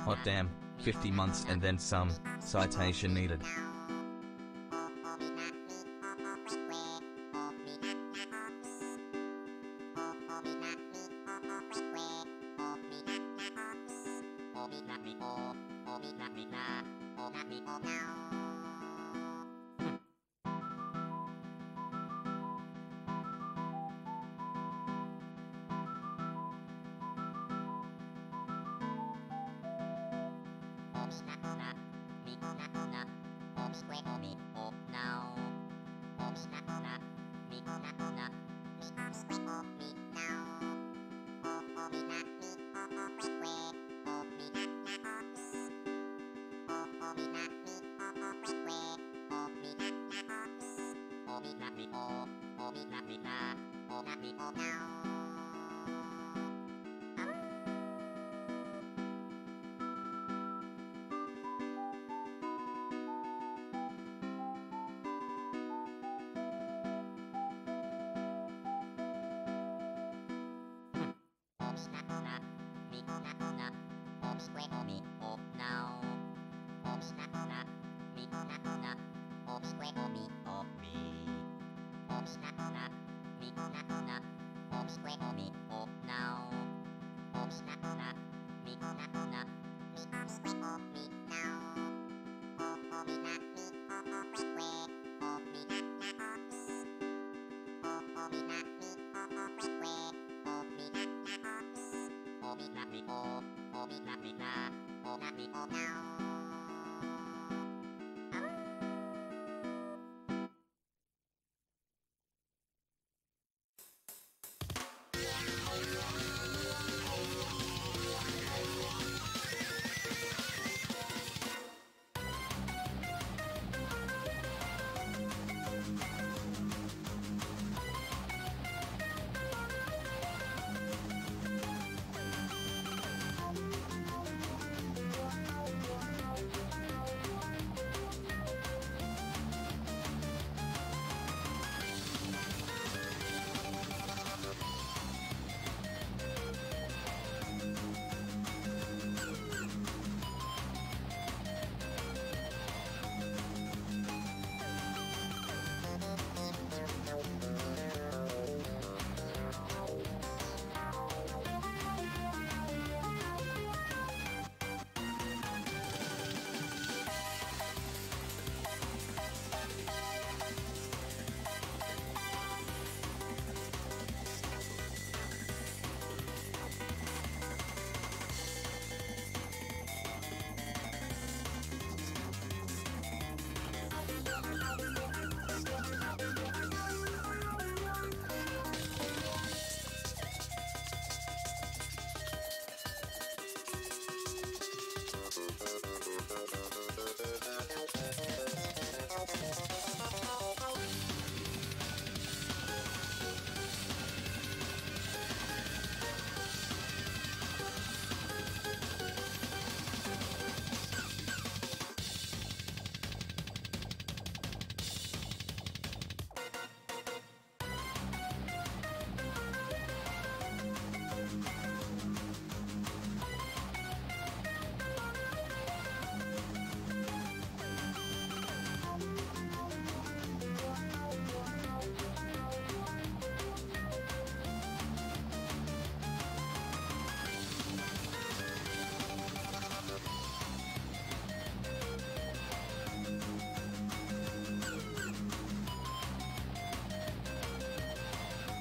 Hot damn, 50 months and then some, citation needed.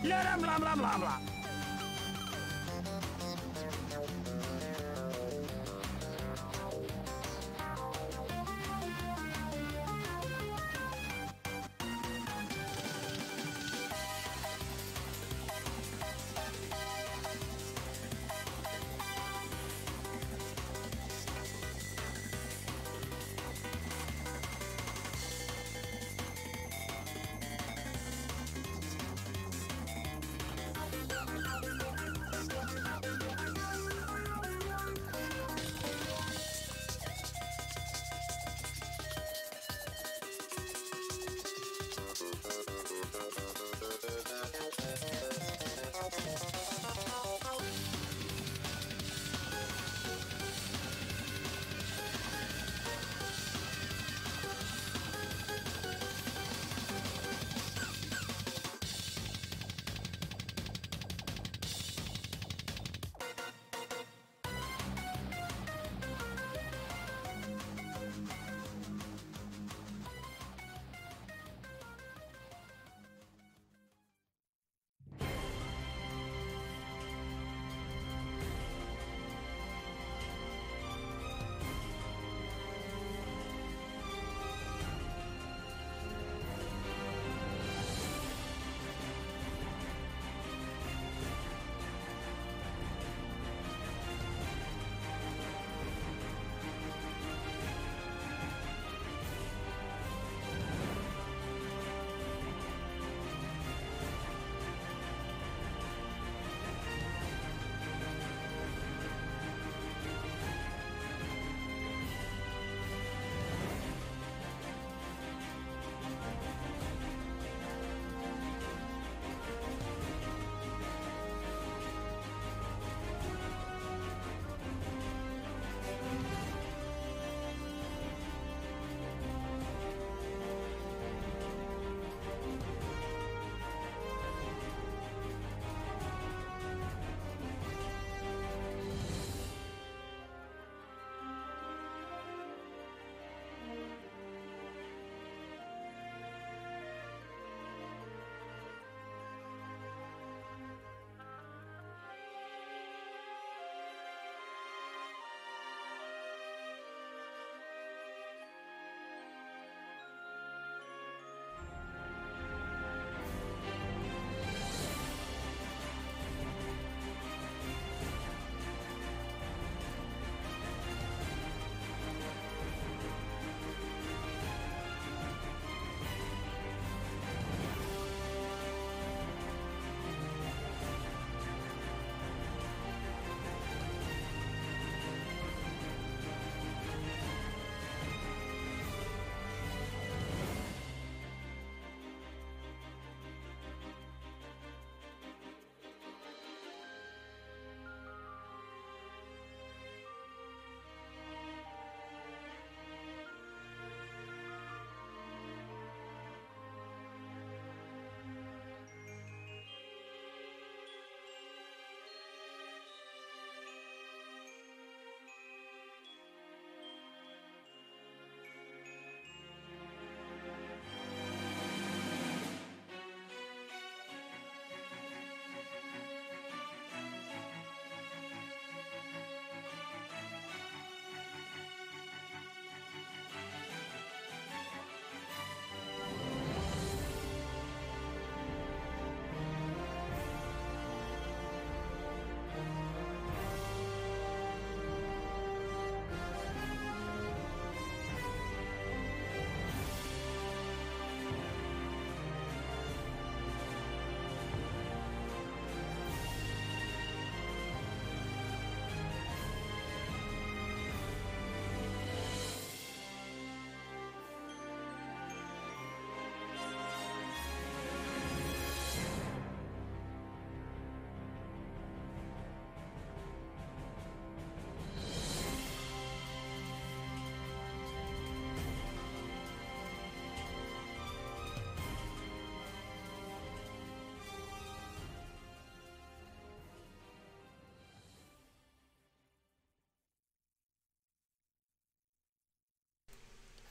Blah, blah, blah, blah, blah.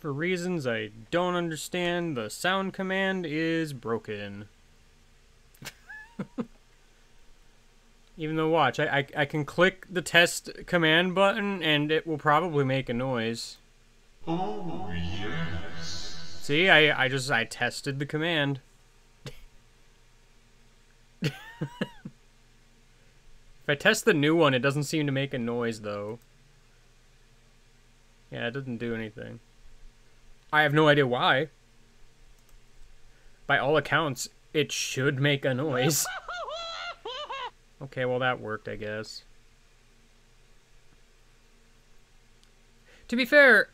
For reasons I don't understand, the sound command is broken. Even though, watch, I can click the test command button and it will probably make a noise. Oh, yes. See, I tested the command. If I test the new one, it doesn't seem to make a noise, though. Yeah, it doesn't do anything. I have no idea why. By all accounts, it should make a noise. Okay, well that worked, I guess. To be fair,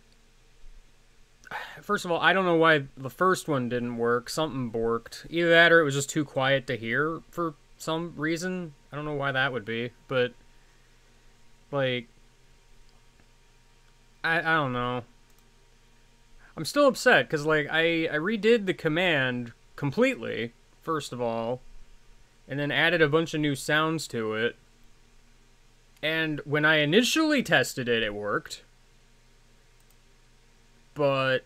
first of all, I don't know why the first one didn't work. Something borked. Either that or it was just too quiet to hear for some reason. I don't know why that would be, but like I don't know. I'm still upset because like I redid the command completely, first of all, and then added a bunch of new sounds to it. And when I initially tested it, it worked. But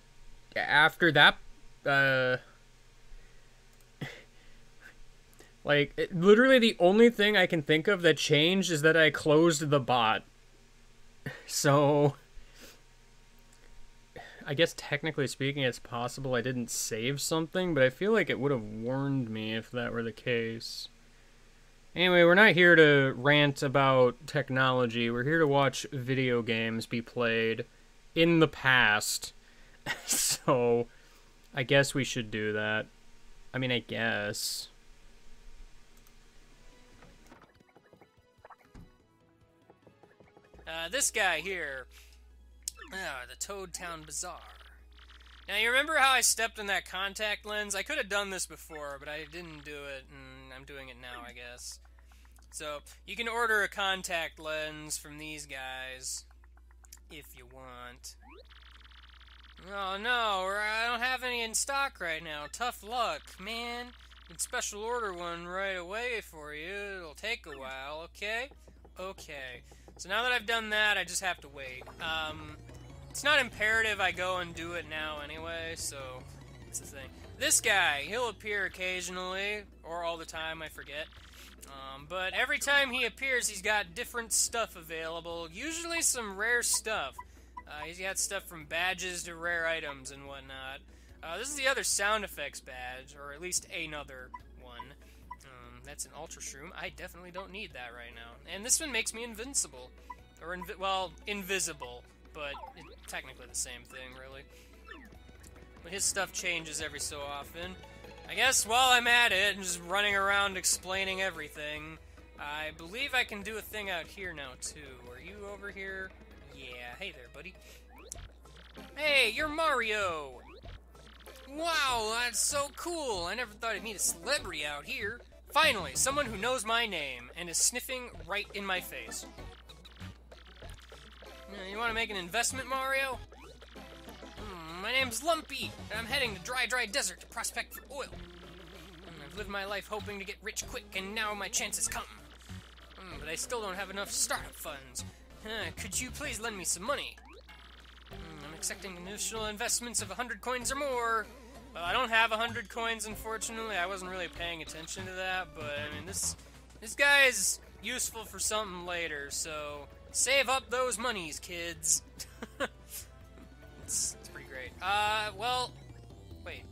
after that, like, literally the only thing I can think of that changed is that I closed the bot. So, I guess technically speaking, it's possible I didn't save something, but I feel like it would have warned me if that were the case. Anyway, we're not here to rant about technology. We're here to watch video games be played in the past. So, I guess we should do that. I mean, I guess. This guy here. The Toad Town Bazaar. Now, you remember how I stepped in that contact lens? I could have done this before, but I didn't do it, and I'm doing it now, I guess. So, you can order a contact lens from these guys, if you want. Oh, no, I don't have any in stock right now. Tough luck, man. I'd special order one right away for you. It'll take a while, okay? Okay. So now that I've done that, I just have to wait. It's not imperative I go and do it now anyway, so that's the thing. This guy, he'll appear occasionally, or all the time, I forget. But every time he appears, he's got different stuff available, usually some rare stuff. He's got stuff from badges to rare items and whatnot. This is the other sound effects badge, or at least another one. That's an Ultra Shroom. I definitely don't need that right now. And this one makes me invincible. Or, well, invisible. But it's technically the same thing, really. But his stuff changes every so often. I guess while I'm at it and just running around explaining everything, I believe I can do a thing out here now, too. Are you over here? Yeah, hey there, buddy. Hey, you're Mario! Wow, that's so cool! I never thought I'd meet a celebrity out here. Finally, someone who knows my name and is sniffing right in my face. You want to make an investment, Mario? My name's Lumpy, and I'm heading to Dry Desert to prospect for oil. I've lived my life hoping to get rich quick, and now my chance has come. But I still don't have enough startup funds. Could you please lend me some money? I'm expecting initial investments of 100 coins or more. Well, I don't have 100 coins, unfortunately. I wasn't really paying attention to that, but I mean, this guy's useful for something later, so save up those monies, kids. It's pretty great. Well, wait.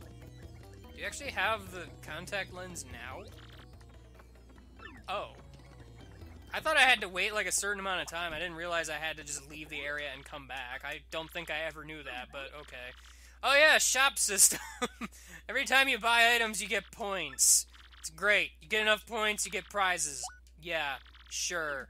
Do you actually have the contact lens now? Oh. I thought I had to wait like a certain amount of time. I didn't realize I had to just leave the area and come back. I don't think I ever knew that, but okay. Oh yeah, shop system. Every time you buy items, you get points. It's great. You get enough points, you get prizes. Yeah, sure.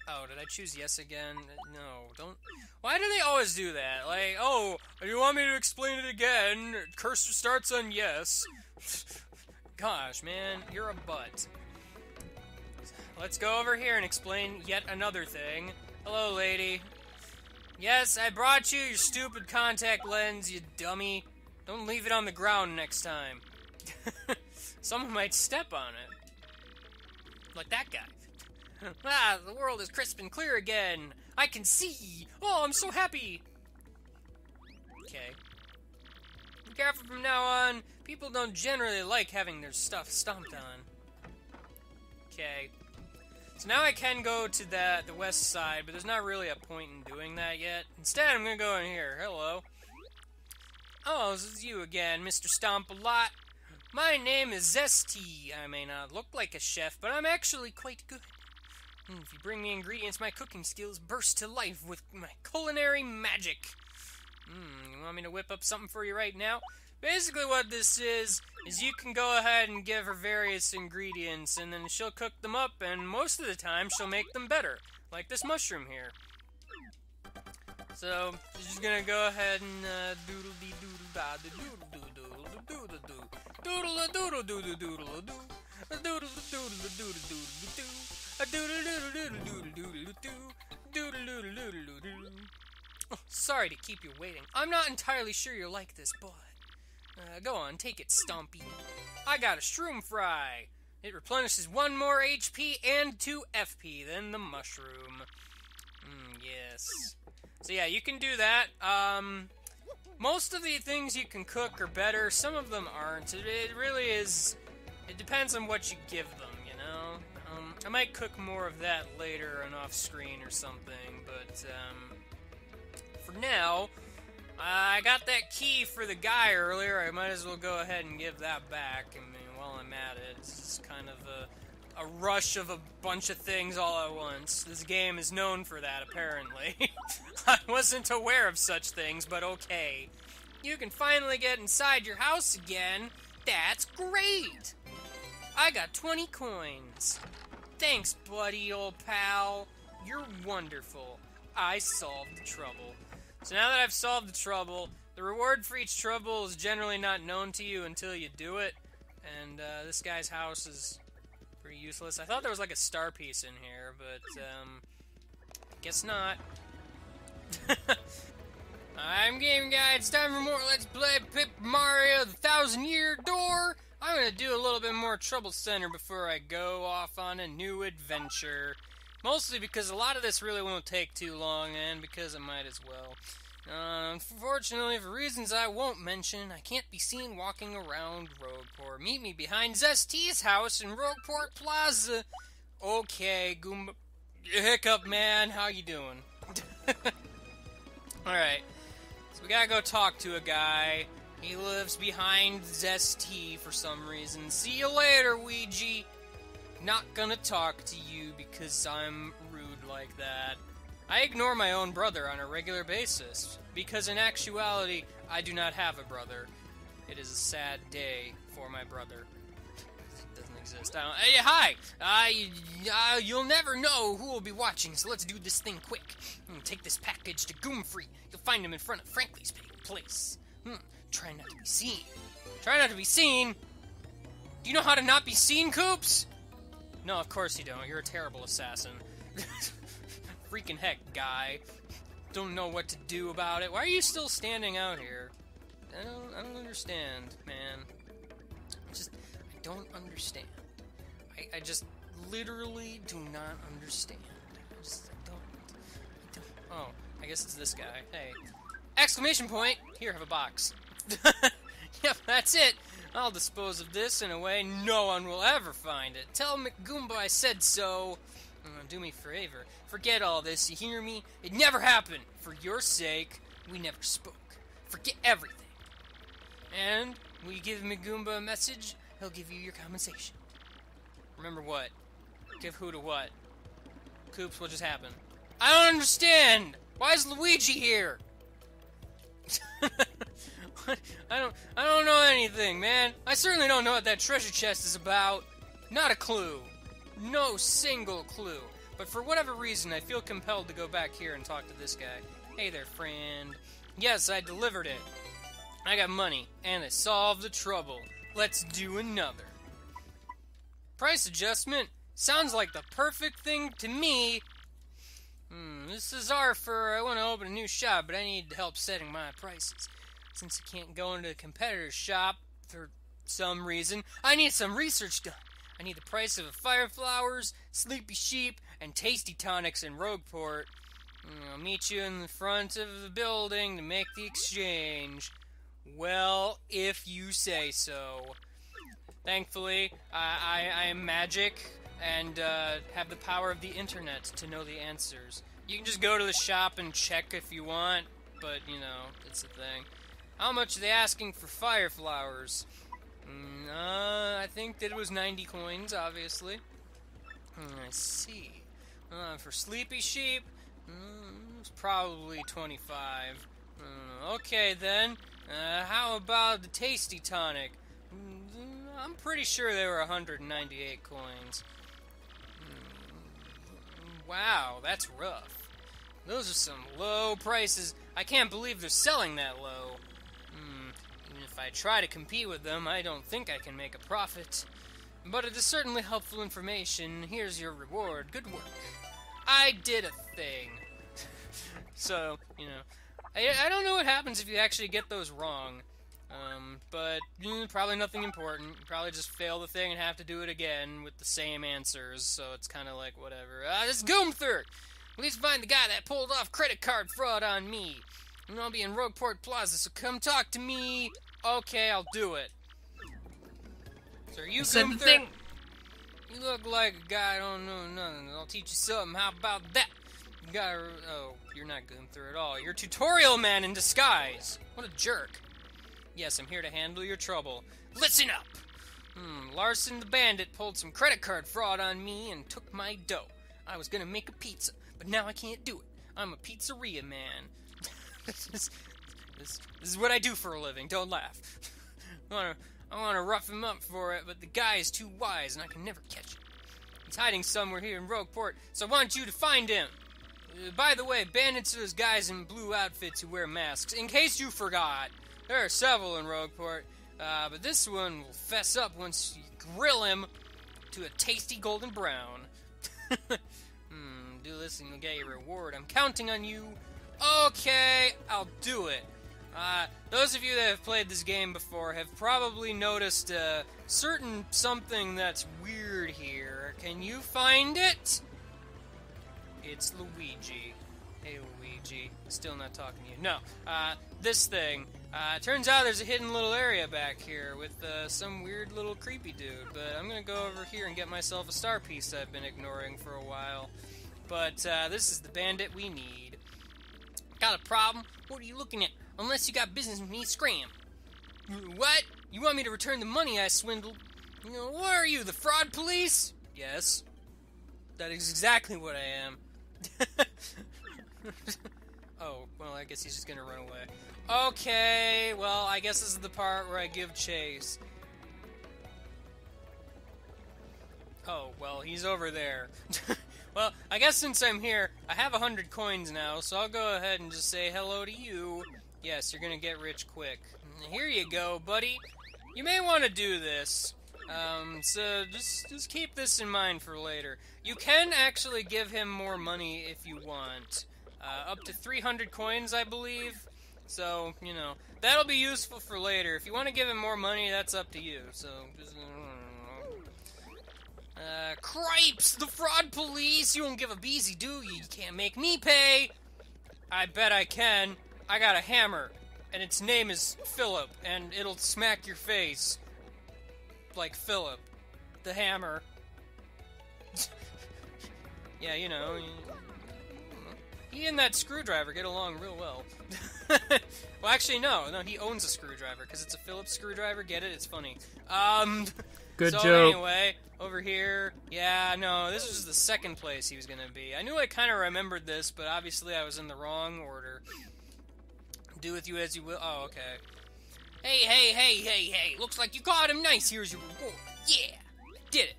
Oh, did I choose yes again? No, don't. Why do they always do that? Like, oh, you want me to explain it again? Cursor starts on yes. Gosh, man, you're a butt. Let's go over here and explain yet another thing. Hello, lady. Yes, I brought you your stupid contact lens, you dummy. Don't leave it on the ground next time. Someone might step on it. Like that guy. The world is crisp and clear again. I can see. Oh, I'm so happy. Okay. Be careful from now on. People don't generally like having their stuff stomped on. Okay. So now I can go to the west side, but there's not really a point in doing that yet. Instead, I'm gonna go in here. Hello. Oh, this is you again, Mr. Stomp-A-Lot. My name is Zesty. I may not look like a chef, but I'm actually quite good. If you bring me ingredients, my cooking skills burst to life with my culinary magic. You want me to whip up something for you right now? Basically what this is you can go ahead and give her various ingredients, and then she'll cook them up, and most of the time she'll make them better. Like this mushroom here. So, she's gonna go ahead and Oh, sorry to keep you waiting. I'm not entirely sure you'll like this, but go on, take it, Stompy. I got a shroom fry. It replenishes 1 more HP and 2 FP than the mushroom. Yes. So yeah, you can do that. Most of the things you can cook are better. Some of them aren't. It really is. It depends on what you give them, you know? I might cook more of that later and off screen or something, but for now, I got that key for the guy earlier. I might as well go ahead and give that back. I mean, while I'm at it, it's just kind of a rush of a bunch of things all at once. This game is known for that, apparently. I wasn't aware of such things, but okay. You can finally get inside your house again. That's great! I got 20 coins. Thanks, buddy, old pal. You're wonderful. I solved the trouble. So now that I've solved the trouble, the reward for each trouble is generally not known to you until you do it. And this guy's house is pretty useless. I thought there was like a star piece in here, but guess not. I'm Game Guy. It's time for more Let's Play Paper Mario the 1000-Year Door. I'm gonna do a little bit more Trouble Center before I go off on a new adventure. Mostly because a lot of this really won't take too long, and because it might as well. Unfortunately, for reasons I won't mention, I can't be seen walking around Rogueport. Meet me behind Zesty's house in Rogueport Plaza. Okay, Goomba... Hiccup Man, how you doing? Alright, so we gotta go talk to a guy. He lives behind Zesty for some reason. See you later, Ouija. Not gonna talk to you because I'm rude like that. I ignore my own brother on a regular basis, because in actuality, I do not have a brother. It is a sad day for my brother. It doesn't exist. Hey, hi! You'll never know who will be watching, so let's do this thing quick. Take this package to Goomfree. You'll find him in front of Frankly's place. Try not to be seen. Try not to be seen? Do you know how to not be seen, Coops? No, of course you don't. You're a terrible assassin. Freaking heck, guy. Don't know what to do about it. Why are you still standing out here? I don't understand, man. I don't understand. I just literally do not understand. I don't. Oh, I guess it's this guy. Hey. Exclamation point! Here, have a box. Yep, that's it. I'll dispose of this in a way no one will ever find it. Tell McGoomba I said so. Do me a favor. Forget all this, you hear me? It never happened. For your sake, we never spoke. Forget everything. And, will you give McGoomba a message? He'll give you your compensation. Remember what? Give who to what? Coops, what just happened? I don't understand! Why is Luigi here? I don't know anything, man. I certainly don't know what that treasure chest is about. Not a clue. No single clue. But for whatever reason, I feel compelled to go back here and talk to this guy. Hey there, friend. Yes, I delivered it. I got money, and I solved the trouble. Let's do another. Price adjustment? Sounds like the perfect thing to me. This is I want to open a new shop, but I need help setting my prices. Since I can't go into a competitor's shop for some reason, I need some research done. I need the price of fire flowers, sleepy sheep, and tasty tonics in Rogueport. I'll meet you in the front of the building to make the exchange. Well, if you say so. Thankfully, I am magic and have the power of the internet to know the answers. You can just go to the shop and check if you want, but, you know, it's a thing. How much are they asking for fire flowers? I think that it was 90 coins, obviously. I see. For sleepy sheep, it's probably 25. Okay, then. How about the tasty tonic? I'm pretty sure they were 198 coins. Wow, that's rough. Those are some low prices. I can't believe they're selling that low. Even if I try to compete with them, I don't think I can make a profit. But it is certainly helpful information. Here's your reward. Good work. I did a thing. So, you know, I don't know what happens if you actually get those wrong. But probably nothing important. You probably just fail the thing and have to do it again with the same answers, so it's kind of like whatever. This is Goomthert! Please find the guy that pulled off credit card fraud on me. And I'll be in Rogueport Plaza, so come talk to me. Okay, I'll do it. So are you Goomthert? You look like a guy I don't know nothing. I'll teach you something. How about that? You gotta... Oh, you're not Goomthert at all. You're Tutorial Man in disguise. What a jerk. Yes, I'm here to handle your trouble. Listen up! Larson the Bandit pulled some credit card fraud on me and took my dough. I was gonna make a pizza, but now I can't do it. I'm a pizzeria man. This is what I do for a living, don't laugh. I wanna rough him up for it, but the guy is too wise and I can never catch him. He's hiding somewhere here in Rogueport, so I want you to find him. By the way, bandits are those guys in blue outfits who wear masks. In case you forgot, there are several in Rogueport, but this one will fess up once you grill him to a tasty golden brown. Do this and you'll get your reward. I'm counting on you. Okay, I'll do it. Those of you that have played this game before have probably noticed a certain something that's weird here. Can you find it? It's Luigi. Hey, Luigi. Still not talking to you. No. This thing. Turns out there's a hidden little area back here with some weird little creepy dude. But I'm gonna go over here and get myself a star piece I've been ignoring for a while. But this is the bandit we need. Got a problem? What are you looking at? Unless you got business with me, scram. What? You want me to return the money I swindled? You know, what are you, the fraud police? Yes. That is exactly what I am. Oh, well, I guess he's just gonna run away. Okay, well, I guess this is the part where I give chase. Oh, well, he's over there. Well, I guess since I'm here, I have 100 coins now, so I'll go ahead and just say hello to you. Yes, you're gonna get rich quick. Here you go, buddy. You may want to do this. So just keep this in mind for later. You can actually give him more money if you want. Up to 300 coins, I believe. So, you know, that'll be useful for later. If you want to give him more money, that's up to you. So, just... Cripes! The fraud police! You don't give a beezy, do you? You can't make me pay! I bet I can. I got a hammer. And its name is Philip. And it'll smack your face. Like Philip. The hammer. Yeah, you know. He and that screwdriver get along real well. Well, actually, no, he owns a screwdriver, because it's a Phillips screwdriver, get it? It's funny. Good so joke. Anyway, over here, yeah, no, this was the second place he was gonna be. I knew I kind of remembered this, but obviously I was in the wrong order. Do with you as you will. Oh, okay. Hey, looks like you caught him. Nice, here's your reward. Yeah, did it.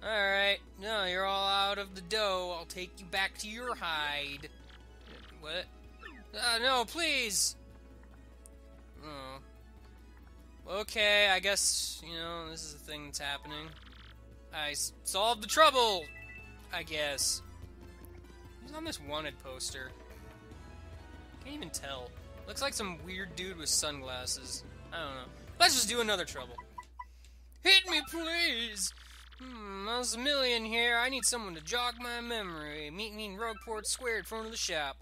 Alright, no, you're all out of the dough. I'll take you back to your hide. What? No, please! Oh. Okay, I guess, you know, this is the thing that's happening. I solved the trouble! I guess. Who's on this wanted poster? Can't even tell. Looks like some weird dude with sunglasses. I don't know. Let's just do another trouble. Hit me, please! There's a million here. I need someone to jog my memory. Meet me in Rogueport Square in front of the shop.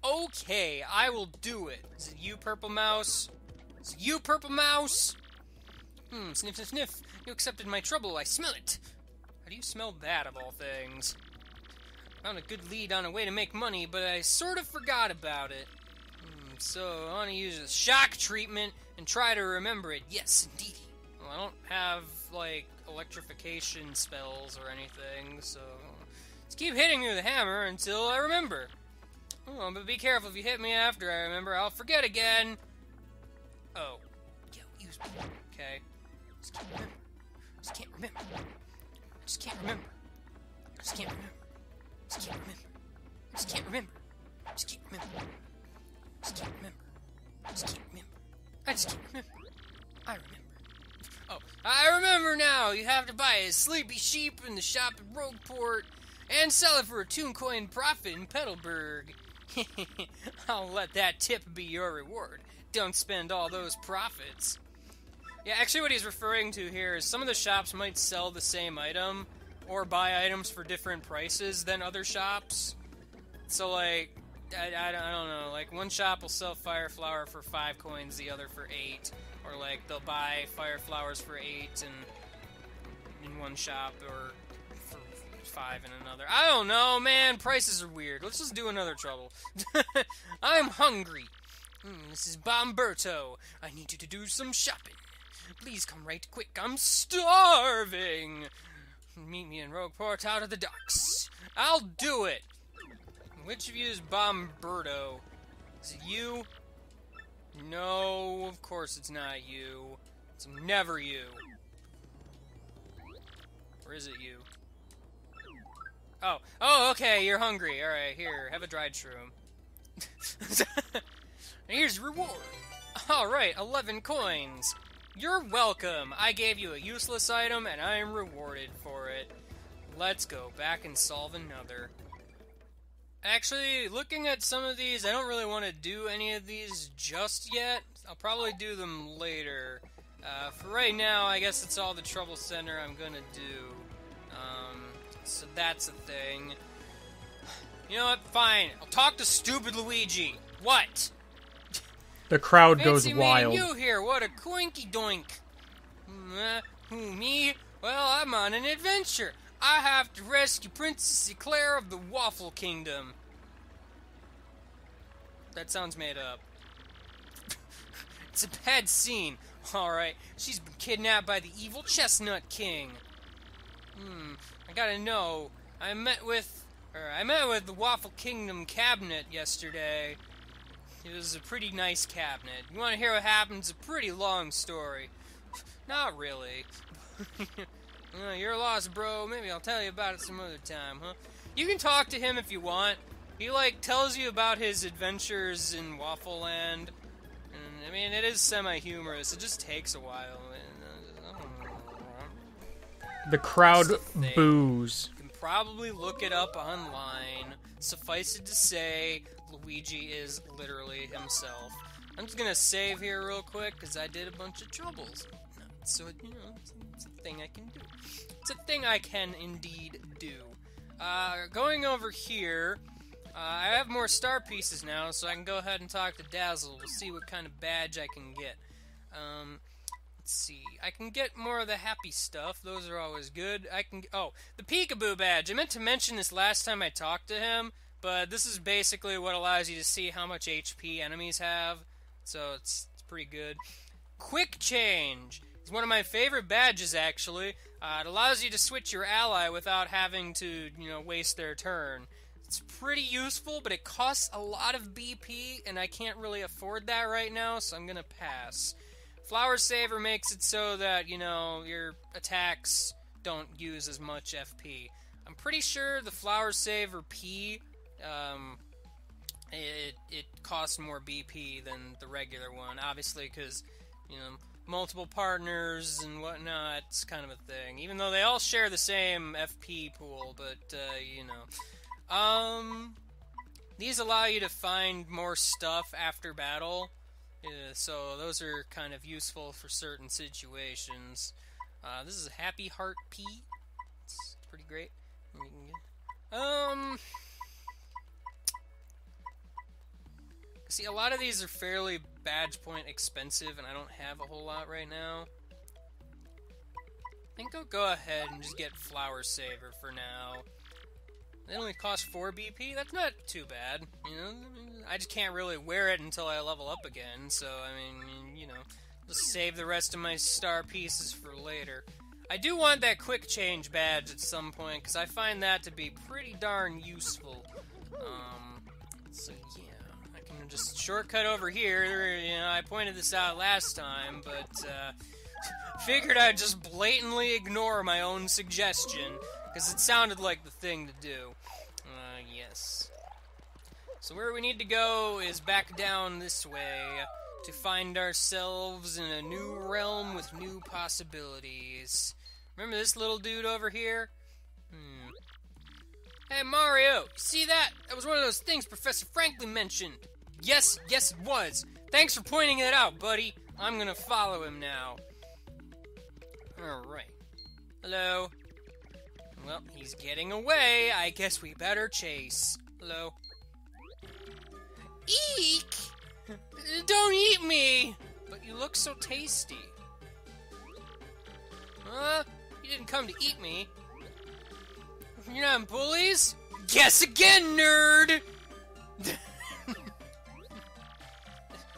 Okay, I will do it. Is it you, Purple Mouse? Is it you, Purple Mouse? Sniff, sniff, sniff. You accepted my trouble. I smell it. How do you smell that, of all things? Found a good lead on a way to make money, but I sort of forgot about it. So I want to use a shock treatment and try to remember it. Yes, indeed. Well, I don't have, like, electrification spells or anything, so just keep hitting me with a hammer until I remember. Oh, but be careful, if you hit me after I remember, I'll forget again. Oh. Yo, use me. Okay. Just can't remember. Just can't remember. Just can't remember. Just can't remember. Just can't remember. Just can't remember. Just can't remember. Just can't remember. Just can't remember. I just can't remember. I remember. Oh, I remember now! You have to buy a sleepy sheep in the shop at Rogueport and sell it for a 2 coin profit in Petalburg. I'll let that tip be your reward. Don't spend all those profits. Yeah, actually what he's referring to here is some of the shops might sell the same item or buy items for different prices than other shops. So, like, I don't know, like, one shop will sell Fire Flower for 5 coins, the other for 8. Or, like, they'll buy Fire Flowers for 8 in one shop, or for 5 in another. I don't know, man. Prices are weird. Let's just do another trouble. I'm hungry. This is Bomberto. I need you to do some shopping. Please come right quick. I'm starving. Meet me in Rogueport out of the docks. I'll do it. Which of you is Bomberto? Is it you? No, of course it's not you. It's never you. Or is it you? Oh, okay, you're hungry. Alright, here, have a dried shroom. Here's your reward. Alright, 11 coins. You're welcome. I gave you a useless item, and I am rewarded for it. Let's go back and solve another. Actually, looking at some of these, I don't really want to do any of these just yet. I'll probably do them later. For right now, I guess it's all the Trouble Center I'm gonna do. So that's a thing. You know what? Fine. I'll talk to stupid Luigi. What? The crowd Fancy goes wild. meeting you here. What a coinky doink. Who, me? Well, I'm on an adventure. I have to rescue Princess Eclair of the Waffle Kingdom. That sounds made up. It's a bad scene. Alright, she's been kidnapped by the evil Chestnut King. I gotta know. I met with the Waffle Kingdom cabinet yesterday. It was a pretty nice cabinet. You wanna hear what happened? It's a pretty long story. Not really. You're lost, bro. Maybe I'll tell you about it some other time, huh? You can talk to him if you want. He, like, tells you about his adventures in Waffle Land. And, I mean, it is semi-humorous. It just takes a while. The crowd boos. You can probably look it up online. Suffice it to say, Luigi is literally himself. I'm just gonna save here real quick, because I did a bunch of troubles. So, you know, it's a thing I can do. It's a thing I can indeed do. Going over here, I have more star pieces now, so I can go ahead and talk to Dazzle. We'll see what kind of badge I can get. Let's see. I can get more of the happy stuff. Those are always good. Oh, the Peekaboo badge. I meant to mention this last time I talked to him, but this is basically what allows you to see how much HP enemies have. So it's pretty good. Quick Change. It's one of my favorite badges, actually. It allows you to switch your ally without having to, you know, waste their turn. It's pretty useful, but it costs a lot of BP, and I can't really afford that right now, so I'm gonna pass. Flower Saver makes it so that, you know, your attacks don't use as much FP. I'm pretty sure the Flower Saver P, it costs more BP than the regular one, obviously, because, you know, multiple partners and whatnot, it's kind of a thing. Even though they all share the same FP pool, but, you know. These allow you to find more stuff after battle, so those are kind of useful for certain situations. This is Happy Heart P. It's pretty great. See, a lot of these are fairly badge point expensive, and I don't have a whole lot right now. I think I'll go ahead and just get Flower Saver for now. It only costs 4 BP. That's not too bad, you know. I just can't really wear it until I level up again, so I mean, you know, just save the rest of my star pieces for later. I do want that quick change badge at some point, because I find that to be pretty darn useful. So yeah, I can just shortcut over here. You know, I pointed this out last time, but figured I'd just blatantly ignore my own suggestion, because it sounded like the thing to do. Yes. So where we need to go is back down this way to find ourselves in a new realm with new possibilities. Remember this little dude over here? Hey, Mario, see that? That was one of those things Professor Franklin mentioned. Yes, it was. Thanks for pointing it out, buddy. I'm gonna follow him now. Alright. Hello. Well, he's getting away. I guess we better chase. Hello. Eek! Don't eat me! But you look so tasty. You didn't come to eat me. You're not bullies? Guess again, nerd!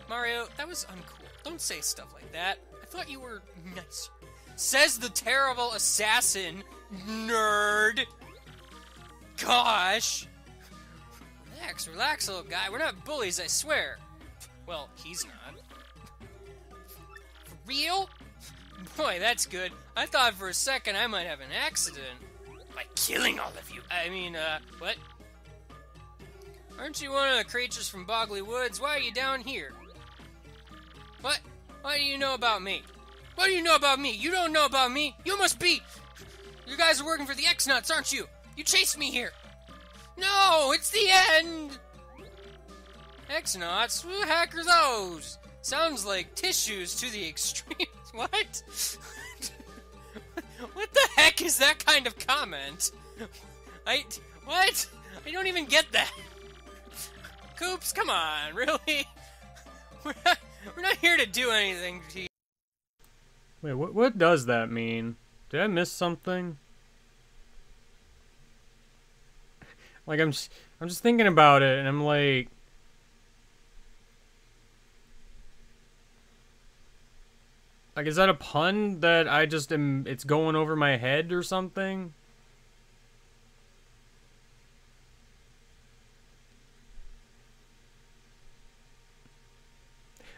Mario, that was uncool. Don't say stuff like that. I thought you were nice. Says the terrible assassin, nerd! Gosh! Relax, little guy. We're not bullies, I swear. Well, he's not. For real? Boy, that's good. I thought for a second I might have an accident. By killing all of you. I mean, what? Aren't you one of the creatures from Boggly Woods? Why are you down here? What? What do you know about me? What do you know about me? You don't know about me? You must be... You guys are working for the X-Nuts, aren't you? You chased me here. No, it's the end! X-Nuts? Who the heck are those? Sounds like tissues to the extreme. What? What the heck is that kind of comment? What? I don't even get that. Coops, come on, really? We're not here to do anything to you. Wait, what does that mean? Did I miss something? Like, I'm just thinking about it, and I'm like... Like, is that a pun that I just am... It's going over my head or something?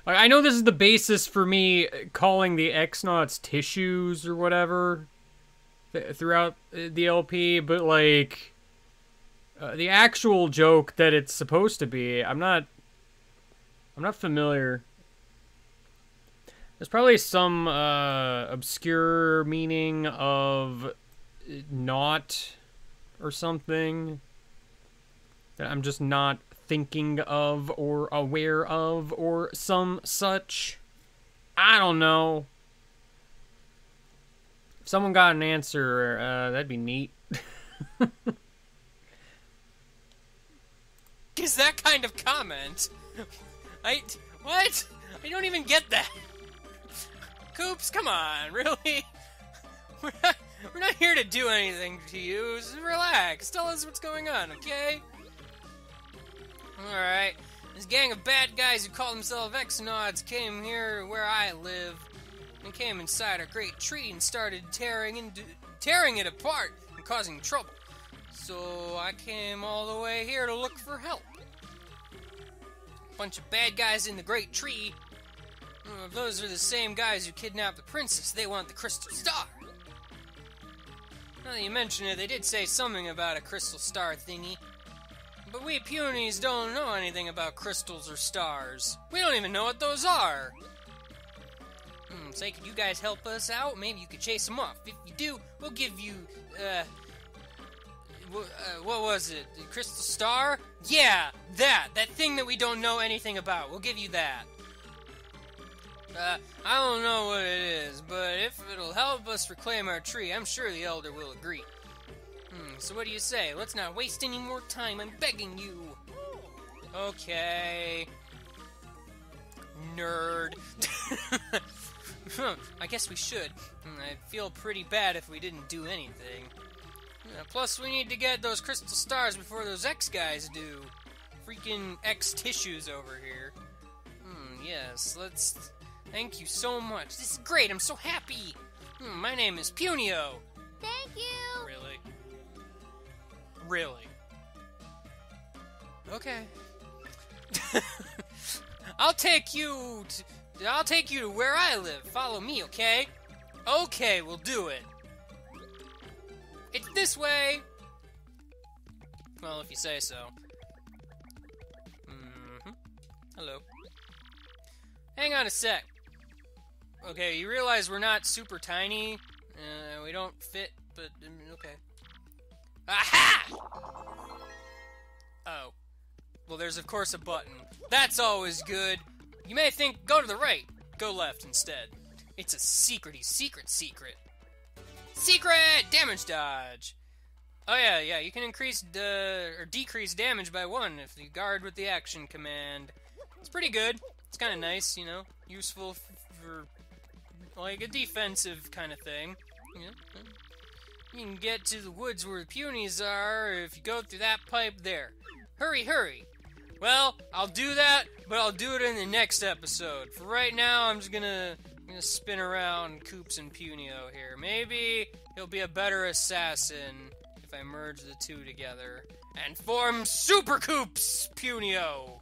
Like, I know this is the basis for me calling the X-Nauts tissues or whatever throughout the LP, but, like... the actual joke that it's supposed to be, I'm not familiar. There's probably some obscure meaning of not or something that I'm just not thinking of or aware of or some such. I don't know. If someone got an answer, that'd be neat. Is that kind of comment? What? I don't even get that. Coops, come on, really? We're not here to do anything to you. Just relax. Tell us what's going on, okay? Alright. This gang of bad guys who call themselves X-Nods came here where I live. And came inside a great tree and started tearing it apart and causing trouble. So I came all the way here to look for help. Bunch of bad guys in the great tree. If those are the same guys who kidnapped the princess, they want the crystal star. Now that you mention it, they did say something about a crystal star thingy. But we punies don't know anything about crystals or stars. We don't even know what those are. Say, could you guys help us out? Maybe you could chase them off. If you do, we'll give you, what was it? The crystal star? Yeah, that thing that we don't know anything about. We'll give you that. I don't know what it is, but if it'll help us reclaim our tree, I'm sure the Elder will agree. So what do you say? Let's not waste any more time, I'm begging you. Okay. Nerd. I guess we should. I'd feel pretty bad if we didn't do anything. Plus, we need to get those crystal stars before those X guys do. Freaking X tissues over here. Yes, let's... Thank you so much. This is great, I'm so happy. My name is Punio. Thank you. Really? Really? Okay. I'll take you to where I live. Follow me, okay? Okay, we'll do it. It's this way. Well, if you say so. Hello. Hang on a sec. Okay, you realize we're not super tiny. We don't fit, but okay. Aha! Oh. Well, there's of course a button. That's always good. You may think, go to the right. Go left instead. It's a secret. Secret! Damage dodge! Oh yeah, you can increase or decrease damage by 1 if you guard with the action command. It's pretty good. It's kind of nice, you know? Useful for, like, a defensive kind of thing. Yeah. You can get to the woods where the punies are if you go through that pipe there. Hurry! Well, I'll do that, but I'll do it in the next episode. For right now, I'm just gonna spin around Koops and Punio here. Maybe he'll be a better assassin if I merge the two together and form Super Koops Punio.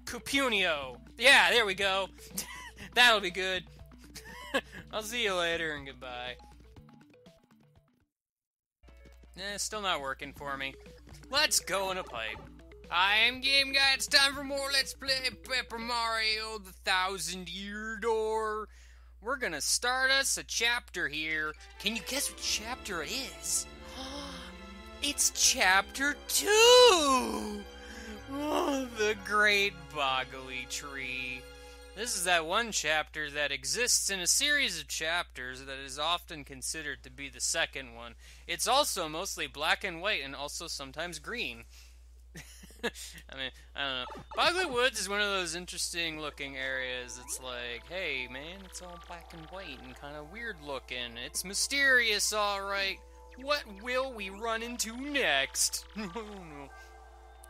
Punio. Yeah, there we go. That'll be good. I'll see you later and goodbye. Still not working for me. Let's go in a pipe. I am Game Guy. It's time for more Let's Play Paper Mario the 1000-Year Door. We're gonna start us a chapter here. Can you guess what chapter it is? It's chapter 2! Oh, the Great Boggly Tree. This is that one chapter that exists in a series of chapters that is often considered to be the second one. It's also mostly black and white and also sometimes green. I mean, I don't know. Boggly Woods is one of those interesting looking areas. It's like, hey man, it's all black and white and kind of weird looking. It's mysterious, alright. What will we run into next? I don't know.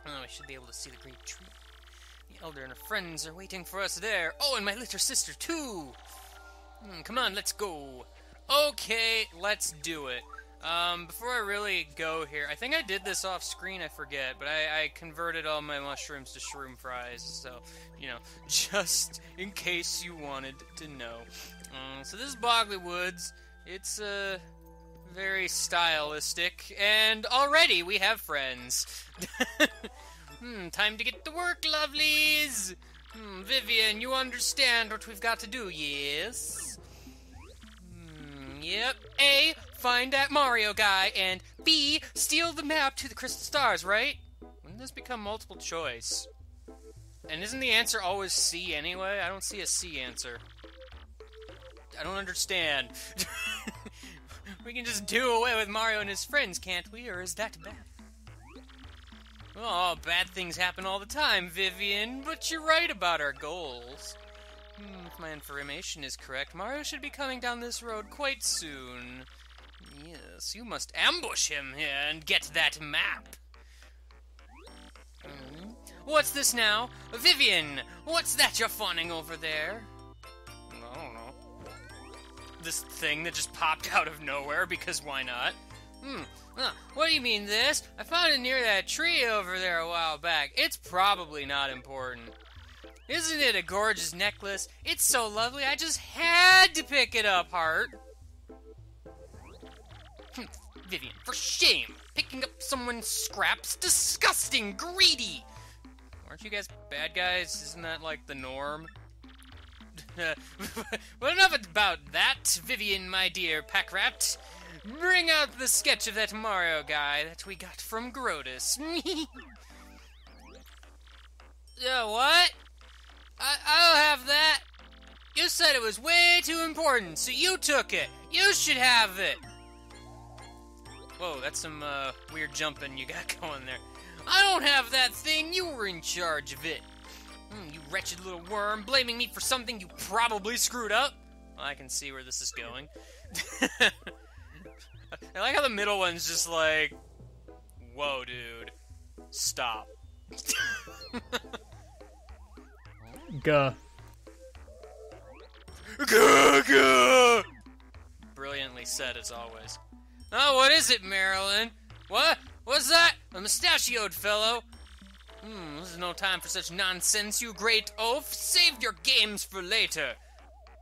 Oh, I should be able to see the great tree. The elder and her friends are waiting for us there. Oh, and my little sister, too. Come on, let's go. Okay, let's do it. Before I really go here, I think I did this off screen, I forget, but I converted all my mushrooms to shroom fries, so, you know, just in case you wanted to know. So this is Boggly Woods. It's, very stylistic, and already we have friends. Time to get to work, lovelies! Vivian, you understand what we've got to do, yes? Yep. A, find that Mario guy, and B, steal the map to the crystal stars, right? Wouldn't this become multiple choice? And isn't the answer always C anyway? I don't see a C answer. I don't understand. We can just do away with Mario and his friends, can't we? Or is that bad? Oh, bad things happen all the time, Vivian, but you're right about our goals. If my information is correct, Mario should be coming down this road quite soon. Yes, you must ambush him here and get that map. What's this now? Vivian, what's that you're fawning over there? I don't know. This thing that just popped out of nowhere, because why not? What do you mean this? I found it near that tree over there a while back. It's probably not important. Isn't it a gorgeous necklace? It's so lovely, I just had to pick it up, Heart. Vivian, for shame! Picking up someone's scraps? Disgusting! Greedy! Aren't you guys bad guys? Isn't that like the norm? But enough about that, Vivian, my dear pack rat. Bring out the sketch of that Mario guy that we got from Grotus. What? I don't have that. You said it was way too important, so you took it. You should have it. Whoa, that's some weird jumping you got going there. I don't have that thing. You were in charge of it. You wretched little worm, blaming me for something you probably screwed up. Well, I can see where this is going. I like how the middle one's just like, whoa, dude. Stop. Gah. Gah, gah. Brilliantly said, as always. Oh, what is it, Marilyn? What? What's that? A mustachioed fellow? This is no time for such nonsense, you great oaf. Save your games for later.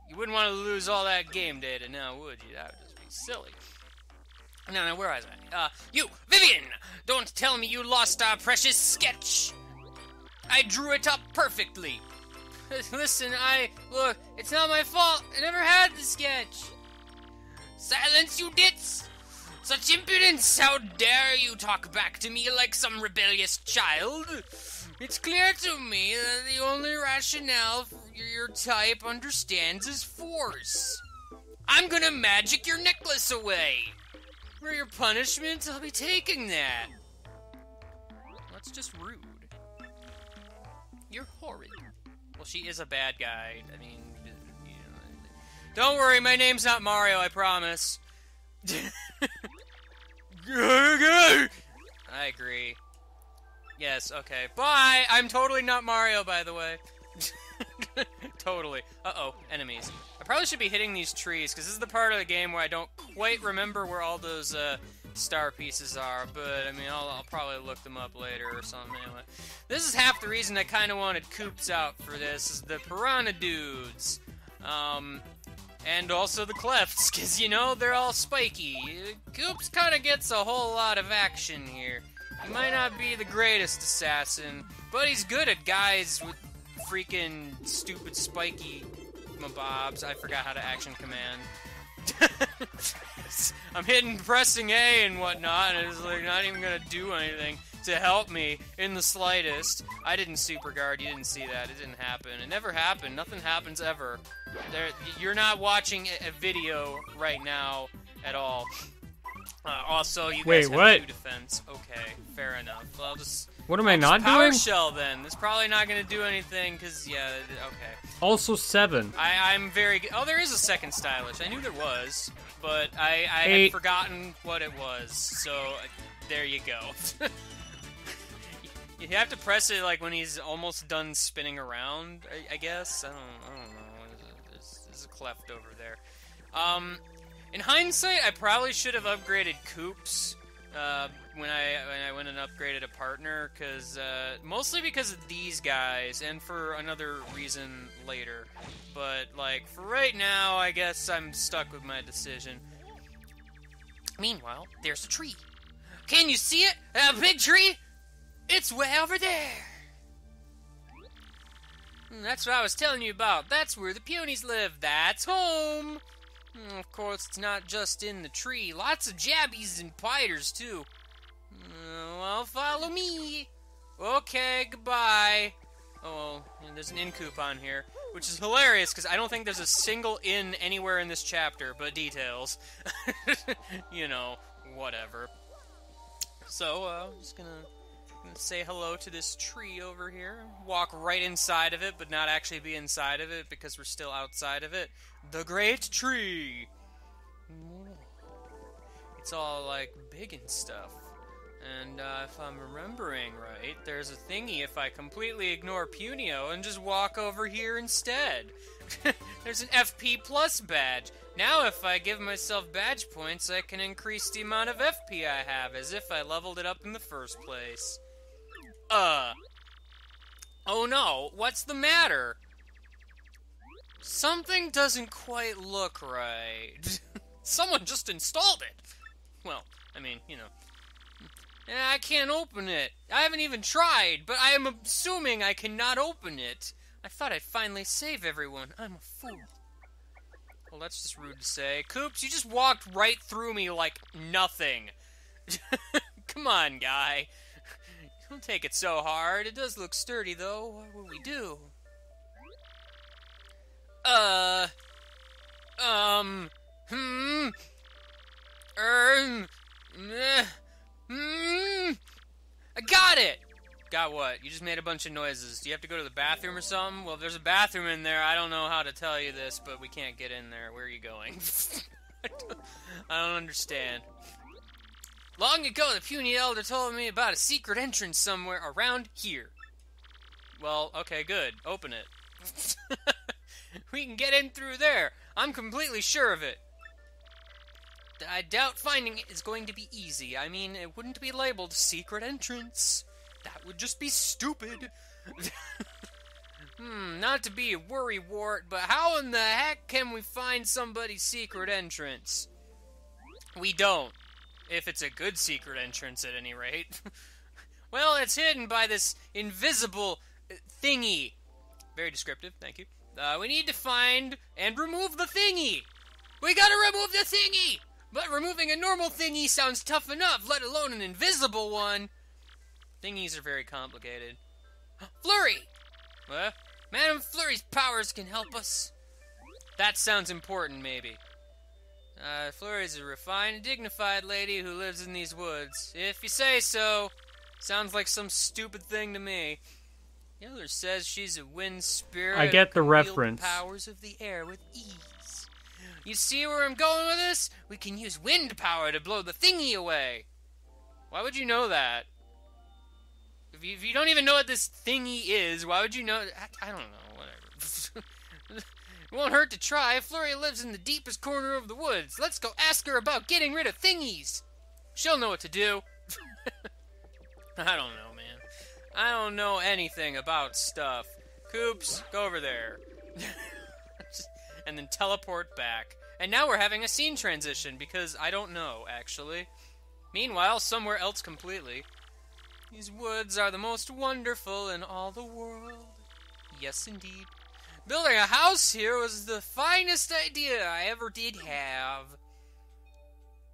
You wouldn't want to lose all that game data now, would you? That would just be silly. No, where was I? You, Vivian! Don't tell me you lost our precious sketch! I drew it up perfectly. Listen, look, it's not my fault. I never had the sketch. Silence, you dits! Such impudence! How dare you talk back to me like some rebellious child? It's clear to me that the only rationale your type understands is force. I'm gonna magic your necklace away. For your punishment, I'll be taking that. That's just rude. You're horrid. Well, she is a bad guy. I mean, you know, don't worry, my name's not Mario, I promise. I agree. Yes, okay. Bye! I'm totally not Mario, by the way. Totally. Uh-oh, enemies. I probably should be hitting these trees, because this is the part of the game where I don't quite remember where all those star pieces are, but, I mean, I'll probably look them up later or something. Anyway, this is half the reason I kind of wanted Koops out for this, is the piranha dudes. And also the Clefts, because, you know, they're all spiky. Koops kind of gets a whole lot of action here. He might not be the greatest assassin, but he's good at guys with freaking stupid spiky mobobs. I forgot how to action command. I'm pressing A and whatnot, and it's like not even gonna do anything to help me in the slightest. I didn't super guard, you didn't see that, it didn't happen. It never happened, nothing happens ever. You're not watching a video right now at all. Also, you guys have 2 defense. Okay, fair enough. Well, I'll just... What am I not power doing? Shell, then. It's probably not going to do anything, because, yeah, okay. Also 7. I'm very... Oh, there is a second stylish. I knew there was, but I had forgotten what it was. So, there you go. You have to press it, like, when he's almost done spinning around, I guess. I don't know. There's a cleft over there. In hindsight, I probably should have upgraded Koops when I went and upgraded a partner, mostly because of these guys, and for another reason later. But, like, for right now, I guess I'm stuck with my decision. Meanwhile, there's a tree. Can you see it? A big tree? It's way over there. That's what I was telling you about. That's where the Punies live. That's home. Of course, it's not just in the tree. Lots of jabbies and piters, too. Well, follow me. Okay, goodbye. Oh, and there's an inn coupon here, which is hilarious, because I don't think there's a single inn anywhere in this chapter, but details. You know, whatever. So, I'm just gonna say hello to this tree over here. Walk right inside of it, but not actually be inside of it, because we're still outside of it. The Great Tree! It's all, like, big and stuff. And, if I'm remembering right, there's a thingy if I completely ignore Punio and just walk over here instead. There's an FP Plus badge. Now if I give myself badge points, I can increase the amount of FP I have, as if I leveled it up in the first place. Oh no, what's the matter? Something doesn't quite look right. Someone just installed it. Well, I mean, you know. I can't open it. I haven't even tried, but I am assuming I cannot open it. I thought I'd finally save everyone. I'm a fool. Well, that's just rude to say. Koops, you just walked right through me like nothing. Come on, guy. Don't take it so hard. It does look sturdy, though. What will we do? I got it! Got what? You just made a bunch of noises. Do you have to go to the bathroom or something? Well, if there's a bathroom in there, I don't know how to tell you this, but we can't get in there. Where are you going? I don't understand. Long ago, the puny elder told me about a secret entrance somewhere around here. Well, okay, good. Open it. We can get in through there. I'm completely sure of it. I doubt finding it is going to be easy. I mean, it wouldn't be labeled secret entrance. That would just be stupid. Not to be a worrywart, but how in the heck can we find somebody's secret entrance? We don't. If it's a good secret entrance, at any rate. Well, it's hidden by this invisible thingy. Very descriptive, thank you. We need to find and remove the thingy. We gotta remove the thingy! But removing a normal thingy sounds tough enough, let alone an invisible one. Thingies are very complicated. Flurry! What? Madam Flurries Powers can help us. That sounds important, maybe. Flurry's a refined and dignified lady who lives in these woods. If you say so. Sounds like some stupid thing to me. The other says she's a wind spirit. I get the who can wield reference. The powers of the air with ease. You see where I'm going with this? We can use wind power to blow the thingy away. Why would you know that? If you don't even know what this thingy is, why would you know? I don't know, whatever. It won't hurt to try. Flurry lives in the deepest corner of the woods. Let's go ask her about getting rid of thingies. She'll know what to do. I don't know, man. I don't know anything about stuff. Coops, go over there. And then teleport back. And now we're having a scene transition, because I don't know, actually. Meanwhile, somewhere else completely. These woods are the most wonderful in all the world. Yes, indeed. Building a house here was the finest idea I ever did have.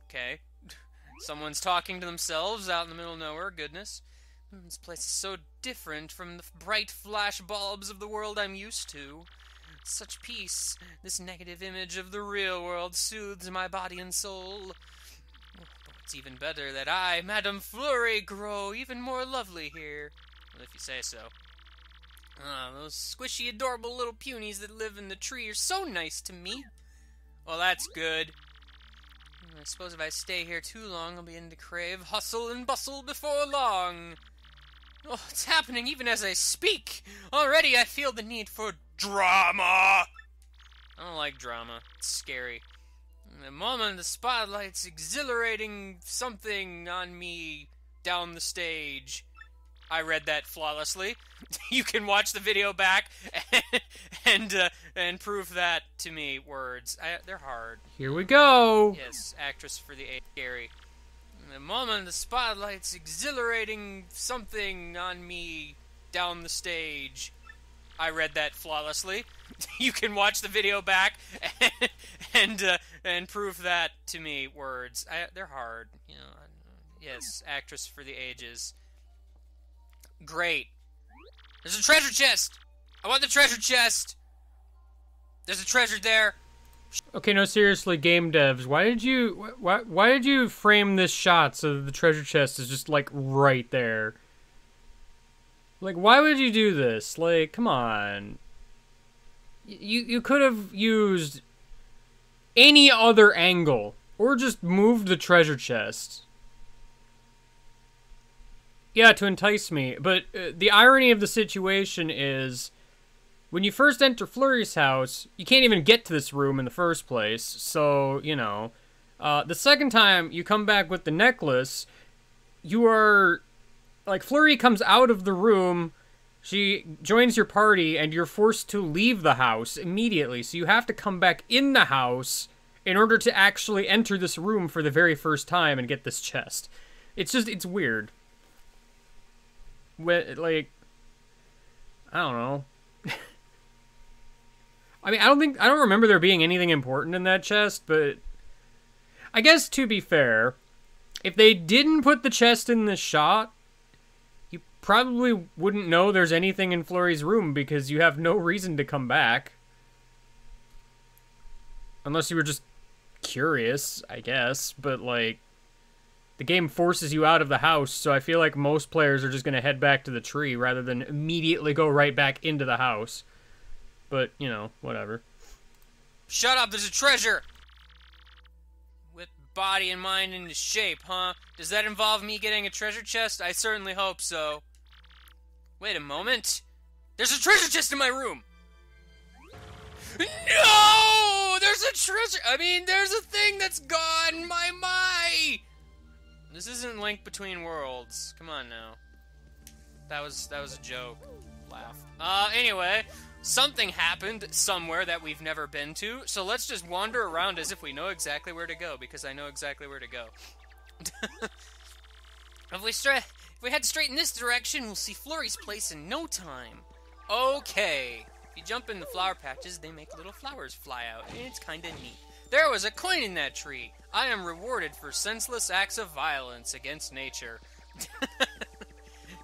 Okay. Someone's talking to themselves out in the middle of nowhere. Goodness. This place is so different from the bright flash bulbs of the world I'm used to. Such peace. This negative image of the real world soothes my body and soul. But it's even better that I, Madame Flurry, grow even more lovely here. Well, if you say so. Those squishy, adorable little punies that live in the tree are so nice to me. Well, that's good. I suppose if I stay here too long, I'll begin to crave hustle and bustle before long. Oh, it's happening even as I speak. Already I feel the need for drama. I don't like drama. It's scary. The moment the spotlight's exhilarating something on me down the stage. I read that flawlessly. You can watch the video back and prove that to me. Words. They're hard. Here we go. Yes, actress for the age. Scary. The moment the spotlight's exhilarating something on me down the stage. I read that flawlessly. You can watch the video back and prove that to me. Words. They're hard. You know. Yes, actress for the ages. Great. There's a treasure chest! I want the treasure chest! There's a treasure there! Okay, no, seriously, game devs, why did you frame this shot so that the treasure chest is just, like, right there? Like, why would you do this? Like, come on. You could have used any other angle, or just moved the treasure chest. Yeah, to entice me. But the irony of the situation is, when you first enter Flurry's house, you can't even get to this room in the first place. So, you know, the second time you come back with the necklace, you are, like, Flurry comes out of the room, she joins your party, and you're forced to leave the house immediately. So you have to come back in the house in order to actually enter this room for the very first time and get this chest. It's weird. Like, I don't know. I mean, I don't remember there being anything important in that chest, but I guess to be fair, if they didn't put the chest in the shot, you probably wouldn't know there's anything in Flurry's room because you have no reason to come back. Unless you were just curious, I guess, but like, the game forces you out of the house, so I feel like most players are just going to head back to the tree rather than immediately go right back into the house. But, you know, whatever. Shut up, there's a treasure! With body and mind into shape, huh? Does that involve me getting a treasure chest? I certainly hope so. Wait a moment. There's a treasure chest in my room! No! There's a treasure... I mean, there's a thing that's gone! My! This isn't Link Between Worlds. Come on now. That was a joke. Laugh. Anyway, something happened somewhere that we've never been to, so let's just wander around as if we know exactly where to go, because I know exactly where to go. If we head straight in this direction, we'll see Flurry's place in no time. Okay. If you jump in the flower patches, they make little flowers fly out, and it's kinda neat. There was a coin in that tree. I am rewarded for senseless acts of violence against nature.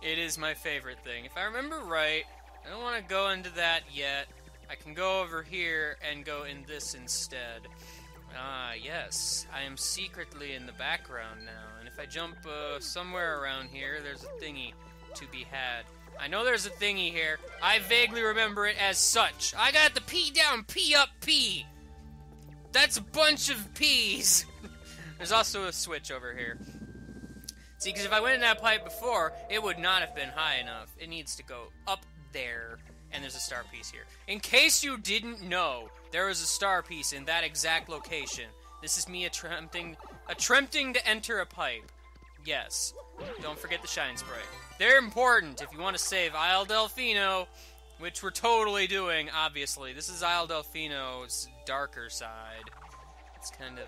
It is my favorite thing. If I remember right, I don't want to go into that yet. I can go over here and go in this instead. Ah, yes. I am secretly in the background now, and if I jump somewhere around here, there's a thingy to be had. I know there's a thingy here. I vaguely remember it as such. I got the P down, P up, P. That's a bunch of P's. There's also a switch over here. See, because if I went in that pipe before, it would not have been high enough. It needs to go up there, and there's a star piece here. In case you didn't know, there was a star piece in that exact location. This is me attempting to enter a pipe. Yes. Don't forget the shine spray. They're important if you want to save Isle Delfino, which we're totally doing, obviously. This is Isle Delfino's darker side. It's kind of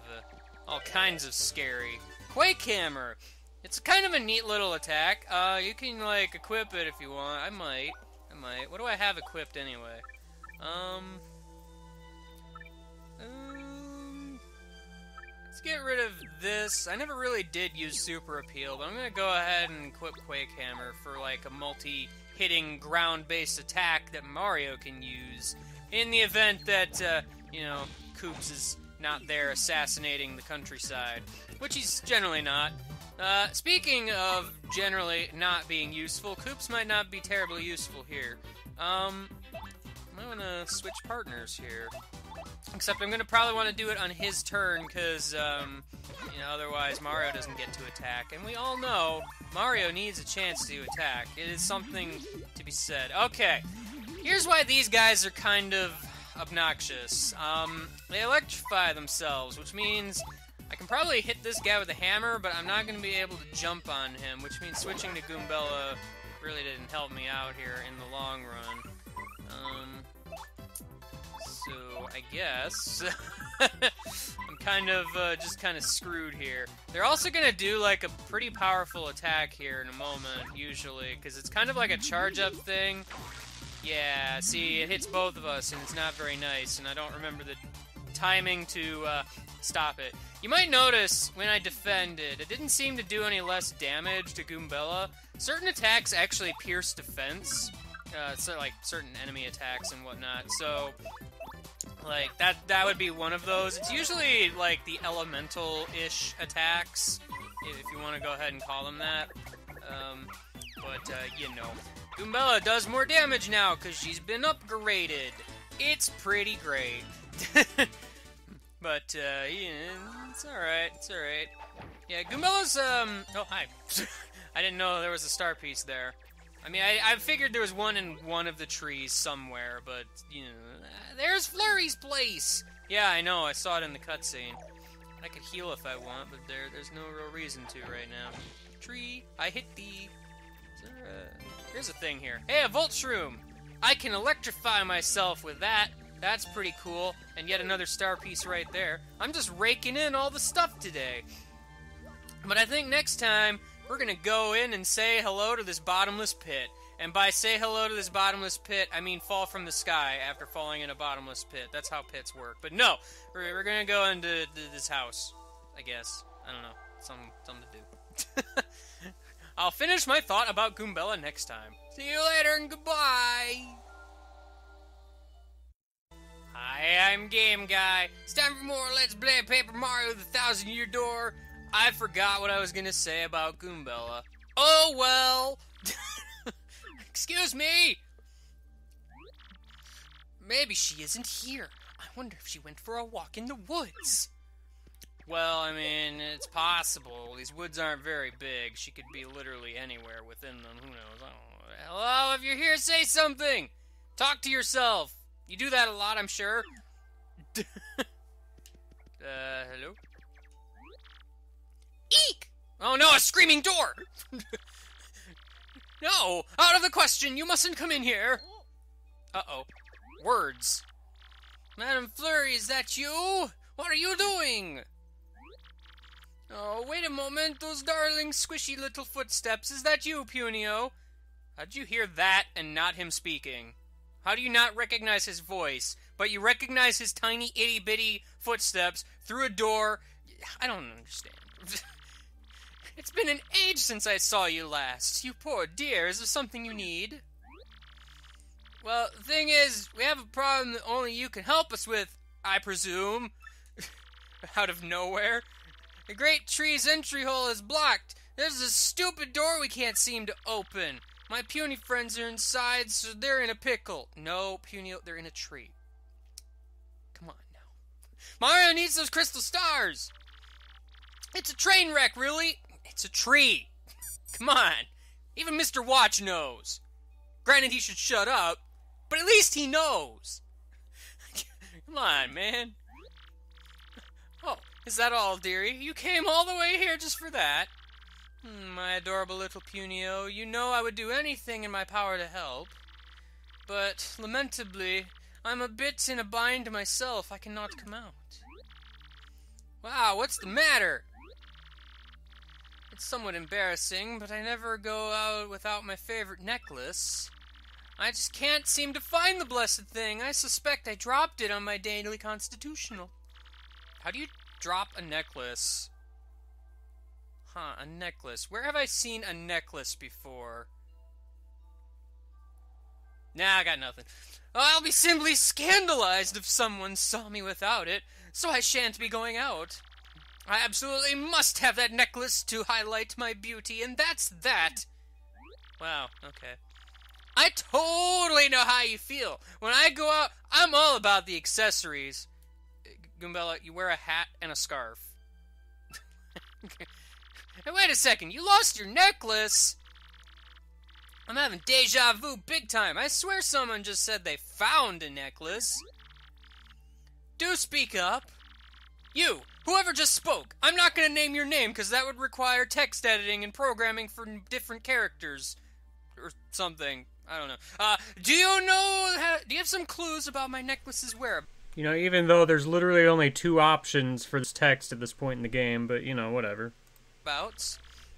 all kinds of scary. Quake Hammer! It's kind of a neat little attack. You can, like, equip it if you want. I might. What do I have equipped anyway? Let's get rid of this. I never really did use Super Appeal, but I'm gonna go ahead and equip Quake Hammer for, like, a multi-hitting ground-based attack that Mario can use in the event that, you know, Koops is not there assassinating the countryside, which he's generally not. Speaking of generally not being useful, Koops might not be terribly useful here. I'm gonna switch partners here. Except I'm gonna probably want to do it on his turn, because, you know, otherwise Mario doesn't get to attack. And we all know Mario needs a chance to attack. It is something to be said. Okay, here's why these guys are kind of obnoxious. They electrify themselves, which means I can probably hit this guy with a hammer, but I'm not going to be able to jump on him, which means switching to Goombella really didn't help me out here in the long run. So I guess I'm kind of just kind of screwed here. They're also going to do like a pretty powerful attack here in a moment, usually, because it's kind of like a charge-up thing. Yeah, see, it hits both of us, and it's not very nice, and I don't remember the timing to stop it. You might notice when I defended, it didn't seem to do any less damage to Goombella. Certain attacks actually pierce defense, so like certain enemy attacks and whatnot. So, like that would be one of those. It's usually like the elemental-ish attacks, if you want to go ahead and call them that. But you know, Goombella does more damage now because she's been upgraded. It's pretty great. But, yeah, it's alright, Yeah, Goombella's, oh, hi. I didn't know there was a star piece there. I mean, I figured there was one in one of the trees somewhere, but, you know, there's Flurry's place! Yeah, I know, I saw it in the cutscene. I could heal if I want, but there's no real reason to right now. Tree, I hit thee. Here's a thing here. Hey, a Volt Shroom! I can electrify myself with that. That's pretty cool, and yet another star piece right there. I'm just raking in all the stuff today. But I think next time, we're gonna go in and say hello to this bottomless pit. And by say hello to this bottomless pit, I mean fall from the sky after falling in a bottomless pit. That's how pits work. But no, we're gonna go into this house, I guess. I don't know, something to do. I'll finish my thought about Goombella next time. See you later and goodbye! Hi, I'm Game Guy. It's time for more Let's Play Paper Mario: The 1000-Year Door. I forgot what I was gonna say about Goombella. Oh well! Excuse me! Maybe she isn't here. I wonder if she went for a walk in the woods. Well, I mean, it's possible. These woods aren't very big. She could be literally anywhere within them. Who knows? I don't know. Hello, if you're here, say something! Talk to yourself! You do that a lot, I'm sure. Hello? Eek! Oh no, a screaming door! No! Out of the question! You mustn't come in here! Uh-oh. Words. Madam Flurry, is that you? What are you doing? Oh, wait a moment. Those darling, squishy little footsteps. Is that you, Punio? How'd you hear that and not him speaking? How do you not recognize his voice, but you recognize his tiny, itty-bitty footsteps through a door? I don't understand. It's been an age since I saw you last. You poor dear. Is there something you need? Well, the thing is, we have a problem that only you can help us with, I presume. Out of nowhere. The great tree's entry hole is blocked. There's a stupid door we can't seem to open. My puny friends are inside, so they're in a pickle. No, Puny, they're in a tree. Come on now. Mario needs those crystal stars. It's a train wreck, really. It's a tree. Come on. Even Mr. Watch knows. Granted, he should shut up, but at least he knows. Come on, man. Oh, is that all, dearie? You came all the way here just for that? My adorable little Punio, you know I would do anything in my power to help. But, lamentably, I'm a bit in a bind myself. I cannot come out. Wow, what's the matter? It's somewhat embarrassing, but I never go out without my favorite necklace. I just can't seem to find the blessed thing. I suspect I dropped it on my daily constitutional. How do you drop a necklace? Huh, a necklace. Where have I seen a necklace before? Nah, I got nothing. I'll be simply scandalized if someone saw me without it, so I shan't be going out. I absolutely must have that necklace to highlight my beauty, and that's that. Wow, okay. I totally know how you feel. When I go out, I'm all about the accessories. Goombella, you wear a hat and a scarf. Hey, wait a second, you lost your necklace? I'm having deja vu big time. I swear someone just said they found a necklace. Do speak up. You, whoever just spoke, I'm not going to name your name because that would require text editing and programming for different characters. Or something. I don't know. Do you have some clues about my necklace's whereabouts? You know, even though there's literally only 2 options for this text at this point in the game, but, you know, whatever.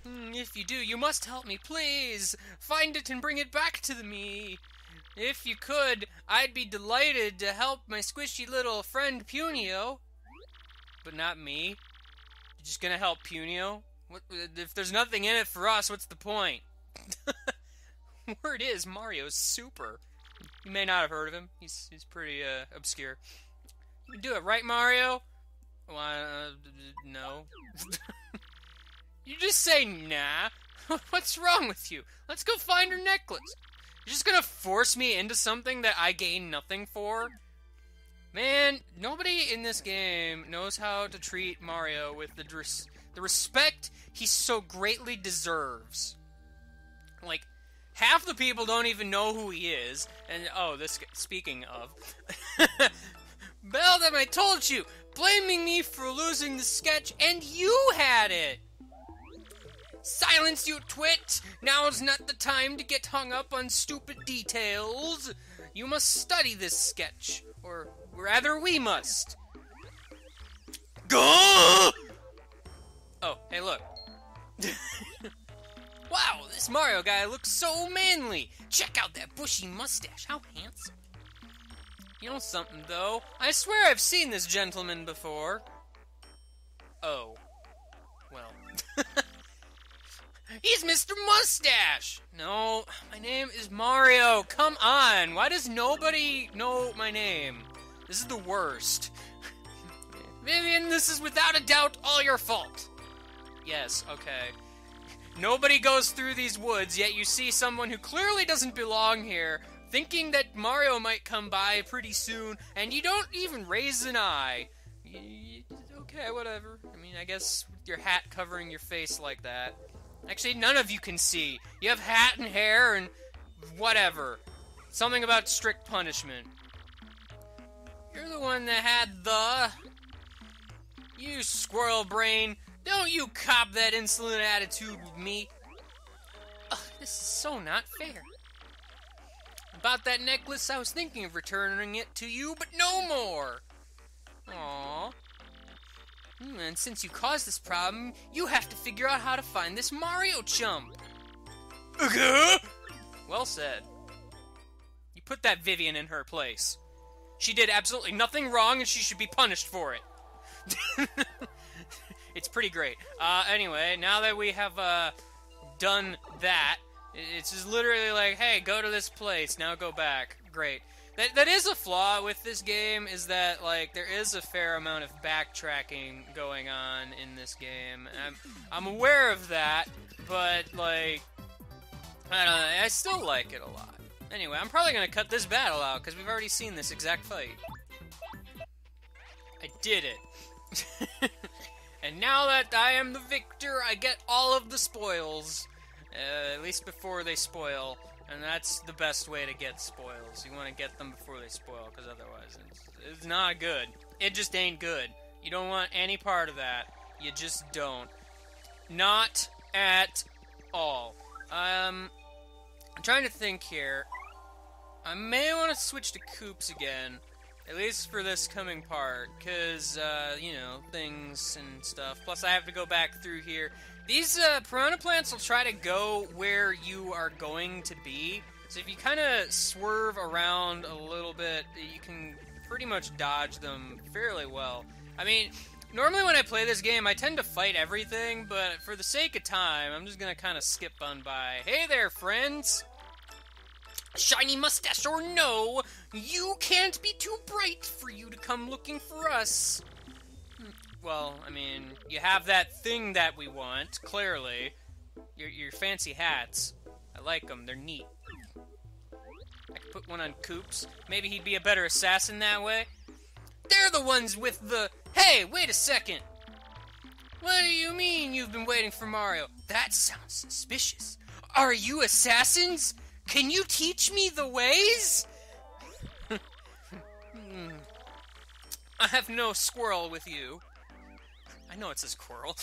If you do, you must help me, please. Find it and bring it back to me. If you could, I'd be delighted to help my squishy little friend Punio. But not me. You're just gonna help Punio? What, if there's nothing in it for us, what's the point? Word is, Mario's super. You may not have heard of him. He's pretty obscure. You can do it, right, Mario? Well, no. You just say nah. What's wrong with you? Let's go find her necklace. You're just gonna force me into something that I gain nothing for? Man, nobody in this game knows how to treat Mario with the respect he so greatly deserves. Like, half the people don't even know who he is, and speaking of, Beldam, I told you, blaming me for losing the sketch, and you had it! Silence, you twit! Now's not the time to get hung up on stupid details. You must study this sketch, or rather we must. Go! Oh, hey look. Wow, this Mario guy looks so manly. Check out that bushy mustache. How handsome. You know something, though? I swear I've seen this gentleman before. Oh. Well. He's Mr. Mustache! No, my name is Mario. Come on. Why does nobody know my name? This is the worst. Vivian, this is without a doubt all your fault. Yes, okay. Nobody goes through these woods, yet you see someone who clearly doesn't belong here, thinking that Mario might come by pretty soon, and you don't even raise an eye. Okay, whatever. I mean, I guess with your hat covering your face like that. Actually, none of you can see. You have hat and hair and whatever. Something about strict punishment. You're the one that had the... You squirrel brain. Don't you cop that insolent attitude with me. Ugh, this is so not fair. About that necklace, I was thinking of returning it to you, but no more. Aww. And since you caused this problem, you have to figure out how to find this Mario chump. Well said. You put that Vivian in her place. She did absolutely nothing wrong, and she should be punished for it. It's pretty great. Anyway, now that we have done that, it's just literally like, hey, go to this place, now go back. Great. That is a flaw with this game, is that, like, there is a fair amount of backtracking going on in this game. I'm aware of that, but, like, I don't know, I still like it a lot. Anyway, I'm probably going to cut this battle out, because we've already seen this exact fight. I did it. And now that I am the victor, I get all of the spoils. At least before they spoil. And that's the best way to get spoils. You want to get them before they spoil, because otherwise it's not good. It just ain't good. You don't want any part of that. You just don't. Not at all. I'm trying to think here. I may want to switch to Koops again. At least for this coming part, because, you know, things and stuff. Plus, I have to go back through here. These, piranha plants will try to go where you are going to be. So if you kind of swerve around a little bit, you can pretty much dodge them fairly well. I mean, normally when I play this game, I tend to fight everything, but for the sake of time, I'm just gonna kind of skip on by. Hey there, friends! Shiny mustache or no, you can't be too bright for you to come looking for us. Well, I mean, you have that thing that we want, clearly. Your fancy hats. I like them, they're neat. I could put one on Koops. Maybe he'd be a better assassin that way. They're the ones with the... Hey, wait a second! What do you mean you've been waiting for Mario? That sounds suspicious. Are you assassins? Can you teach me the ways? I have no squirrel with you. I know it's a squirrel.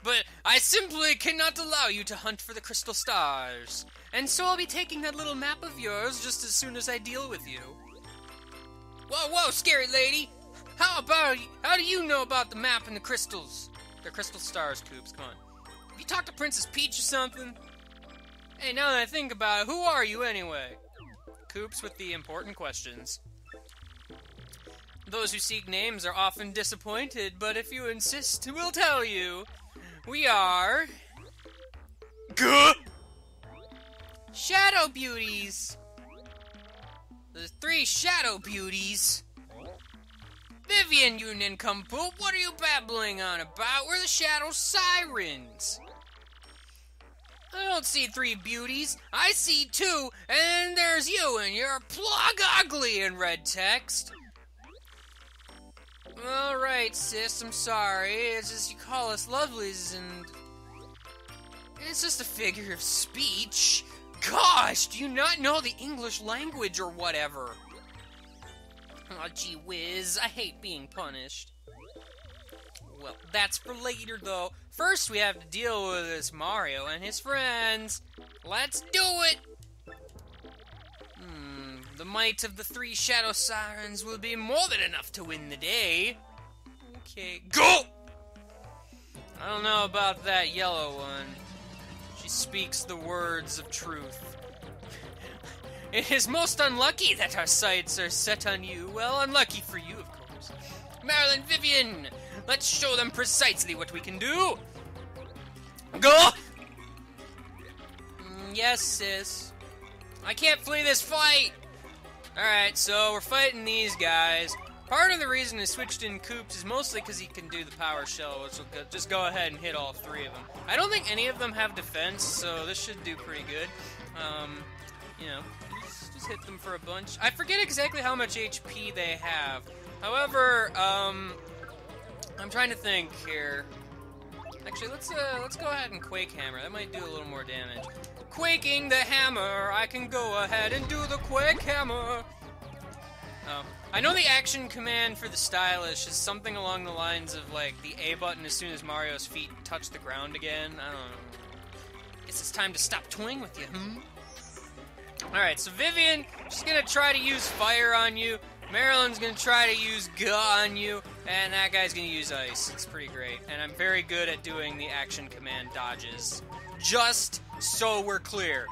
But I simply cannot allow you to hunt for the crystal stars. And so I'll be taking that little map of yours just as soon as I deal with you. Whoa, whoa, scary lady! How do you know about the map and the crystals? They're crystal stars, Koops, come on. Have you talked to Princess Peach or something? Hey, now that I think about it, who are you anyway? Koops with the important questions. Those who seek names are often disappointed, but if you insist, we'll tell you. We are... Gah! Shadow Beauties! The 3 Shadow Beauties. Vivian, you nincompoop, what are you babbling on about? We're the Shadow Sirens. I don't see 3 beauties. I see 2, and there's you, and you're Boggly in red text. Alright, sis, I'm sorry. It's just you call us lovelies, and... It's just a figure of speech. Gosh, do you not know the English language or whatever? Aw, gee whiz, I hate being punished. Well, that's for later, though. First, we have to deal with this Mario and his friends. Let's do it! The might of the 3 Shadow Sirens will be more than enough to win the day. Okay, go! I don't know about that yellow one. She speaks the words of truth. It is most unlucky that our sights are set on you. Well, unlucky for you, of course. Marilyn, Vivian, let's show them precisely what we can do. Go! Yes, sis. I can't flee this fight. Alright, so we're fighting these guys. Part of the reason I switched in Koops is mostly because he can do the power shell, which will just go ahead and hit all 3 of them. I don't think any of them have defense, so this should do pretty good. You know, just hit them for a bunch. I forget exactly how much HP they have. However, I'm trying to think here. Actually, let's go ahead and Quake Hammer. That might do a little more damage. Quaking the hammer, I can go ahead and do the Quake Hammer. Oh. I know the action command for the stylish is something along the lines of, like, the A button as soon as Mario's feet touch the ground again. I don't know. Guess it's time to stop toying with you, Alright, so Vivian, she's gonna try to use fire on you. Marilyn's gonna try to use Gah on you. And that guy's gonna use ice. It's pretty great. And I'm very good at doing the action command dodges. Just so we're clear.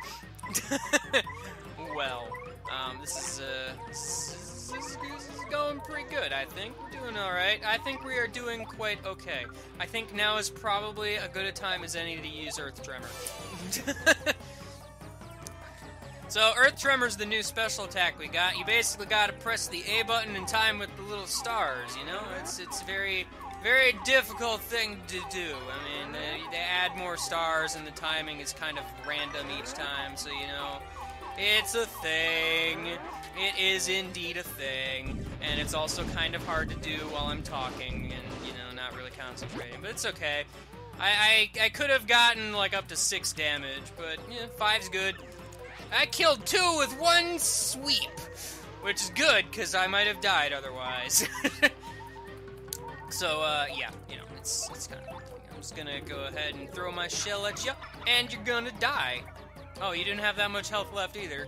Well, this is going pretty good, I think. We're doing alright. I think we are doing quite okay. I think now is probably as good a time as any to use Earth Tremor. So, Earth Tremor's the new special attack we got. You basically gotta press the A button in time with the little stars, you know? It's a very, very difficult thing to do. I mean, they add more stars and the timing is kind of random each time, so, you know, it's a thing. It is indeed a thing. And it's also kind of hard to do while I'm talking and, you know, not really concentrating. But it's okay. I could have gotten, like, up to 6 damage, but, yeah, 5's good. I killed 2 with 1 sweep, which is good, because I might have died otherwise. So, yeah, you know, it's kind of... I'm just gonna go ahead and throw my shell at you, and you're gonna die. Oh, you didn't have that much health left either.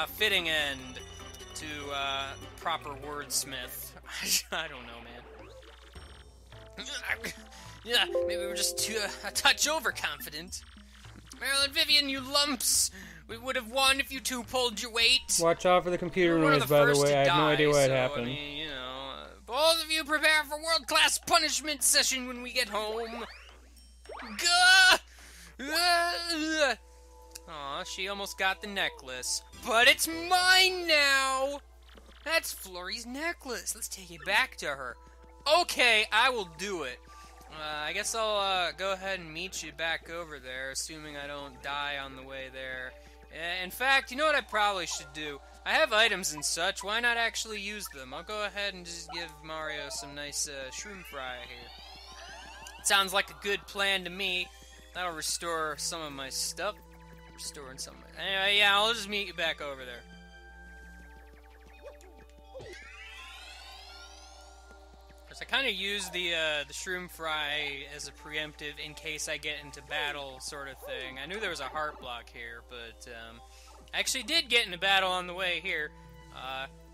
Fitting end to, proper wordsmith. I don't know, man. Yeah, maybe we're just a touch overconfident. Marilyn, Vivian, you lumps! We would have won if you two pulled your weight. Watch out for the computer noise, by the way. I have no idea what happened. I mean, you know, both of you prepare for world-class punishment session when we get home. Gah! Aw, she almost got the necklace. But it's mine now! That's Flurry's necklace. Let's take it back to her. Okay, I will do it. I guess I'll go ahead and meet you back over there, assuming I don't die on the way there. In fact, you know what I probably should do? I have items and such. Why not actually use them? I'll go ahead and just give Mario some nice shroom fry here. Sounds like a good plan to me. That'll restore some of my stuff. Restoring some of my... Anyway, yeah, I'll just meet you back over there. I kind of use the shroom fry as a preemptive in case I get into battle sort of thing. I knew there was a heart block here, but I actually did get into battle on the way here.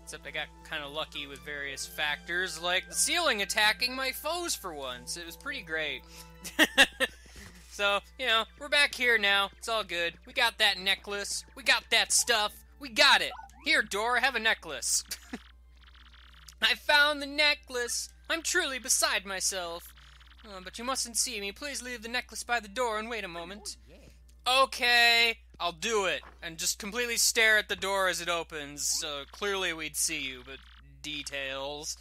Except I got kind of lucky with various factors, like the ceiling attacking my foes for once. It was pretty great. So, you know, we're back here now. It's all good. We got that necklace. We got that stuff. We got it. Here, Dora, have a necklace. I found the necklace. I'm truly beside myself. But you mustn't see me. Please leave the necklace by the door and wait a moment. Okay, I'll do it. And just completely stare at the door as it opens. So clearly we'd see you, but details.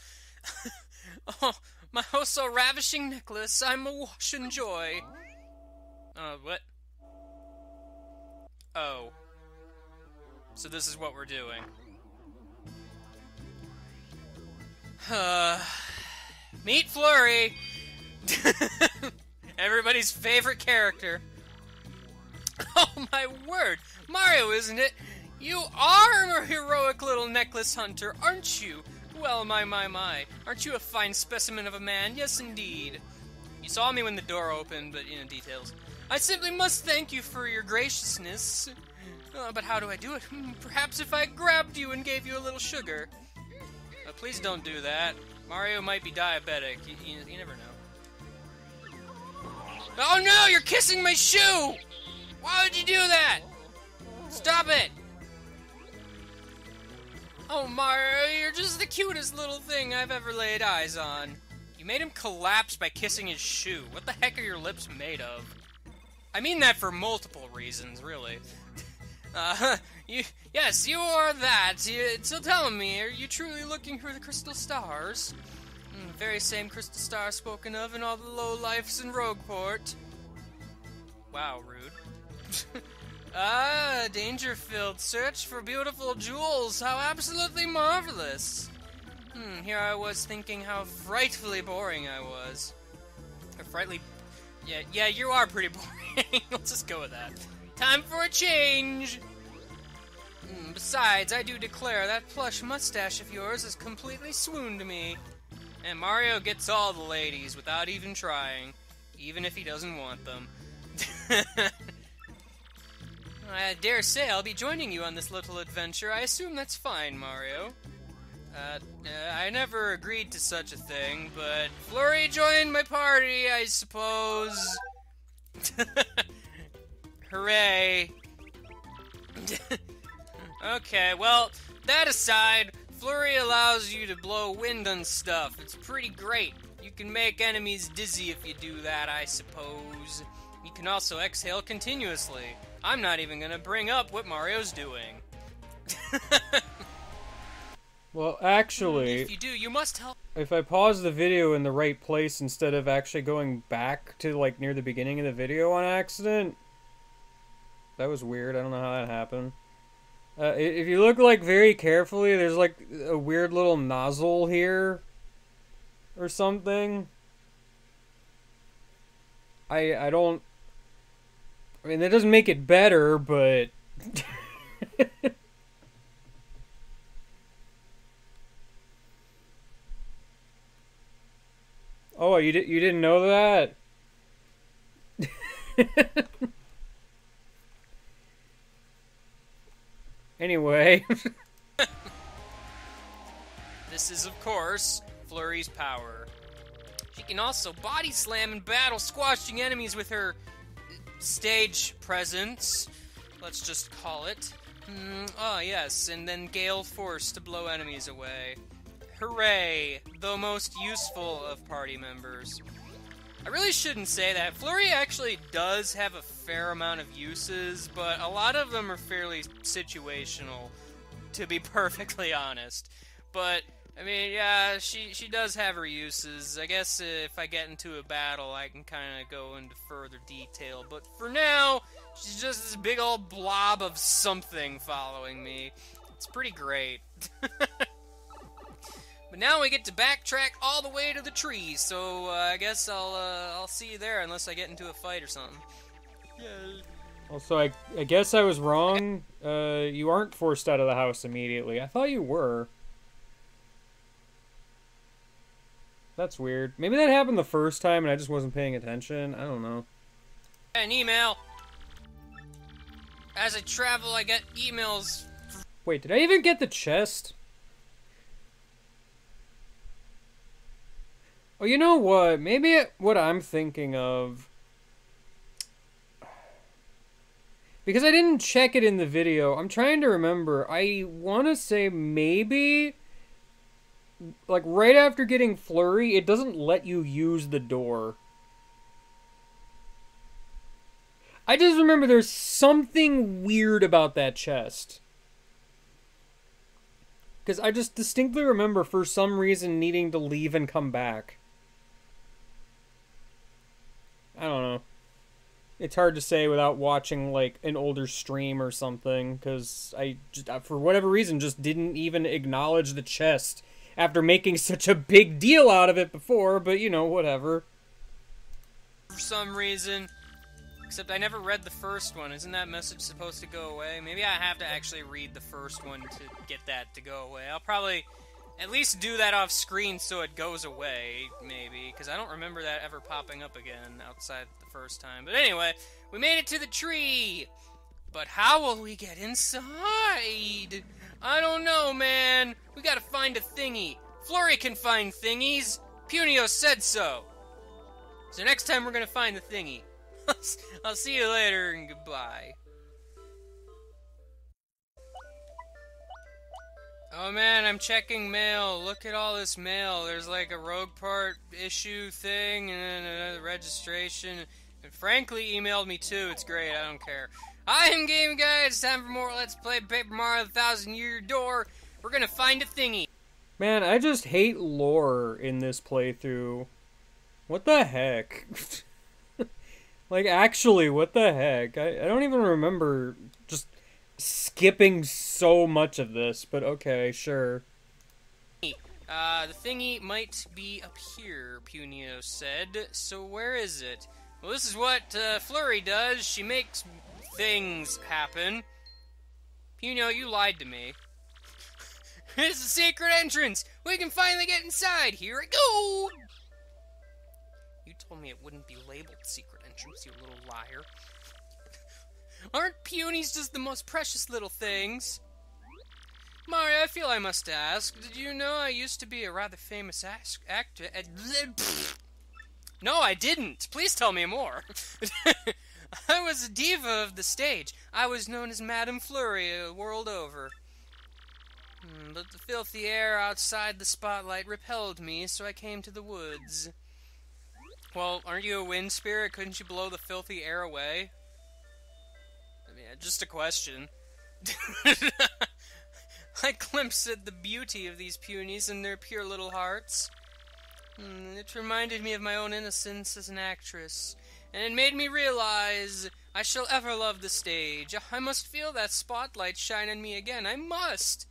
Oh, my oh so ravishing necklace. I'm awash in joy. What? Oh. So this is what we're doing. Meet Flurry! Everybody's favorite character. Oh my word! Mario, isn't it? You are a heroic little necklace hunter, aren't you? Well, my. Aren't you a fine specimen of a man? Yes, indeed. You saw me when the door opened, but, you know, details. I simply must thank you for your graciousness. But how do I do it? Perhaps if I grabbed you and gave you a little sugar. Please don't do that. Mario might be diabetic. You never know. Oh no! You're kissing my shoe! Why would you do that? Stop it! Oh, Mario, you're just the cutest little thing I've ever laid eyes on. You made him collapse by kissing his shoe. What the heck are your lips made of? I mean that for multiple reasons, really. Yes, you are that. So tell me, are you truly looking for the crystal stars? Very same crystal star spoken of in all the lowlifes in Rogueport. Wow, rude. Danger-filled search for beautiful jewels. How absolutely marvelous. Here I was thinking how frightfully boring I was. Or frightfully... Yeah, you are pretty boring. Let's just go with that. Time for a change! Besides, I do declare that plush mustache of yours has completely swooned me. And Mario gets all the ladies without even trying. Even if he doesn't want them. I dare say I'll be joining you on this little adventure. I assume that's fine, Mario. I never agreed to such a thing, but Flurry joined my party, I suppose. Hooray. Okay, well, that aside, Flurry allows you to blow wind on stuff. It's pretty great. You can make enemies dizzy if you do that, I suppose. You can also exhale continuously. I'm not even gonna bring up what Mario's doing. Well, actually... If you do, you must help. If I pause the video in the right place instead of actually going back to, like, near the beginning of the video on accident... That was weird. I don't know how that happened. If you look, like, very carefully, there's, like, a weird little nozzle here. Or something. I don't... I mean, that doesn't make it better, but... Oh, you didn't know that? Anyway. This is, of course, Flurries Power. She can also body slam and battle, squashing enemies with her stage presence. Let's just call it. Oh, yes, and then Gale Force to blow enemies away. Hooray! The most useful of party members. I really shouldn't say that. Flurry actually does have a fair amount of uses, but a lot of them are fairly situational, to be perfectly honest. But, I mean, yeah, she does have her uses. I guess if I get into a battle, I can kind of go into further detail. But for now, she's just this big old blob of something following me. It's pretty great. But now we get to backtrack all the way to the tree, so I guess I'll see you there unless I get into a fight or something. Yeah. Also, I guess I was wrong. You aren't forced out of the house immediately. I thought you were. That's weird. Maybe that happened the first time and I just wasn't paying attention. I don't know. An email. As I travel, I get emails. Wait, did I even get the chest? Oh, you know what? Maybe what I'm thinking of... Because I didn't check it in the video, I'm trying to remember. I want to say maybe... Like, right after getting Flurry, it doesn't let you use the door. I just remember there's something weird about that chest. Because I just distinctly remember, for some reason, needing to leave and come back. I don't know. It's hard to say without watching, like, an older stream or something, because I just, for whatever reason, just didn't even acknowledge the chest after making such a big deal out of it before, but, you know, whatever. For some reason. Except I never read the first one. Isn't that message supposed to go away? Maybe I have to actually read the first one to get that to go away. I'll probably at least do that off screen so it goes away, maybe, because I don't remember that ever popping up again outside the first time. But anyway, we made it to the tree! But how will we get inside? I don't know, man. We gotta find a thingy. Flurry can find thingies. Punio said so. So next time we're gonna find the thingy. I'll see you later and goodbye. Oh man, I'm checking mail. Look at all this mail. There's like a rogue part issue thing and then another registration. And frankly emailed me too. It's great. I don't care. I am Game Guy. It's time for more Let's Play Paper Mario the 1000-Year Door. We're gonna find a thingy. Man, I just hate lore in this playthrough. What the heck? Like, actually, what the heck? I don't even remember just skipping so much of this, but okay, sure. The thingy might be up here, Punio said. So where is it? Well, this is what Flurry does. She makes things happen. Punio, you lied to me. It's a secret entrance! We can finally get inside! Here I go! You told me it wouldn't be labeled secret entrance, you little liar. Aren't peonies just the most precious little things? Mario, I feel I must ask, did you know I used to be a rather famous actor? No, I didn't! Please tell me more! I was a diva of the stage. I was known as Madame Flurry the world over. But the filthy air outside the spotlight repelled me, so I came to the woods. Well, aren't you a wind spirit? Couldn't you blow the filthy air away? I mean, just a question. I glimpsed at the beauty of these peonies and their pure little hearts. It reminded me of my own innocence as an actress, and it made me realize I shall ever love the stage. I must feel that spotlight shine on me again. I must!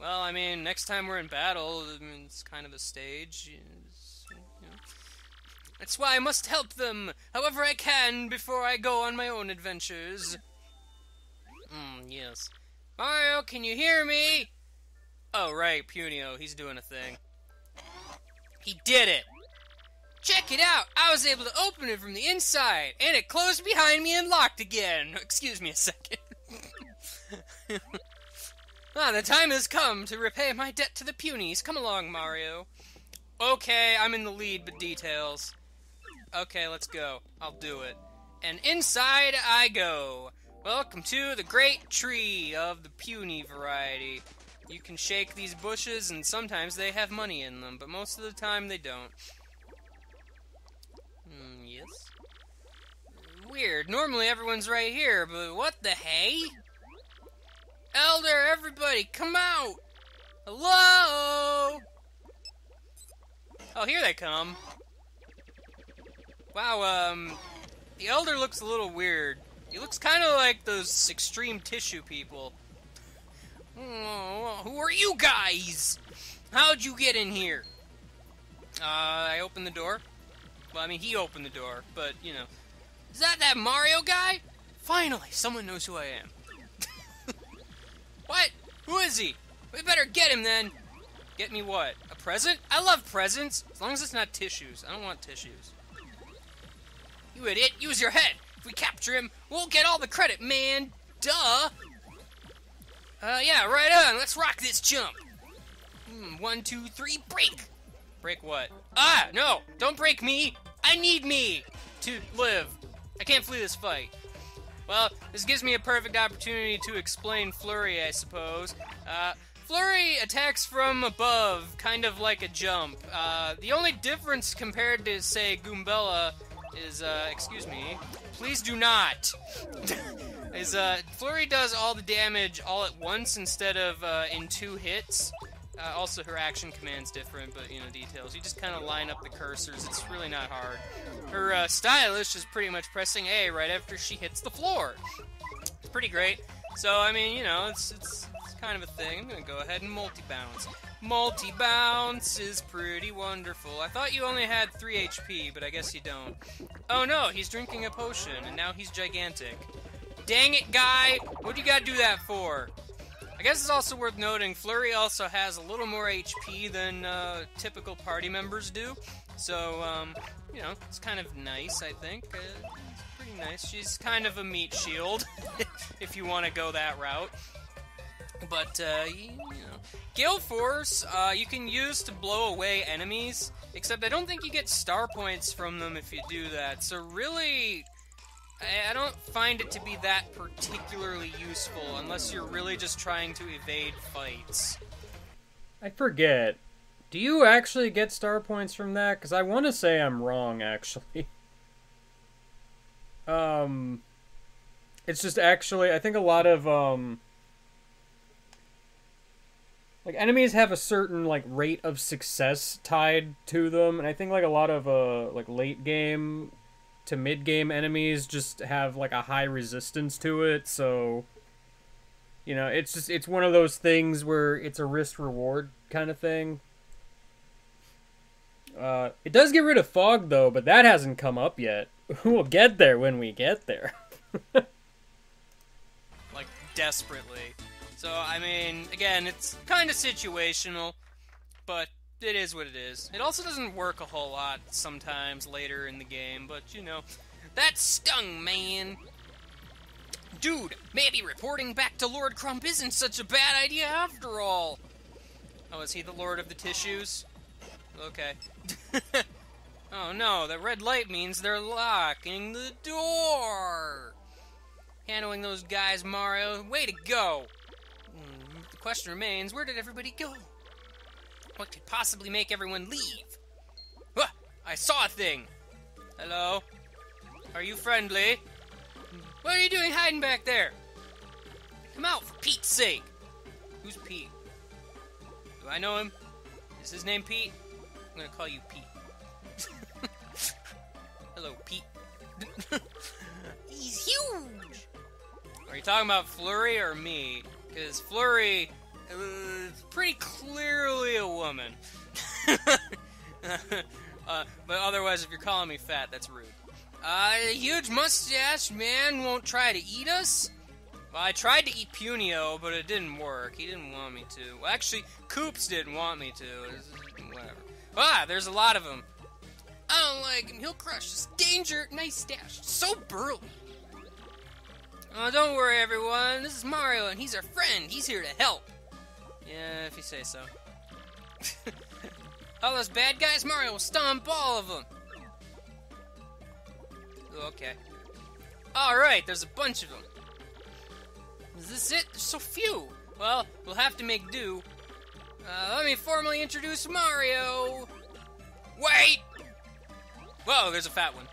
Well, I mean, next time we're in battle, I mean, it's kind of a stage. That's why I must help them, however I can, before I go on my own adventures. Yes. Mario, can you hear me? Oh, right, Punio, he's doing a thing. He did it! Check it out! I was able to open it from the inside, and it closed behind me and locked again. Excuse me a second. The time has come to repay my debt to the Punies. Come along, Mario. Okay, I'm in the lead, but details. Okay, let's go. I'll do it. And inside I go. Welcome to the great tree of the puny variety. You can shake these bushes, and sometimes they have money in them, but most of the time they don't. Yes? Weird. Normally everyone's right here, but what the hey? Elder, everybody, come out! Hello! Oh, here they come. Wow, the Elder looks a little weird. He looks kind of like those extreme tissue people. Oh, who are you guys? How'd you get in here? I opened the door. Well, I mean, he opened the door, but, you know. Is that Mario guy? Finally, someone knows who I am. What? Who is he? We better get him then. Get me what? A present? I love presents. As long as it's not tissues. I don't want tissues. You idiot. Use your head. If we capture him, we'll get all the credit, man. Duh. Yeah, right on. Let's rock this jump. 1, 2, 3, break. Break what? Ah, no. Don't break me. I need me to live. I can't flee this fight. Well, this gives me a perfect opportunity to explain Flurry, I suppose. Flurry attacks from above, kind of like a jump. The only difference compared to, say, Goombella is, excuse me, please do not, is, Flurry does all the damage all at once instead of, in 2 hits. Also, her action command's different, but, you know, details. You just kind of line up the cursors. It's really not hard. Her style is just pretty much pressing A right after she hits the floor. It's pretty great. So, I mean, you know, it's kind of a thing. I'm going to go ahead and multi-bounce. Multi-bounce is pretty wonderful. I thought you only had 3 HP, but I guess you don't. Oh, no, he's drinking a potion, and now he's gigantic. Dang it, guy! What do you gotta do that for? I guess it's also worth noting, Flurry also has a little more HP than typical party members do. So, you know, it's kind of nice, I think. It's pretty nice. She's kind of a meat shield, if you want to go that route. But, you know, Gale Force, you can use to blow away enemies, except I don't think you get star points from them if you do that. So really, I don't find it to be that particularly useful, unless you're really just trying to evade fights. I forget. Do you actually get star points from that? Because I want to say I'm wrong, actually. It's just actually, I think a lot of, like, enemies have a certain, like, rate of success tied to them, and I think, like, a lot of, like, late game to mid game enemies just have, like, a high resistance to it, so, you know, it's one of those things where it's a risk-reward kind of thing. It does get rid of fog, though, but that hasn't come up yet. We'll get there when we get there. Like, desperately. So, I mean, again, it's kind of situational, but it is what it is. It also doesn't work a whole lot sometimes later in the game, but, you know, that stung, man. Dude, maybe reporting back to Lord Crump isn't such a bad idea after all. Oh, is he the Lord of the Tissues? Okay. Oh no, that red light means they're locking the door! Handling those guys, Mario. Way to go! The question remains, where did everybody go? What could possibly make everyone leave? I saw a thing! Hello? Are you friendly? What are you doing hiding back there? Come out, for Pete's sake! Who's Pete? Do I know him? Is his name Pete? I'm gonna call you Pete. Hello, Pete. He's huge! Are you talking about Flurry or me? Because Flurry is pretty clearly a woman. But otherwise, if you're calling me fat, that's rude. The huge mustache man won't try to eat us? Well, I tried to eat Punio, but it didn't work. He didn't want me to. Well, actually, Koops didn't want me to. Whatever. Ah, there's a lot of them. I don't like him. He'll crush us. Danger. Nice stash. So burly. Oh, don't worry, everyone. This is Mario, and he's our friend. He's here to help. Yeah, if you say so. All those bad guys, Mario will stomp all of them. Okay. Alright, there's a bunch of them. Is this it? There's so few. Well, we'll have to make do. Let me formally introduce Mario. Wait! Whoa, there's a fat one.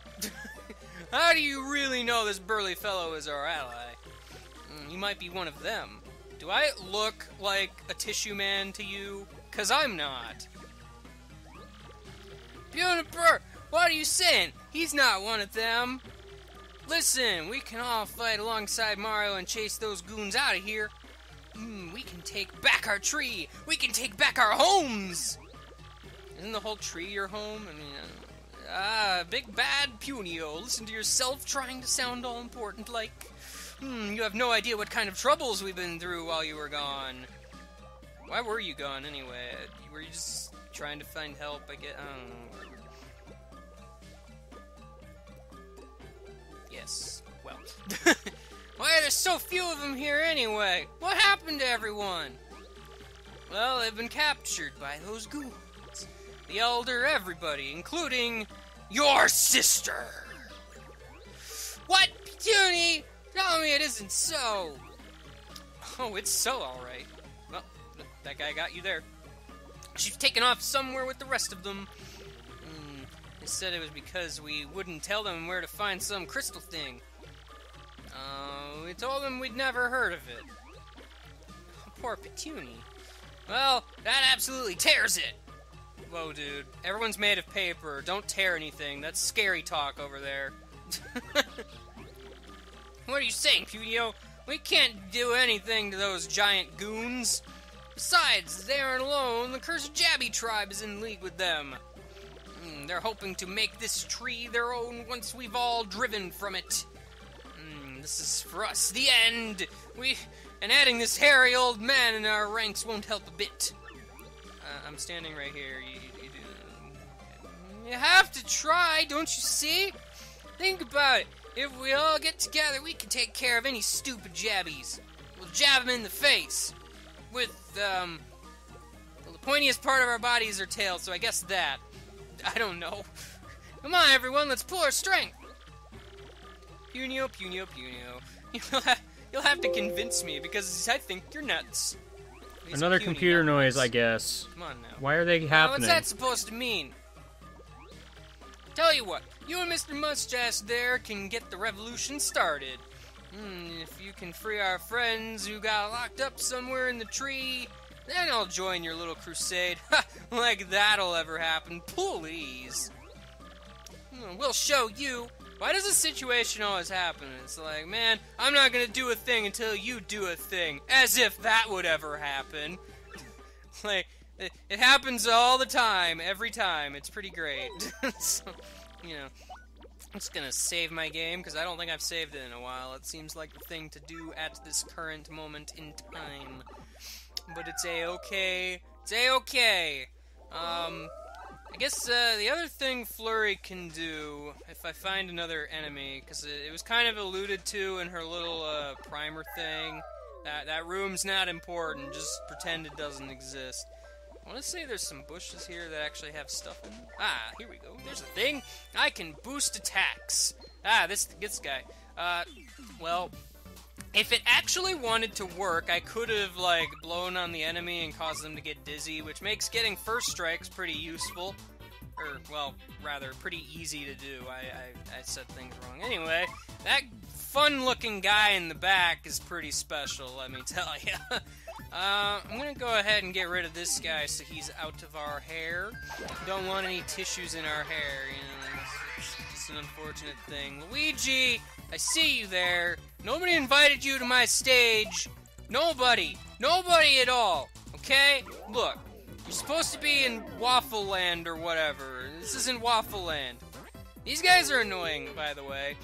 How do you really know this burly fellow is our ally? He might be one of them. Do I look like a tissue man to you? 'Cause I'm not. Juniper, what are you saying? He's not one of them. Listen, we can all fight alongside Mario and chase those goons out of here. We can take back our tree. We can take back our homes. Isn't the whole tree your home? I mean, big bad Punio. Listen to yourself trying to sound all important like... you have no idea what kind of troubles we've been through while you were gone. Why were you gone anyway? Were you just trying to find help? I don't know. Yes. Well. Why are there so few of them here anyway? What happened to everyone? Well, they've been captured by those goons. The Elder, everybody, including your sister. What? Puny? Tell me it isn't so. Oh, it's so alright. Well, that guy got you there. She's taken off somewhere with the rest of them. They said it was because we wouldn't tell them where to find some crystal thing. We told them we'd never heard of it. Poor Petunie. Well, that absolutely tears it. Whoa, dude. Everyone's made of paper. Don't tear anything. That's scary talk over there. What are you saying, Punio? We can't do anything to those giant goons. Besides, they aren't alone. The cursed Jabby tribe is in league with them. They're hoping to make this tree their own once we've all driven from it. This is for us, the end. And adding this hairy old man in our ranks won't help a bit. I'm standing right here. You have to try, don't you see? Think about it. If we all get together, we can take care of any stupid jabbies. We'll jab them in the face. With, well, the pointiest part of our body is our tail, so I guess that. I don't know. Come on, everyone, let's pull our strength. Punio, Punio, Punio. You'll have to convince me, because I think you're nuts. Another computer noise, I guess. Come on now. Why are they happening? What's that supposed to mean? Tell you what, you and Mr. Mustache there can get the revolution started. If you can free our friends who got locked up somewhere in the tree, then I'll join your little crusade. Ha! Like that'll ever happen. Please. We'll show you. Why does this situation always happen? It's like, man, I'm not gonna do a thing until you do a thing. As if that would ever happen. Like, it happens all the time, every time. It's pretty great. So, you know, I'm just gonna save my game, because I don't think I've saved it in a while. It seems like the thing to do at this current moment in time. But it's a-okay. It's a-okay. I guess the other thing Flurry can do, if I find another enemy, because it was kind of alluded to in her little primer thing, that room's not important, just pretend it doesn't exist. I want to say there's some bushes here that actually have stuff in them. Ah, here we go. There's a thing. I can boost attacks. Ah, this guy. Well, if it actually wanted to work, I could have, like, blown on the enemy and caused them to get dizzy, which makes getting first strikes pretty useful. Or, well, rather, pretty easy to do. I said things wrong. Anyway, that fun-looking guy in the back is pretty special, let me tell you. I'm gonna go ahead and get rid of this guy so he's out of our hair. Don't want any tissues in our hair, you know, it's just an unfortunate thing. Luigi, I see you there. Nobody invited you to my stage. Nobody. Nobody at all. Okay? Look, you're supposed to be in Waffle Land or whatever. This isn't Waffle Land. These guys are annoying, by the way.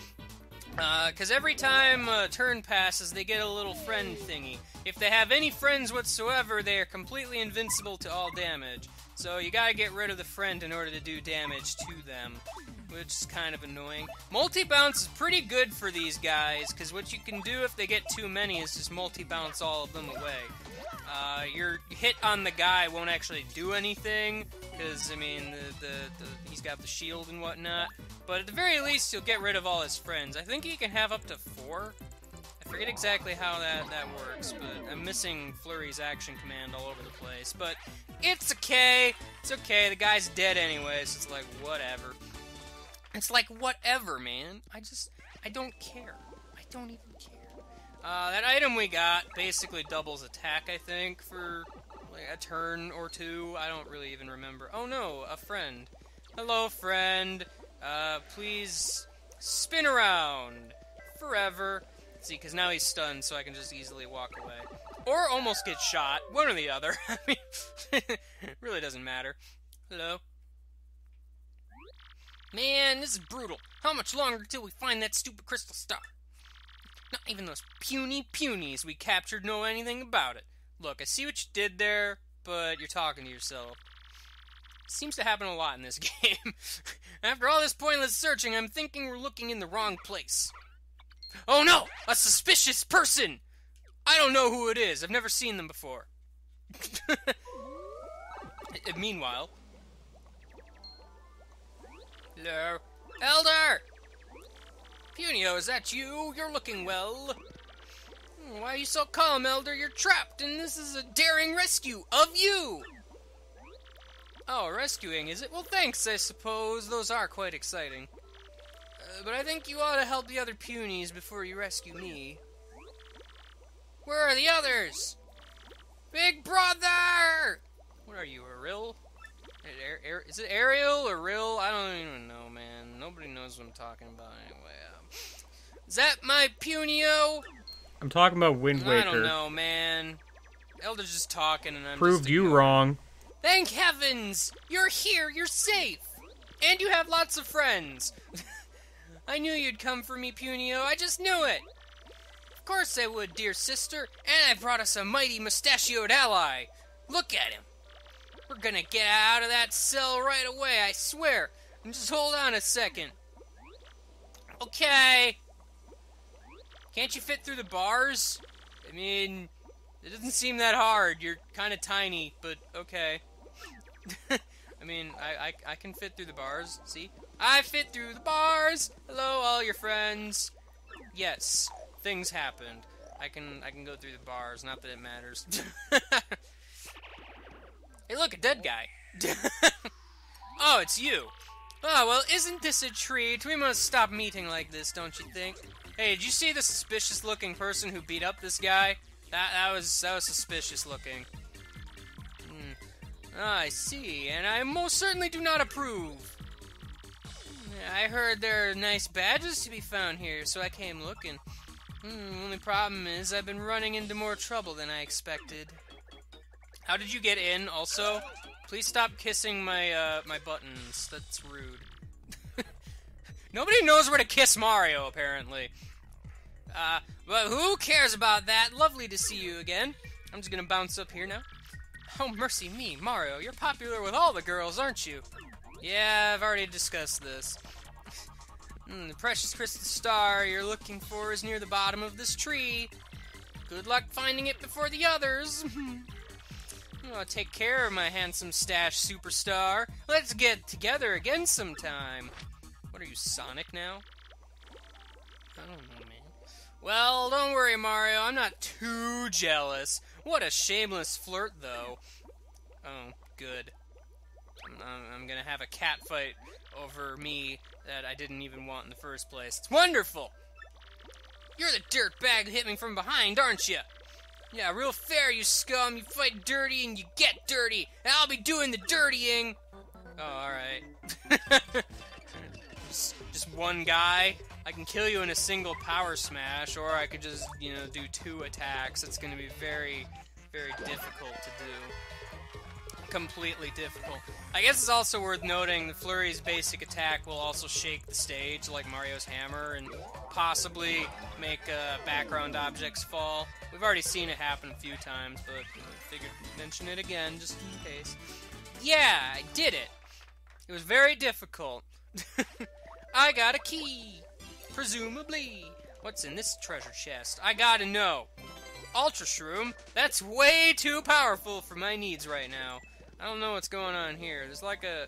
Because every time a turn passes, they get a little friend thingy. If they have any friends whatsoever, they are completely invincible to all damage. So you gotta get rid of the friend in order to do damage to them, which is kind of annoying. Multi-bounce is pretty good for these guys, because what you can do if they get too many is just multi-bounce all of them away. Your hit on the guy won't actually do anything, because, I mean, he's got the shield and whatnot. But at the very least, you'll get rid of all his friends. I think he can have up to 4. I forget exactly how that works, but I'm missing Flurry's action command all over the place. But it's okay. It's okay. The guy's dead anyway, so it's like, whatever. It's like, whatever, man. I don't care. I don't even care. That item we got basically doubles attack, I think, for like a turn or two. I don't really even remember. Oh no, a friend. Hello, friend. Please spin around forever. See, because now he's stunned, so I can just easily walk away. Or almost get shot. One or the other. I mean, it really doesn't matter. Hello? Man, this is brutal. How much longer till we find that stupid crystal star? Not even those puny punies we captured know anything about it. Look, I see what you did there, but you're talking to yourself. It seems to happen a lot in this game. After all this pointless searching, I'm thinking we're looking in the wrong place. Oh no! A suspicious person! I don't know who it is. I've never seen them before. Meanwhile... Hello? Elder! Punio, is that you? You're looking well. Why are you so calm, Elder? You're trapped, and this is a daring rescue of you! Oh, rescuing, is it? Well, thanks, I suppose. Those are quite exciting. But I think you ought to help the other punies before you rescue me. Where are the others? Big brother! What are you, a rill? Is it Ariel or Rill? I don't even know, man. Nobody knows what I'm talking about anyway. Is that my Punio? I'm talking about Wind Waker. I don't know, man. Elder's just talking and I'm Proved you wrong. Thank heavens! You're here, you're safe! And you have lots of friends! I knew you'd come for me, Punio. I just knew it! Of course I would, dear sister. And I brought us a mighty mustachioed ally. Look at him. We're gonna get out of that cell right away, I swear. And just hold on a second. Okay. Can't you fit through the bars? I mean, it doesn't seem that hard. You're kind of tiny, but okay. I mean, I can fit through the bars. See? I fit through the bars! Hello, all your friends. Yes, things happened. I can go through the bars, not that it matters. Hey, look, a dead guy. Oh, it's you. Oh, well, isn't this a treat? We must stop meeting like this, don't you think? Hey, did you see the suspicious-looking person who beat up this guy? That was suspicious looking. I see, and I most certainly do not approve. I heard there are nice badges to be found here, so I came looking. Only problem is I've been running into more trouble than I expected. How did you get in, also? Please stop kissing my my buttons. That's rude. Nobody knows where to kiss Mario, apparently. But who cares about that? Lovely to see you again. I'm just gonna bounce up here now. Oh, mercy me, Mario, you're popular with all the girls, aren't you? Yeah, I've already discussed this. The precious crystal star you're looking for is near the bottom of this tree. Good luck finding it before the others. Oh, take care of my handsome stash superstar. Let's get together again sometime. What are you, Sonic now? I don't know, man. Well, don't worry, Mario. I'm not too jealous. What a shameless flirt, though. Oh, good. I'm gonna have a cat fight over me that I didn't even want in the first place. It's wonderful! You're the dirtbag who hit me from behind, aren't you? Yeah, real fair, you scum. You fight dirty and you get dirty. And I'll be doing the dirtying. Oh, alright. just one guy. I can kill you in a single power smash, or I could just, you know, do 2 attacks. It's gonna be very, very difficult to do. Completely difficult. I guess it's also worth noting the Flurry's basic attack will also shake the stage like Mario's hammer and possibly make background objects fall. We've already seen it happen a few times, but I figured mention it again just in case. Yeah, I did it. It was very difficult. I got a key. Presumably. What's in this treasure chest? I gotta know. Ultra Shroom? That's way too powerful for my needs right now. I don't know what's going on here. There's like a...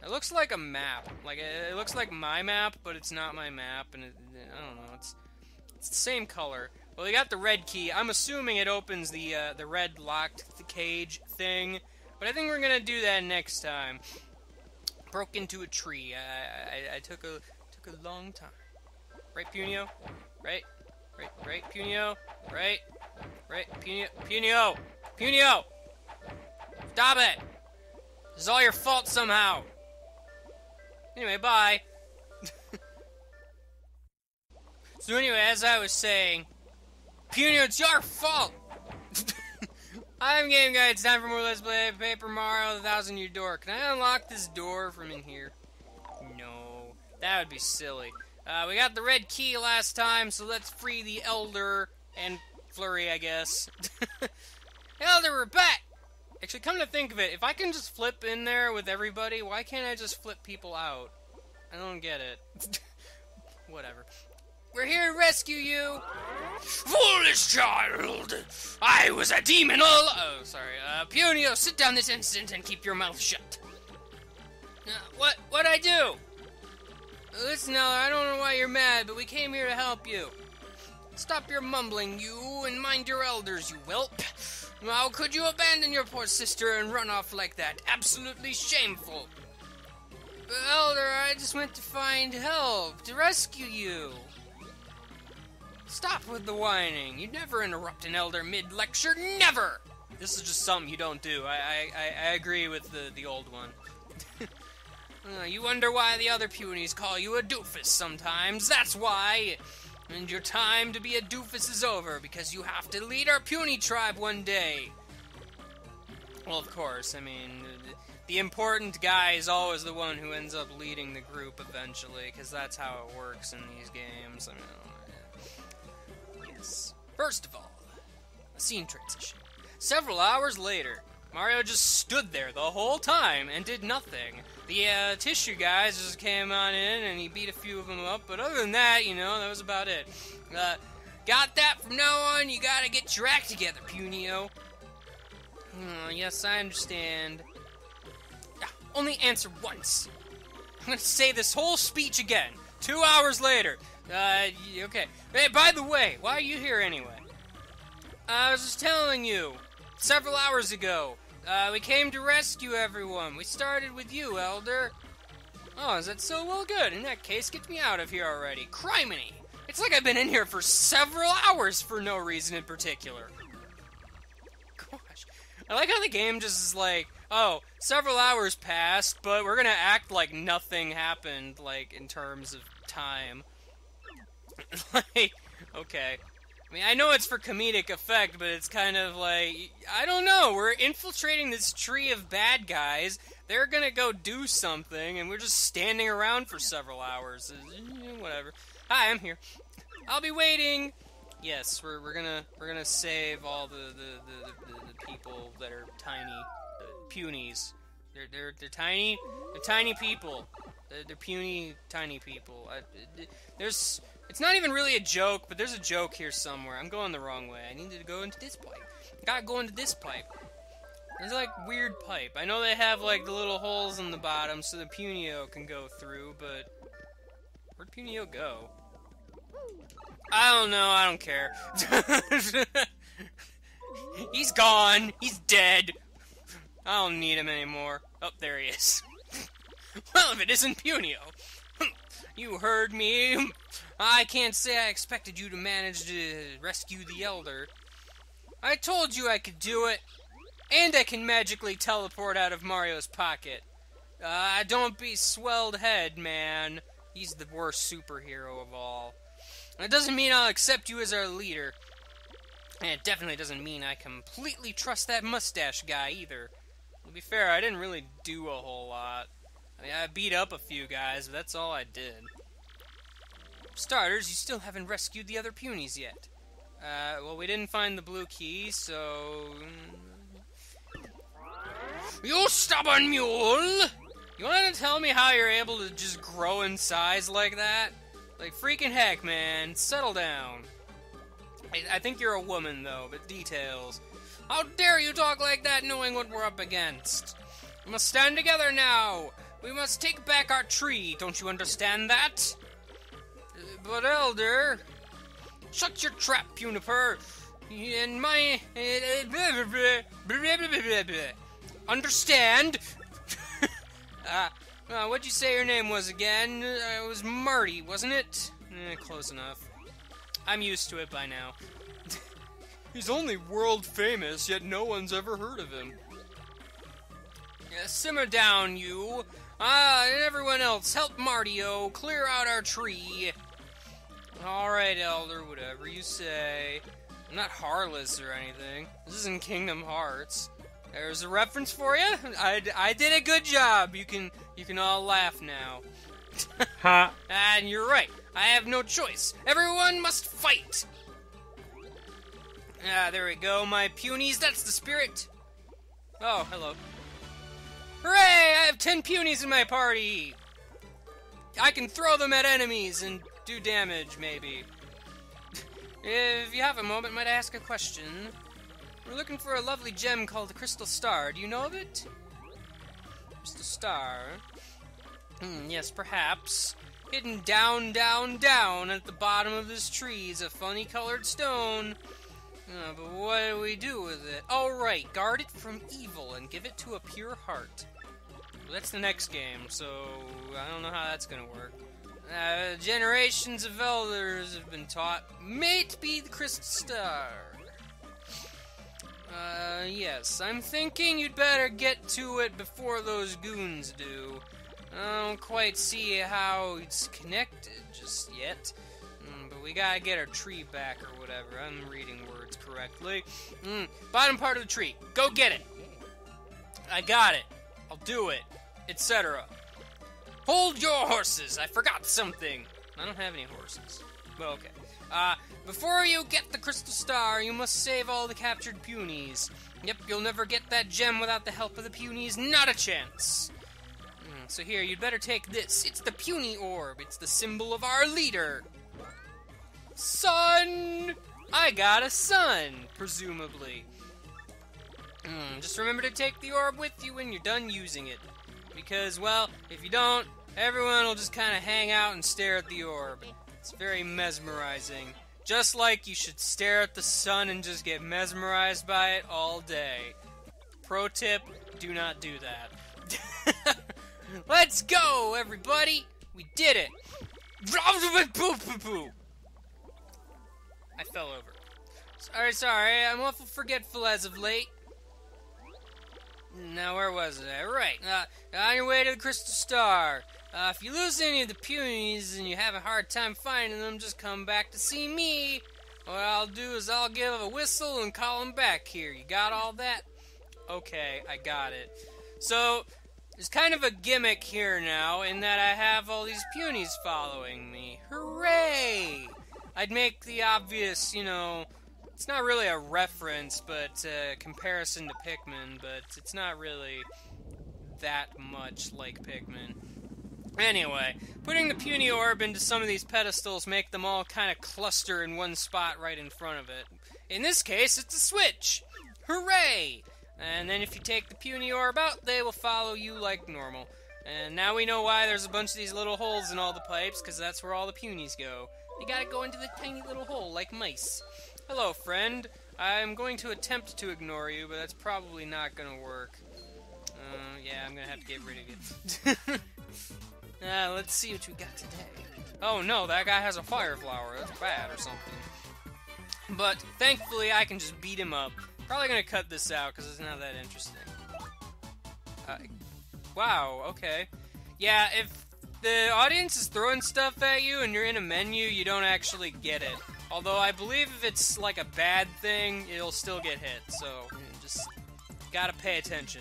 It looks like a map. Like, it looks like my map, but it's not my map, and I don't know, it's the same color. Well, we got the red key. I'm assuming it opens the red locked cage thing, but I think we're gonna do that next time. Broke into a tree. I took a long time. Right, Punio? Right, Punio? Right, Punio! Punio! Stop it! This is all your fault somehow. Anyway, bye. So anyway, as I was saying, Punio, it's your fault! I'm Game Guy, it's time for more Let's Play Paper Mario, the 1,000-Year Door. Can I unlock this door from in here? No, that would be silly. We got the red key last time, so let's free the Elder and Flurry, I guess. Elder, we're back! Actually, come to think of it, if I can just flip in there with everybody, why can't I just flip people out? I don't get it. Whatever. We're here to rescue you! Foolish child! I was a demon all... Oh, sorry. Punio, sit down this instant and keep your mouth shut. What'd I do? Listen, Eller, I don't know why you're mad, but we came here to help you. Stop your mumbling, you, and mind your elders, you whelp. How could you abandon your poor sister and run off like that? Absolutely shameful. But Elder, I just went to find help, to rescue you. Stop with the whining. You never interrupt an elder mid-lecture, never! This is just something you don't do. I agree with the old one. You wonder why the other punies call you a doofus sometimes. That's why. And your time to be a doofus is over, because you have to lead our puny tribe one day. Well, of course, I mean, the important guy is always the one who ends up leading the group eventually, because that's how it works in these games. I mean, yes. First of all, a scene transition. Several hours later, Mario just stood there the whole time and did nothing. The tissue guys just came on in and he beat a few of them up, but other than that, you know, that was about it. Got that? From now on, you gotta get your act together, Punio. Yes, I understand. Only answer once. I'm gonna say this whole speech again. 2 hours later. Okay. Hey, by the way, why are you here anyway? I was just telling you. Several hours ago. We came to rescue everyone. We started with you, Elder. Oh, is that so? Well, good. In that case, get me out of here already. Criminy! It's like I've been in here for several hours for no reason in particular. Gosh. I like how the game just is like, oh, several hours passed, but we're gonna act like nothing happened, like, in terms of time. Like, okay. I mean, I know it's for comedic effect, but it's kind of like, I don't know, we're infiltrating this tree of bad guys, they're gonna go do something, and we're just standing around for several hours. Whatever. Hi, I'm here. I'll be waiting! Yes, we're gonna save all the people that are tiny, the punies. They're tiny. They're tiny people. They're puny, tiny people. It's not even really a joke, but there's a joke here somewhere. I'm going the wrong way. I need to go into this pipe. Gotta go into this pipe. There's like weird pipe. I know they have like the little holes in the bottom so the Punio can go through, but where'd Punio go? I don't know. I don't care. He's gone. He's dead. I don't need him anymore. Oh, there he is. Well, if it isn't Punio. You heard me. I can't say I expected you to manage to rescue the Elder. I told you I could do it. And I can magically teleport out of Mario's pocket. Don't be swelled head, man. He's the worst superhero of all. That doesn't mean I'll accept you as our leader. And it definitely doesn't mean I completely trust that mustache guy, either. To be fair, I didn't really do a whole lot. I mean, I beat up a few guys, but that's all I did. For starters, you still haven't rescued the other punies yet. Well, we didn't find the blue key, so... You stubborn mule! You wanted to tell me how you're able to just grow in size like that? Like, freaking heck, man. Settle down. I think you're a woman, though, but details. How dare you talk like that knowing what we're up against? We must stand together now. We must take back our tree. Don't you understand that? But, Elder... Shut your trap, Puniper. And my... Understand? What'd you say your name was again? It was Marty, wasn't it? Close enough. I'm used to it by now. He's only world famous, yet no one's ever heard of him. Simmer down, you. And everyone else, help Marty-o clear out our tree. Alright, Elder, whatever you say. I'm not heartless or anything. This isn't Kingdom Hearts. There's a reference for you. I did a good job. You can all laugh now. Ha! And you're right. I have no choice. Everyone must fight. There we go, my punies. That's the spirit. Oh, hello. Hooray! I have 10 punies in my party. I can throw them at enemies and do damage, maybe. If you have a moment, might I ask a question? We're looking for a lovely gem called the Crystal Star. Do you know of it? Crystal Star? Yes, perhaps. Hidden down, down, down at the bottom of this tree is a funny-colored stone. But what do we do with it? Oh, right. Guard it from evil and give it to a pure heart. Well, that's the next game, so I don't know how that's gonna work. Generations of elders have been taught. May it be the Crystal Star. Yes. I'm thinking you'd better get to it before those goons do. I don't quite see how it's connected just yet. But we gotta get our tree back or whatever. I'm reading words correctly. Bottom part of the tree. Go get it. I got it. I'll do it. Etc. Hold your horses. I forgot something. I don't have any horses. Well, okay. Before you get the Crystal Star, you must save all the captured punies. Yep, you'll never get that gem without the help of the punies. Not a chance. So here, you'd better take this. It's the puny orb. It's the symbol of our leader. Son! I got a son, presumably. Just remember to take the orb with you when you're done using it. Because, well, if you don't, everyone will just kind of hang out and stare at the orb. It's very mesmerizing. Just like you should stare at the sun and just get mesmerized by it all day. Pro tip, do not do that. Let's go, everybody! We did it! I fell over. Sorry, I'm awful forgetful as of late. Now, where was I? Right, on your way to the Crystal Star. If you lose any of the punies and you have a hard time finding them, just come back to see me. What I'll do is I'll give a whistle and call them back here. You got all that? Okay, I got it. So, there's kind of a gimmick here now in that I have all these punies following me. Hooray! I'd make the obvious, it's not really a reference, but comparison to Pikmin, but it's not really that much like Pikmin. Anyway, putting the puny orb into some of these pedestals make them all kind of cluster in one spot right in front of it. In this case, it's a switch! Hooray! And then if you take the puny orb out, they will follow you like normal. And now we know why there's a bunch of these little holes in all the pipes, because that's where all the punies go. They gotta go into the tiny little hole like mice. Hello, friend. I'm going to attempt to ignore you, but that's probably not gonna work. Yeah, I'm gonna have to get rid of you. Let's see what we got today. Oh no, that guy has a fire flower. That's bad or something. But thankfully, I can just beat him up. Probably gonna cut this out because it's not that interesting. Wow, okay. Yeah, if the audience is throwing stuff at you and you're in a menu, you don't actually get it. Although I believe if it's like a bad thing, it'll still get hit. So, just gotta pay attention,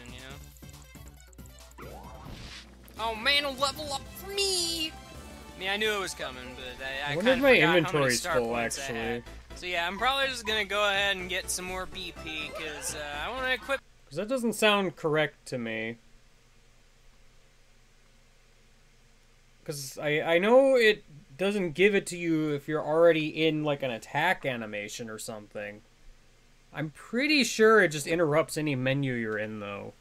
Oh man, a level up for me! I mean, I knew it was coming, but I wonder kind if of my forgot inventory's how many star full, points I actually. had. So yeah, I'm probably just gonna go ahead and get some more BP, because I want to equip... Because that doesn't sound correct to me. Because I know it doesn't give it to you if you're already in, like, an attack animation or something. I'm pretty sure it just interrupts any menu you're in, though.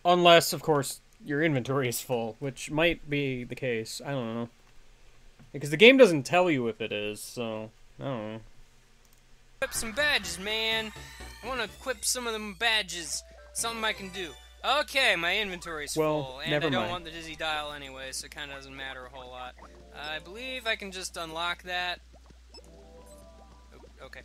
Unless, of course, your inventory is full, which might be the case. I don't know. Because the game doesn't tell you if it is, so... I don't know. Equip some badges, man! I want to equip some of them badges. Something I can do. Okay, my inventory's full, and I don't want the dizzy dial anyway, so it kind of doesn't matter a whole lot. I believe I can just unlock that. Oh, okay.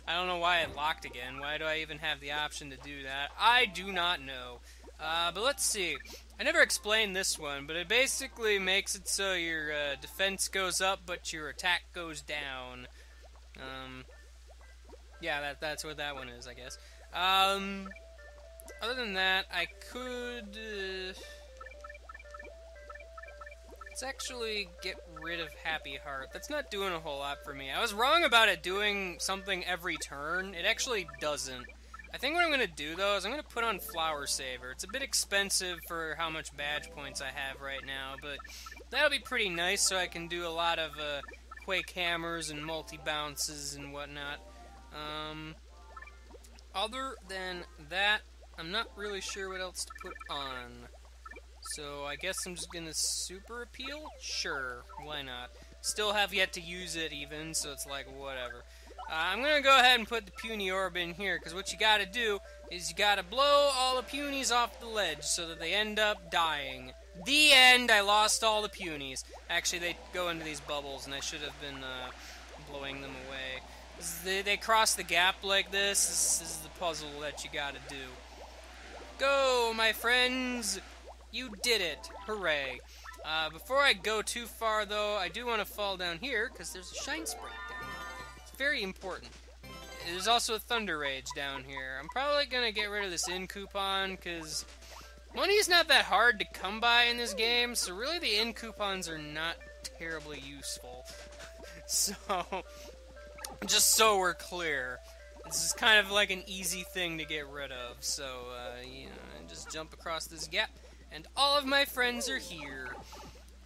I don't know why it locked again. Why do I even have the option to do that? I do not know. But let's see. I never explained this one, but it basically makes it so your defense goes up, but your attack goes down. Yeah, that's what that one is, I guess. Other than that, I could... let's actually get rid of Happy Heart. That's not doing a whole lot for me. I was wrong about it doing something every turn. It actually doesn't. I think what I'm going to do, though, is I'm going to put on Flower Saver. It's a bit expensive for how much badge points I have right now, but that'll be pretty nice so I can do a lot of Quake Hammers and multi-bounces and whatnot. Other than that, I'm not really sure what else to put on. So I guess I'm just gonna Super Appeal? Sure, why not? Still have yet to use it even, so it's like, whatever. I'm gonna go ahead and put the puny orb in here, because what you gotta do is you gotta blow all the punies off the ledge so that they end up dying. The end! I lost all the punies. Actually, they go into these bubbles, and I should have been blowing them away. They cross the gap like this. This is the puzzle that you gotta do. Go, my friends! You did it! Hooray! Before I go too far, though, I do want to fall down here, because there's a shine sprite down here. It's very important. There's also a Thunder Rage down here. I'm probably going to get rid of this in coupon, because money is not that hard to come by in this game, so really the in coupons are not terribly useful. So, just so we're clear, this is kind of like an easy thing to get rid of. So, you know, just jump across this gap, and all of my friends are here.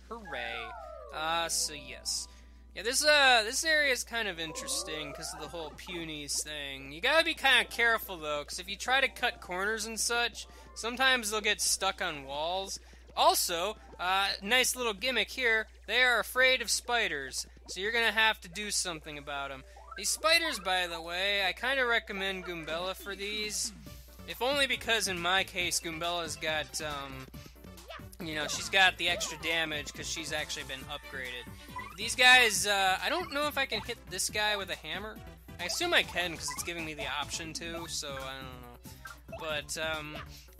Hooray. So yes. Yeah, this area is kind of interesting because of the whole punies thing. You gotta be kind of careful, though, because if you try to cut corners and such, sometimes they'll get stuck on walls. Also, nice little gimmick here, they are afraid of spiders, so you're gonna have to do something about them. These spiders, by the way, I kind of recommend Goombella for these. If only because, in my case, Goombella's got, you know, she's got the extra damage because she's actually been upgraded. These guys, I don't know if I can hit this guy with a hammer. I assume I can because it's giving me the option to, so I don't know. But,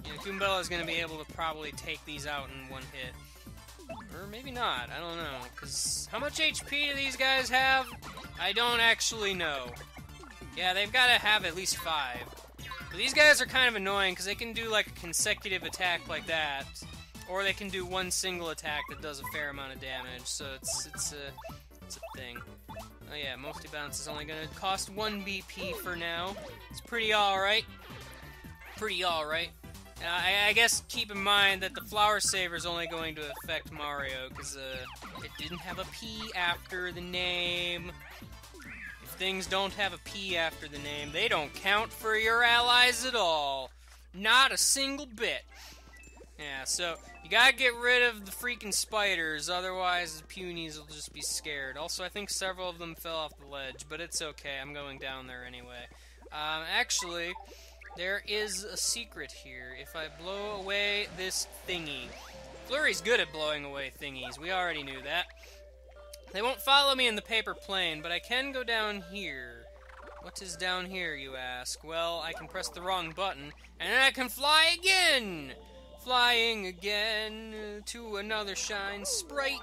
you know, Goombella is going to be able to probably take these out in one hit. Or maybe not, I don't know. Because how much HP do these guys have? I don't actually know. Yeah, they've got to have at least 5. But these guys are kind of annoying because they can do like a consecutive attack like that. Or they can do one single attack that does a fair amount of damage, so it's a thing. Oh yeah, multi-bounce is only gonna cost 1 BP for now. It's pretty alright. Pretty alright. I guess keep in mind that the Flower Saver is only going to affect Mario, because it didn't have a P after the name. If things don't have a P after the name, they don't count for your allies at all. Not a single bit. Yeah, so you gotta get rid of the freaking spiders, otherwise the punies will just be scared. Also, I think several of them fell off the ledge, but it's okay, I'm going down there anyway. Actually, there is a secret here. If I blow away this thingy... Flurry's good at blowing away thingies, we already knew that. They won't follow me in the paper plane, but I can go down here. What is down here, you ask? Well, I can press the wrong button, and then I can fly again! Flying again to another shine sprite.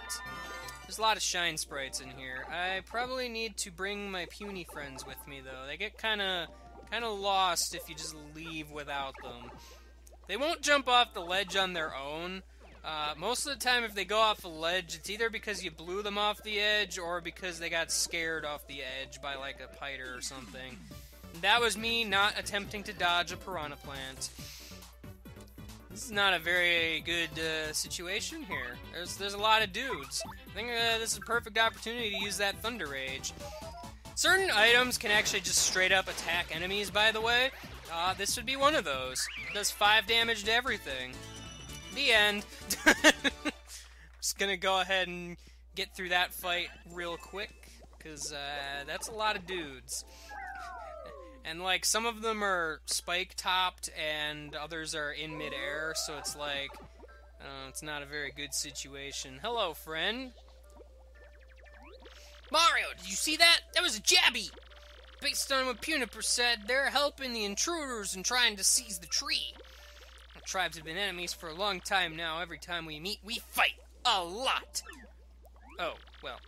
There's a lot of shine sprites in here. I probably need to bring my puny friends with me, though. They get kind of lost if you just leave without them. They won't jump off the ledge on their own. Most of the time, if they go off a ledge, it's either because you blew them off the edge or because they got scared off the edge by, like, a piter or something. That was me not attempting to dodge a piranha plant. This is not a very good situation here. There's a lot of dudes. I think this is a perfect opportunity to use that Thunder Rage. Certain items can actually just straight up attack enemies, by the way. This would be one of those. It does 5 damage to everything. The end. Just gonna go ahead and get through that fight real quick, because that's a lot of dudes. And, like, some of them are spike-topped, and others are in mid-air, so it's like, it's not a very good situation. Hello, friend. Mario, did you see that? That was a jabby! Based on what Puniper said, they're helping the intruders and trying to seize the tree. Our tribes have been enemies for a long time now. Every time we meet, we fight a lot. Oh, well.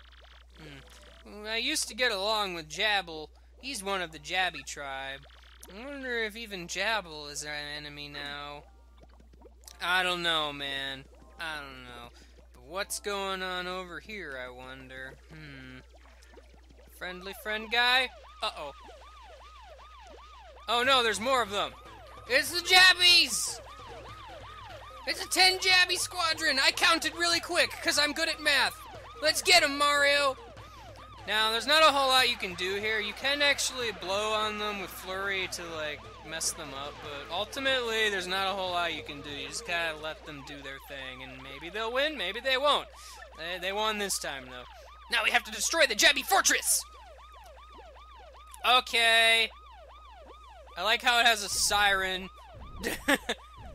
I used to get along with Jabble. He's one of the Jabby tribe. I wonder if even Jabble is an enemy now. I don't know, man. I don't know. But what's going on over here, I wonder? Friendly friend guy? Uh-oh. Oh no, there's more of them. It's the Jabbies! It's a 10 Jabby squadron! I counted really quick, because I'm good at math. Let's get 'em, Mario! Now, there's not a whole lot you can do here. You can actually blow on them with Flurry to, like, mess them up, but ultimately, there's not a whole lot you can do. You just gotta let them do their thing, and maybe they'll win, maybe they won't. They won this time, though. Now we have to destroy the Jabby Fortress! Okay. I like how it has a siren.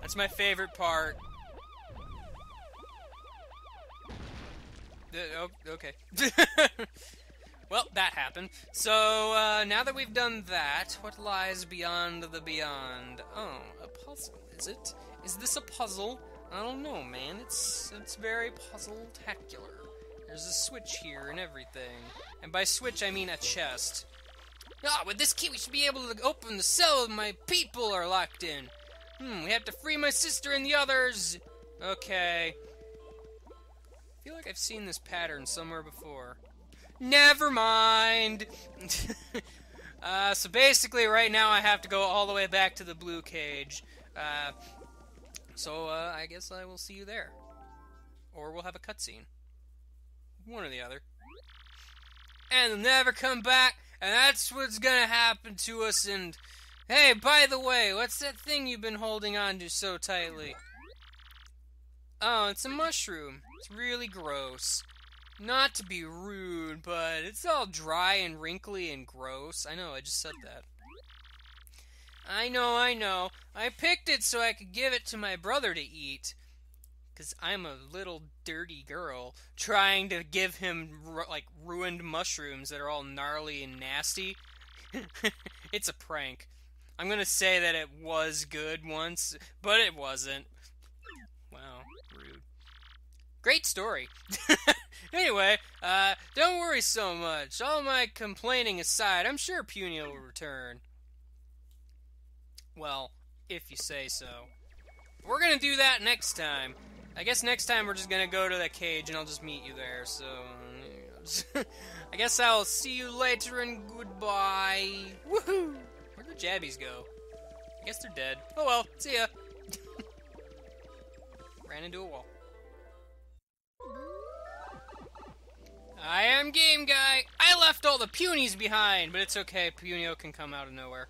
That's my favorite part. Okay. Well, that happened. So, now that we've done that, what lies beyond the beyond? Oh, a puzzle, is it? Is this a puzzle? I don't know, man. It's very puzzle-tacular. There's a switch here and everything. And by switch, I mean a chest. With this key, we should be able to open the cell my people are locked in. We have to free my sister and the others. Okay. I feel like I've seen this pattern somewhere before. Never mind! So basically, right now I have to go all the way back to the blue cage. So I guess I will see you there. Or we'll have a cutscene. One or the other. And they'll never come back, and that's what's gonna happen to us, and... Hey, by the way, what's that thing you've been holding on to so tightly? Oh, it's a mushroom. It's really gross. Not to be rude, but it's all dry and wrinkly and gross. I know, I just said that. I know. I picked it so I could give it to my brother to eat. Because I'm a little dirty girl trying to give him, like, ruined mushrooms that are all gnarly and nasty. It's a prank. I'm gonna say that it was good once, but it wasn't. Wow, rude. Great story. Anyway, don't worry so much. All my complaining aside, I'm sure Puny will return. Well, if you say so. We're gonna do that next time. I guess next time we're just gonna go to the cage and I'll just meet you there, so... I guess I'll see you later and goodbye. Woohoo! Where'd the Jabbies go? I guess they're dead. Oh well, see ya. Ran into a wall. I am Game Guy. I left all the Punies behind, but it's okay. Punio can come out of nowhere.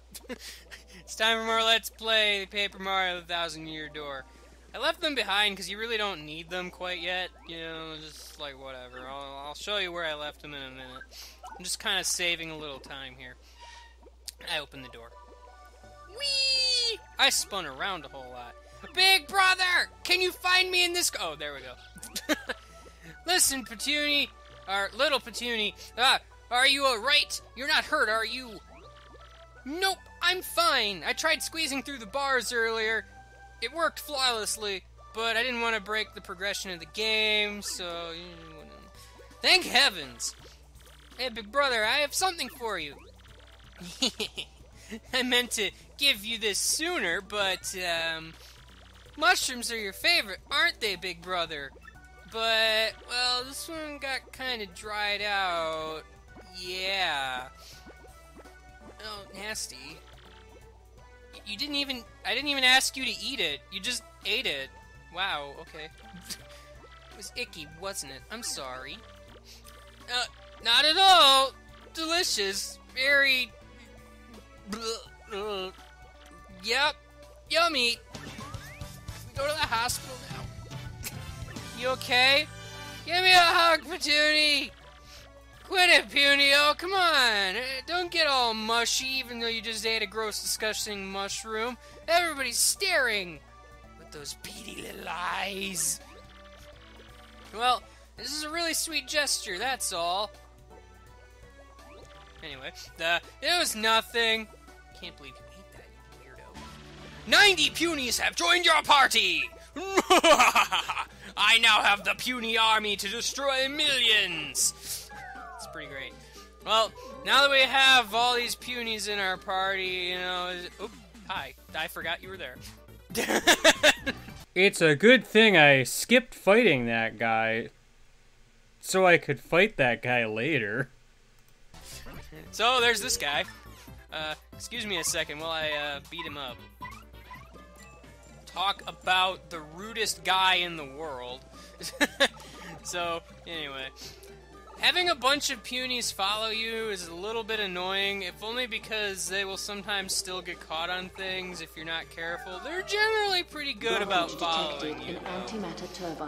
It's time for more Let's Play Paper Mario: The Thousand-Year Door. I left them behind because you really don't need them quite yet. You know, just like whatever. I'll show you where I left them in a minute. I'm just kind of saving a little time here. I opened the door. Whee! I spun around a whole lot. Big brother! Can you find me in this... Oh, there we go. Listen, Petunie. Or little Petunie. Are you alright? You're not hurt, are you? Nope, I'm fine. I tried squeezing through the bars earlier. It worked flawlessly, but I didn't want to break the progression of the game, so... Thank heavens! Hey, big brother, I have something for you. I meant to give you this sooner, but, mushrooms are your favorite, aren't they, big brother? But, well, this one got kind of dried out. Yeah. Oh, nasty. You didn't even... I didn't even ask you to eat it. You just ate it. Wow, okay. It was icky, wasn't it? I'm sorry. Not at all. Delicious. Very... Yep. Yummy. We go to the hospital now. You okay? Give me a hug, Petunie. Quit it, Punio. Come on. Don't get all mushy, even though you just ate a gross, disgusting mushroom. Everybody's staring with those beady little eyes. Well, this is a really sweet gesture, that's all. Anyway, it was nothing. Can't believe you ate that, you weirdo. 90 Punies have joined your party! I now have the puny army to destroy millions! It's pretty great. Well, now that we have all these Punies in our party, you know... Oop, hi. I forgot you were there. It's a good thing I skipped fighting that guy, so I could fight that guy later. So, there's this guy. Excuse me a second while I beat him up. Talk about the rudest guy in the world. So, anyway. Having a bunch of Punies follow you is a little bit annoying, if only because they will sometimes still get caught on things if you're not careful. They're generally pretty good about following you,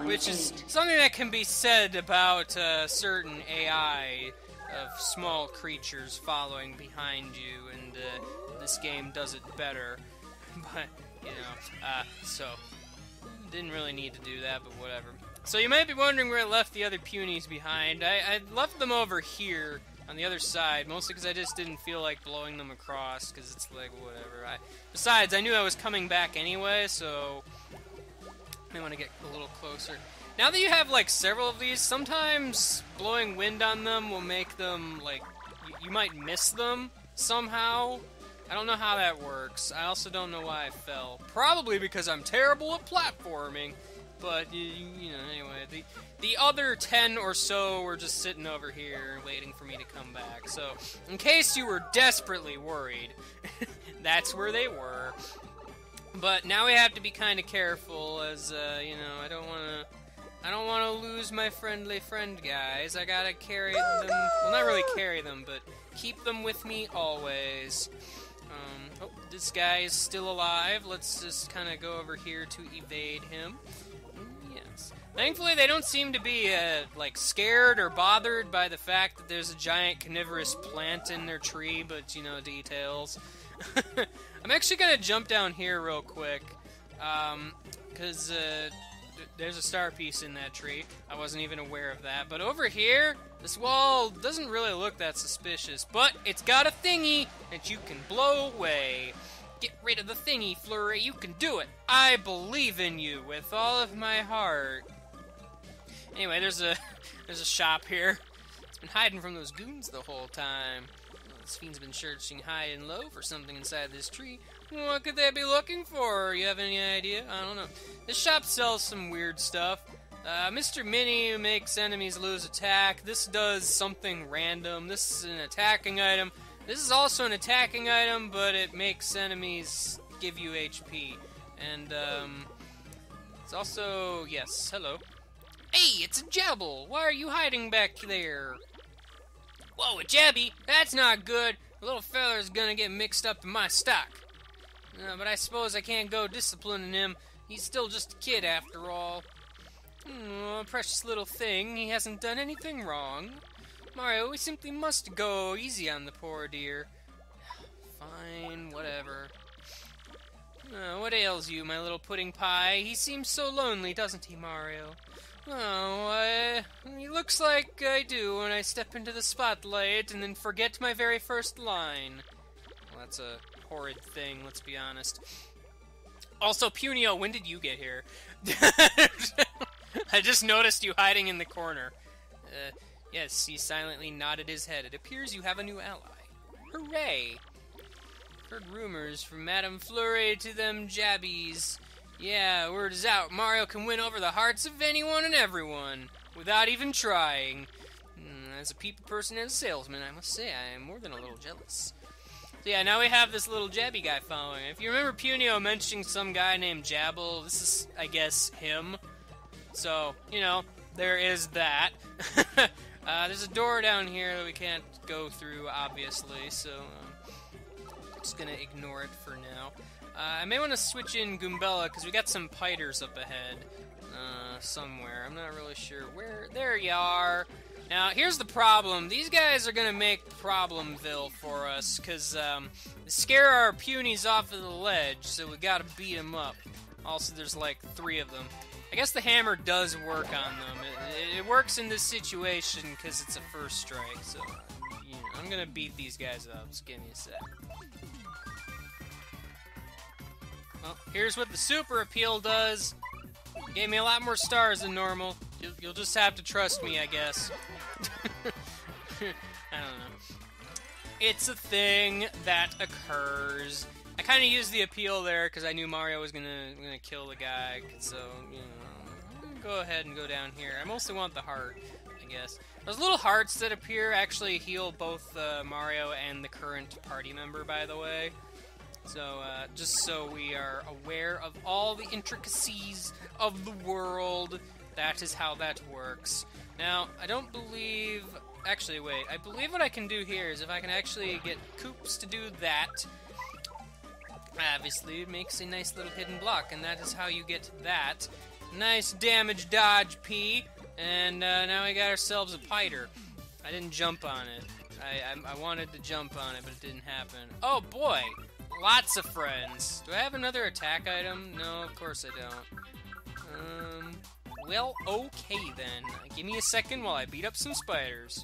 which is something that can be said about certain AI of small creatures following behind you, and this game does it better. But, you know, so, didn't really need to do that, but whatever. So you might be wondering where I left the other Punies behind. I left them over here on the other side, mostly because I just didn't feel like blowing them across, because it's like, whatever. Besides, I knew I was coming back anyway, so I may want to get a little closer. Now that you have, like, several of these, sometimes blowing wind on them will make them, like, you might miss them somehow. I don't know how that works. I also don't know why I fell. Probably because I'm terrible at platforming. But, you know, anyway, the other 10 or so were just sitting over here waiting for me to come back. So, in case you were desperately worried, that's where they were. But now we have to be kind of careful, as, you know, I don't want to lose my friendly friend guys. I gotta carry them, well, not really carry them, but keep them with me always. Oh, this guy is still alive. Let's just kind of go over here to evade him. Yes. Thankfully, they don't seem to be, like, scared or bothered by the fact that there's a giant carnivorous plant in their tree, but, you know, details. I'm actually gonna jump down here real quick, because, there's a star piece in that tree. I wasn't even aware of that. But over here, this wall doesn't really look that suspicious. But it's got a thingy that you can blow away. Get rid of the thingy, Flurry. You can do it. I believe in you with all of my heart. Anyway, there's a shop here. It's been hiding from those goons the whole time. This fiend's been searching high and low for something inside this tree. What could they be looking for? You have any idea? I don't know. This shop sells some weird stuff. Mr. Mini makes enemies lose attack. This does something random. This is an attacking item. This is also an attacking item, but it makes enemies give you HP. And, it's also... Yes, hello. Hey, it's a Jabble! Why are you hiding back there? Whoa, a Jabby? That's not good. The little feller's gonna get mixed up in my stock. But I suppose I can't go disciplining him. He's still just a kid, after all. Precious little thing. He hasn't done anything wrong. Mario, we simply must go easy on the poor dear. Fine, whatever. What ails you, my little pudding pie? He seems so lonely, doesn't he, Mario? Oh, he looks like I do when I step into the spotlight and then forget my very first line. Well, that's a horrid thing, let's be honest. Also, Punio, when did you get here? I just noticed you hiding in the corner. Yes, he silently nodded his head. It appears you have a new ally. Hooray! Heard rumors from Madame Flurry to them jabbies. Yeah, word is out. Mario can win over the hearts of anyone and everyone, without even trying. As a people person and a salesman, I must say I am more than a little jealous. So yeah, now we have this little jabby guy following. If you remember Punio mentioning some guy named Jabble, this is, I guess, him. So, you know, there is that. There's a door down here that we can't go through, obviously, so I'm just gonna ignore it for now. I may want to switch in Goombella, because we got some piters up ahead, somewhere. I'm not really sure where. There you are! Now, here's the problem. These guys are gonna make Problemville for us, because, they scare our punies off of the ledge, so we gotta beat them up. Also, there's like 3 of them. I guess the hammer does work on them. It works in this situation, because it's a first strike, so, you know, I'm gonna beat these guys up. Just give me a sec. Well, here's what the super appeal does. It gave me a lot more stars than normal. You'll just have to trust me, I guess. I don't know. It's a thing that occurs. I kind of used the appeal there because I knew Mario was gonna kill the guy. So, you know, I'm gonna go ahead and go down here. I mostly want the heart, I guess. Those little hearts that appear actually heal both Mario and the current party member, by the way. So, just so we are aware of all the intricacies of the world, that is how that works. Now, I don't believe... Actually, wait. I believe what I can do here is if I can actually get Koops to do that, obviously it makes a nice little hidden block, and that is how you get that. Nice damage dodge, P, and now we got ourselves a Piter. I didn't jump on it. I wanted to jump on it, but it didn't happen. Oh, boy! Lots of friends. Do I have another attack item? No, of course I don't. Well, okay then. Give me a second while I beat up some spiders.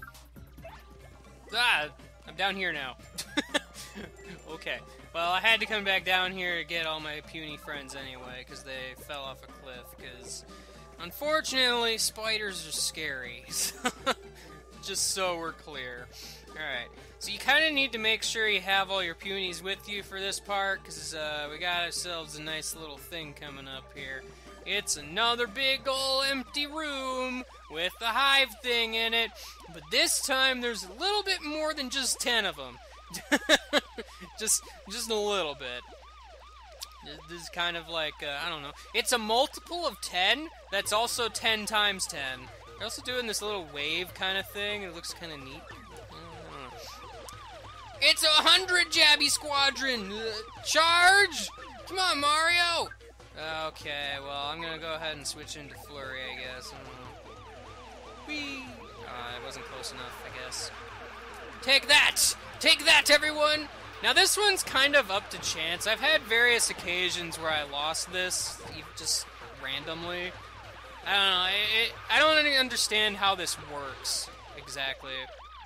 Ah! I'm down here now. Okay. Well, I had to come back down here to get all my puny friends anyway, because they fell off a cliff, because... Unfortunately, spiders are scary. Just so we're clear. Alright. So you kind of need to make sure you have all your punies with you for this part, because we got ourselves a nice little thing coming up here. It's another big ol' empty room with a hive thing in it, but this time there's a little bit more than just 10 of them. just a little bit. This is kind of like, I don't know. It's a multiple of 10 that's also 10 times 10. They're also doing this little wave kind of thing. It looks kind of neat. It's 100 Jabby Squadron! Charge! Come on, Mario! Okay, well, I'm gonna go ahead and switch into Flurry, I guess. Whee! It wasn't close enough, I guess. Take that! Take that, everyone! Now, this one's kind of up to chance. I've had various occasions where I lost this, just randomly. I don't know. I don't really understand how this works exactly.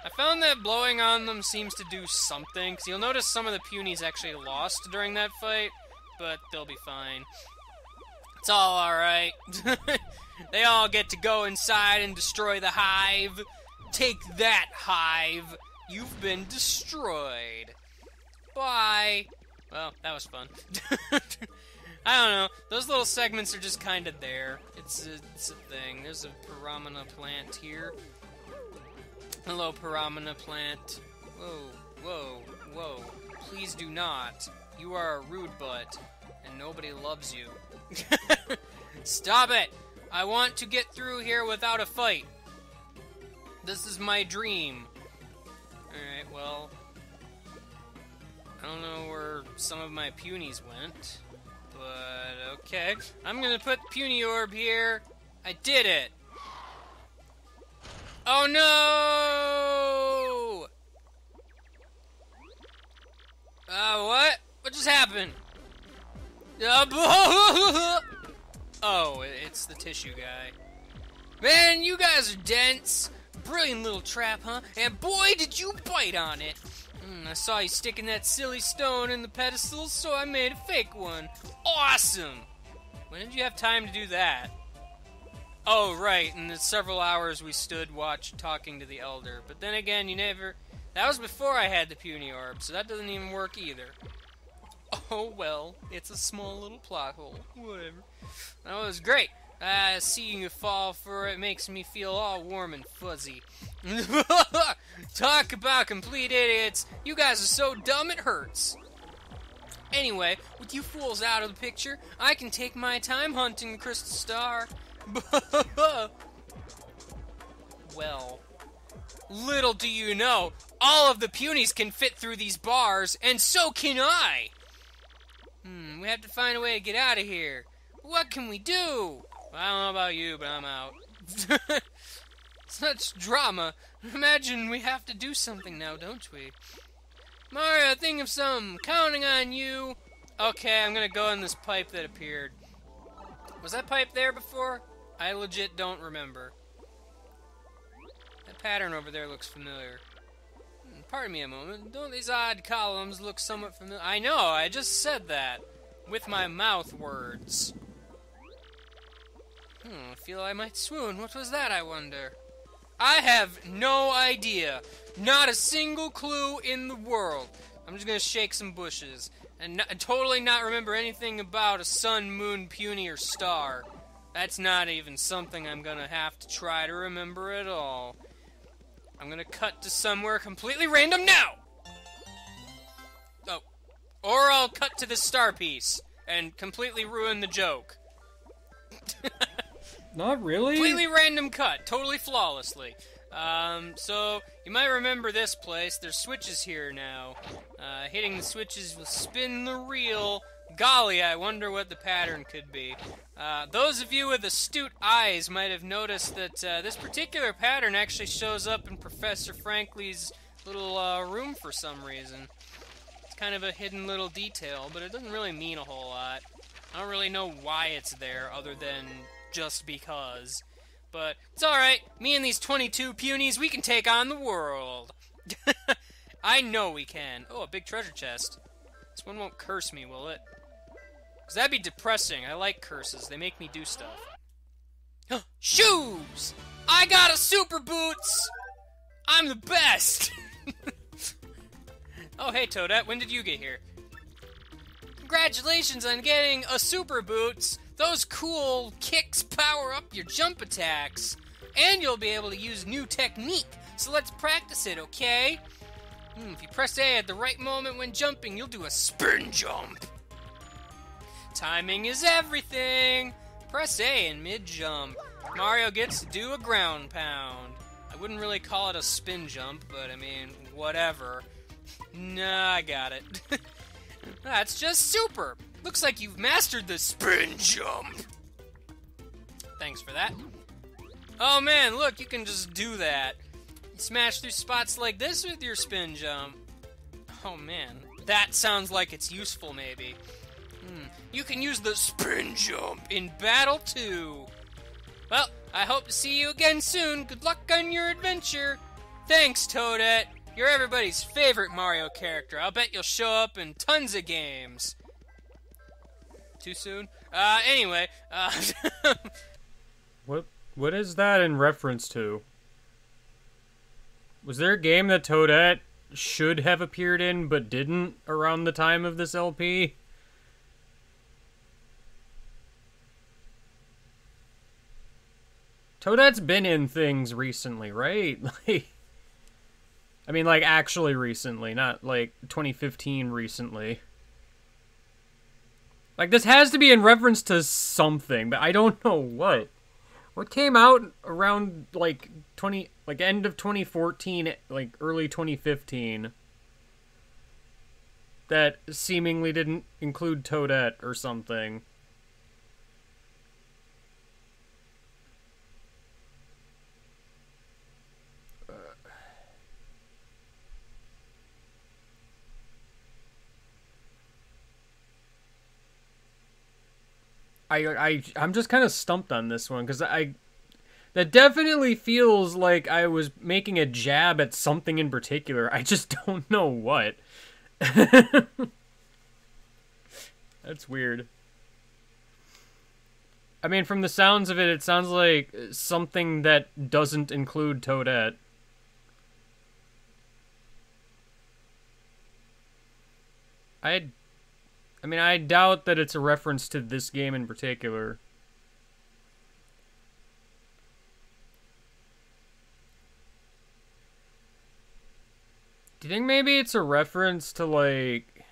I found that blowing on them seems to do something, because you'll notice some of the punies actually lost during that fight, but they'll be fine. It's all alright. They all get to go inside and destroy the hive. Take that, hive. You've been destroyed. Bye. Well, that was fun. I don't know. Those little segments are just kind of there. It's a thing. There's a Piramina plant here. Hello, Piramina plant. Whoa, whoa, whoa. Please do not. You are a rude butt, and nobody loves you. Stop it! I want to get through here without a fight. This is my dream. Alright, well... I don't know where some of my punies went. But, okay. I'm gonna put Puny Orb here. I did it! Oh no! What? What just happened? Oh, it's the tissue guy. Man, you guys are dense. Brilliant little trap, huh? And boy, did you bite on it. I saw you sticking that silly stone in the pedestal, so I made a fake one. Awesome! When did you have time to do that? Oh, right, in the several hours we stood talking to the Elder. But then again, you never... That was before I had the Puny Orb, so that doesn't even work either. Oh, well, it's a small little plot hole. Whatever. That was great. Seeing you fall for it makes me feel all warm and fuzzy. Talk about complete idiots. You guys are so dumb it hurts. Anyway, with you fools out of the picture, I can take my time hunting the Crystal Star. Well, little do you know, all of the punies can fit through these bars, and so can I. We have to find a way to get out of here. What can we do? I don't know about you, but I'm out. Such drama. Imagine we have to do something now, don't we? Mario, think of something. Counting on you. Okay, I'm gonna go in this pipe that appeared. Was that pipe there before? I legit don't remember. That pattern over there looks familiar. Pardon me a moment. Don't these odd columns look somewhat familiar? I know, I just said that. With my mouth words. I feel I might swoon. What was that, I wonder? I have no idea. Not a single clue in the world. I'm just gonna shake some bushes. And totally not remember anything about a sun, moon, puny, or star. That's not even something I'm gonna have to try to remember at all. I'm gonna cut to somewhere completely random now! Oh. Or I'll cut to this star piece and completely ruin the joke. Not really. Completely random cut, totally flawlessly. So, you might remember this place. There's switches here now. Hitting the switches will spin the reel. Golly, I wonder what the pattern could be. Those of you with astute eyes might have noticed that this particular pattern actually shows up in Professor Frankly's little room for some reason. It's kind of a hidden little detail, but it doesn't really mean a whole lot. I don't really know why it's there, other than just because. But it's alright. Me and these 22 punies, we can take on the world. I know we can. Oh, a big treasure chest. This one won't curse me, will it? Because that'd be depressing. I like curses. They make me do stuff. Shoes! I got a super boots! I'm the best! Oh, hey, Toadette. When did you get here? Congratulations on getting a super boots. Those cool kicks power up your jump attacks. And you'll be able to use new technique. So let's practice it, okay? If you press A at the right moment when jumping, you'll do a spin jump. Timing is everything. Press A in mid-jump. Mario gets to do a ground pound. I wouldn't really call it a spin jump, but I mean, whatever. Nah, I got it. That's just super. Looks like you've mastered the spin jump. Thanks for that. Oh man, look, you can just do that. You smash through spots like this with your spin jump. Oh man, that sounds like it's useful maybe. You can use the spin jump in battle too. Well, I hope to see you again soon. Good luck on your adventure. Thanks, Toadette. You're everybody's favorite Mario character. I'll bet you'll show up in tons of games. Too soon? Anyway, What is that in reference to? Was there a game that Toadette should have appeared in but didn't around the time of this LP? Toadette's been in things recently, right? I mean, like, actually recently, not, like, 2015 recently. Like, this has to be in reference to something, but I don't know what. What came out around, like, end of 2014, like, early 2015, that seemingly didn't include Toadette or something? I'm just kind of stumped on this one, because that definitely feels like I was making a jab at something in particular. I just don't know what. That's weird. I mean, from the sounds of it, it sounds like something that doesn't include Toadette. I mean, I doubt that it's a reference to this game in particular. Do you think maybe it's a reference to, like,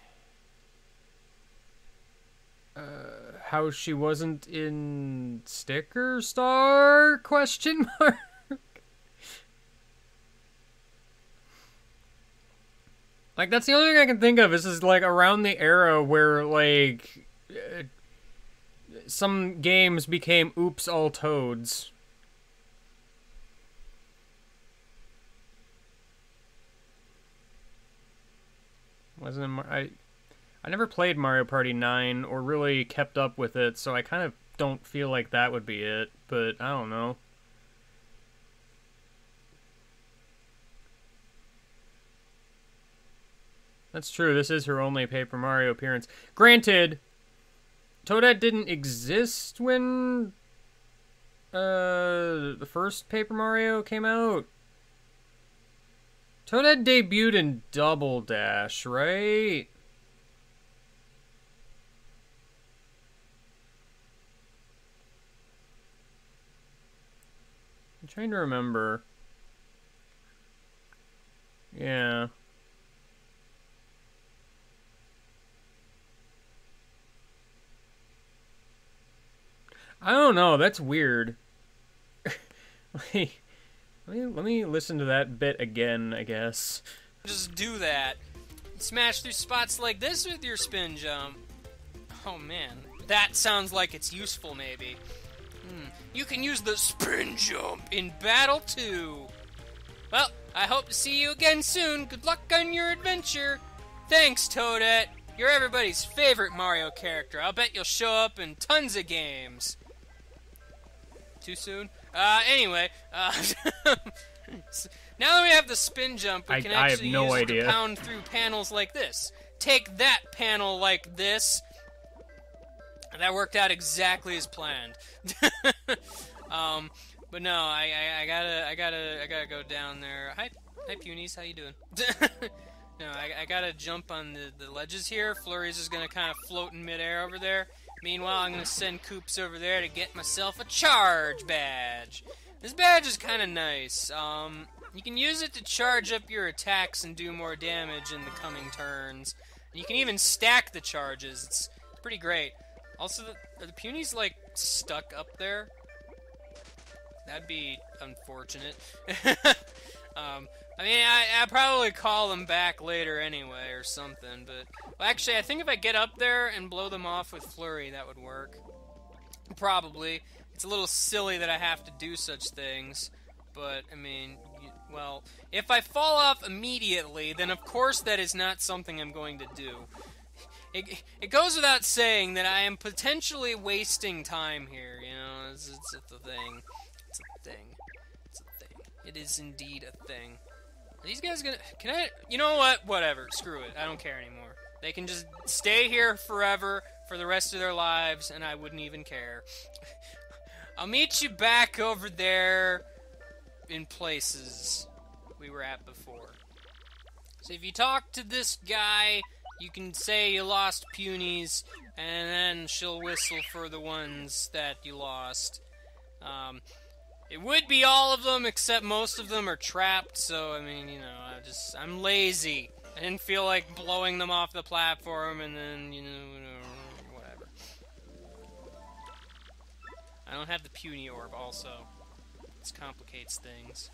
how she wasn't in Sticker Star? Question mark? Like, that's the only thing I can think of. Is like around the era where, like, some games became Oops All Toads. I never played Mario Party 9 or really kept up with it, so I kind of don't feel like that would be it, but I don't know. That's true, this is her only Paper Mario appearance. Granted, Toadette didn't exist when the first Paper Mario came out. Toadette debuted in Double Dash, right? I'm trying to remember. Yeah. I don't know, that's weird. Let me listen to that bit again, I guess. just do that. Smash through spots like this with your spin jump. Oh man, that sounds like it's useful maybe. You can use the spin jump in battle too. Well, I hope to see you again soon. Good luck on your adventure. Thanks, Toadette. You're everybody's favorite Mario character. I'll bet you'll show up in tons of games. Too soon? Anyway, now that we have the spin jump, we can actually use it to pound through panels like this. Take that panel like this. That worked out exactly as planned. But no, I gotta go down there. Hi Punies, how you doing? No, I gotta jump on the ledges here. Flurries is gonna kind of float in midair over there. Meanwhile, I'm gonna send Koops over there to get myself a charge badge. This badge is kind of nice. You can use it to charge up your attacks and do more damage in the coming turns. You can even stack the charges. It's pretty great. Also, are the Punies, like, stuck up there? That'd be unfortunate. I mean, I'll probably call them back later anyway, or something, but... Well, actually, I think if I get up there and blow them off with Flurry, that would work. Probably. It's a little silly that I have to do such things, but, I mean, well, if I fall off immediately, then of course that is not something I'm going to do. It goes without saying that I am potentially wasting time here, you know. It's a thing. It's a thing. It's a thing. It is indeed a thing. Are these guys gonna... Can I... You know what? Whatever. Screw it. I don't care anymore. They can just stay here forever for the rest of their lives, and I wouldn't even care. I'll meet you back over there in places we were at before. So if you talk to this guy, you can say you lost punies, and then she'll whistle for the ones that you lost. It would be all of them, except most of them are trapped, so, I mean, you know, I'm lazy. I didn't feel like blowing them off the platform, and then, you know, whatever. I don't have the puny orb, also. This complicates things.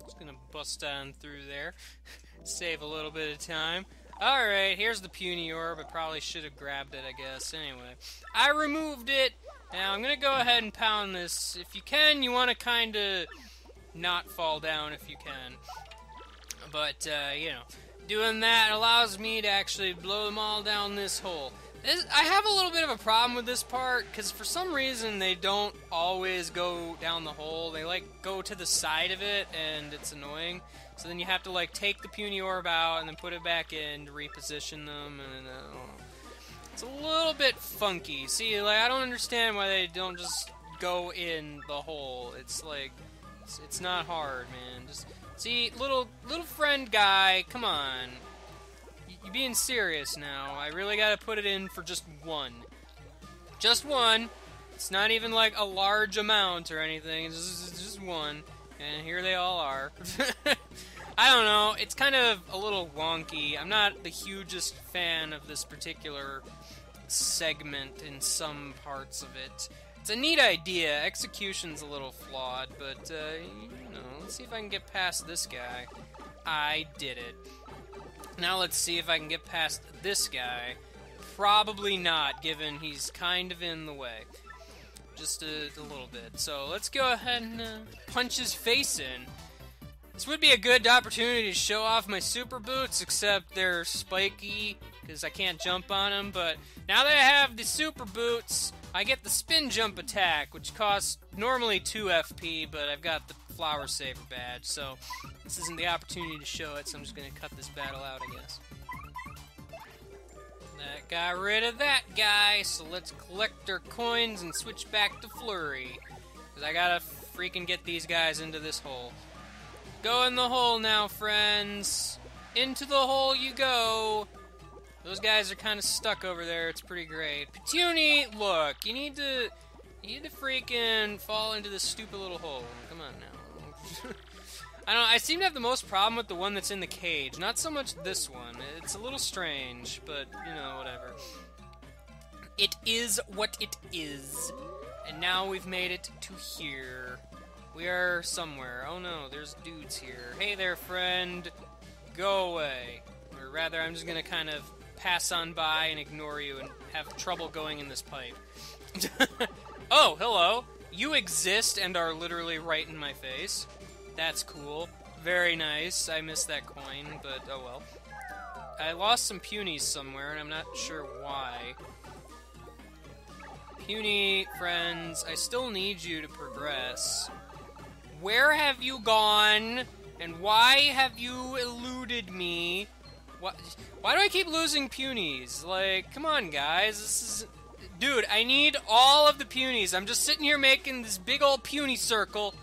Just gonna bust on through there. Save a little bit of time. Alright, here's the puny orb. I probably should have grabbed it, I guess. Anyway, I removed it. Now, I'm gonna go ahead and pound this. If you can, you want to kind of not fall down if you can. But, you know, doing that allows me to actually blow them all down this hole. I have a little bit of a problem with this part, because for some reason they don't always go down the hole. They, like, go to the side of it, and it's annoying. So then you have to, like, take the puny orb out and then put it back in to reposition them, and I don't know. It's a little bit funky. See, like, I don't understand why they don't just go in the hole. It's like, it's not hard, man. Just, see, little friend guy, come on. You're being serious now. I really gotta put it in for just one. Just one. It's not even like a large amount or anything. It's just one. And here they all are. I don't know. It's kind of a little wonky. I'm not the hugest fan of this particular segment in some parts of it. It's a neat idea. Execution's a little flawed, but, you know, let's see if I can get past this guy. I did it. Now let's see if I can get past this guy. Probably not, given he's kind of in the way. Just a little bit. So let's go ahead and punch his face in. This would be a good opportunity to show off my super boots, except they're spiky, because I can't jump on them. But now that I have the super boots, I get the spin jump attack, which costs normally 2 FP, but I've got the Flower Saver badge, so this isn't the opportunity to show it, so I'm just going to cut this battle out, I guess. That got rid of that guy, so let's collect our coins and switch back to Flurry. Because I gotta freaking get these guys into this hole. Go in the hole now, friends. Into the hole you go. Those guys are kind of stuck over there. It's pretty great. Petunie, look, you need to freaking fall into this stupid little hole. Come on now. I don't know, I seem to have the most problem with the one that's in the cage. Not so much this one. It's a little strange, but, you know, whatever. It is what it is. And now we've made it to here. We are somewhere. Oh no, there's dudes here. Hey there, friend. Go away. Or rather, I'm just gonna kind of pass on by and ignore you and have trouble going in this pipe. Oh, hello. You exist and are literally right in my face. That's cool. Very nice. I missed that coin, but oh well. I lost some punies somewhere, and I'm not sure why. Puny friends, I still need you to progress. Where have you gone? And why have you eluded me? Why do I keep losing punies? Like, come on, guys. This is... Dude, I need all of the punies. I'm just sitting here making this big old puny circle.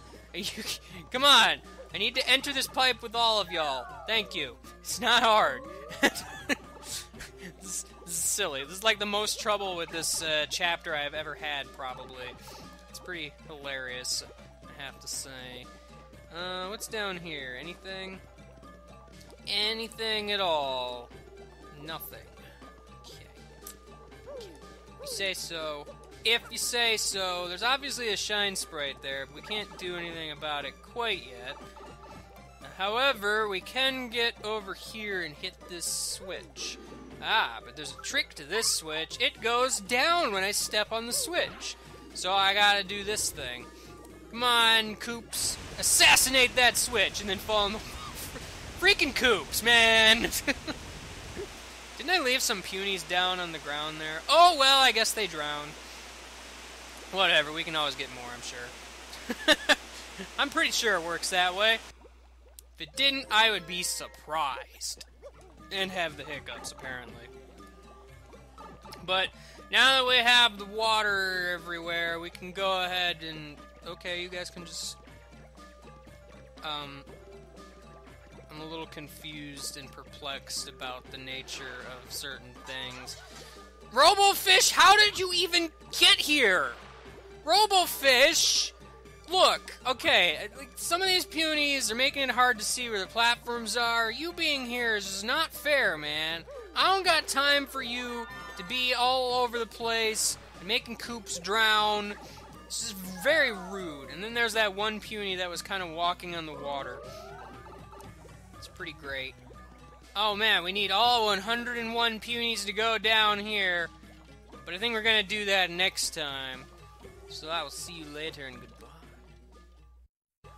Come on. I need to enter this pipe with all of y'all. Thank you. It's not hard. This is silly. This is like the most trouble with this chapter I've ever had, probably. It's pretty hilarious, I have to say. What's down here? Anything? Anything at all? Nothing. Okay. You say so. If you say so. There's obviously a shine sprite there, but we can't do anything about it quite yet. However, we can get over here and hit this switch. Ah, but there's a trick to this switch. It goes down when I step on the switch. So I gotta do this thing. Come on, Coops. Assassinate that switch and then fall in the... Freaking Coops, man! Didn't Didn't I leave some punies down on the ground there? Oh, well, I guess they drowned. Whatever, we can always get more, I'm sure. I'm pretty sure it works that way. If it didn't, I would be surprised. And have the hiccups, apparently. But now that we have the water everywhere, we can go ahead and... Okay, you guys can just... I'm a little confused and perplexed about the nature of certain things. Robofish, how did you even get here? Robofish! Look, okay, some of these punies are making it hard to see where the platforms are. You being here is just not fair, man. I don't got time for you to be all over the place and making Koops drown. This is very rude. And then there's that one puny that was kind of walking on the water. It's pretty great. Oh man, we need all 101 punies to go down here. But I think we're gonna do that next time. So I will see you later and goodbye.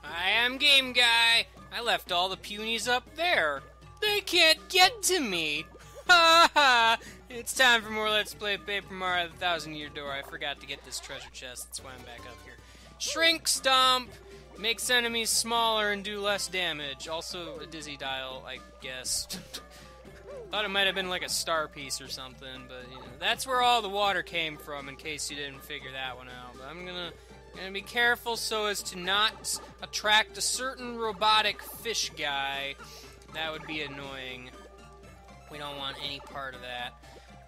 I am Game Guy. I left all the punies up there. They can't get to me. Ha ha! It's time for more Let's Play Paper Mario the 1,000-Year Door. I forgot to get this treasure chest. That's why I'm back up here. Shrink Stomp. Makes enemies smaller and do less damage. Also a dizzy dial, I guess. Thought it might have been like a star piece or something, but you know, that's where all the water came from, in case you didn't figure that one out. But I'm gonna be careful so as to not attract a certain robotic fish guy. That would be annoying. We don't want any part of that.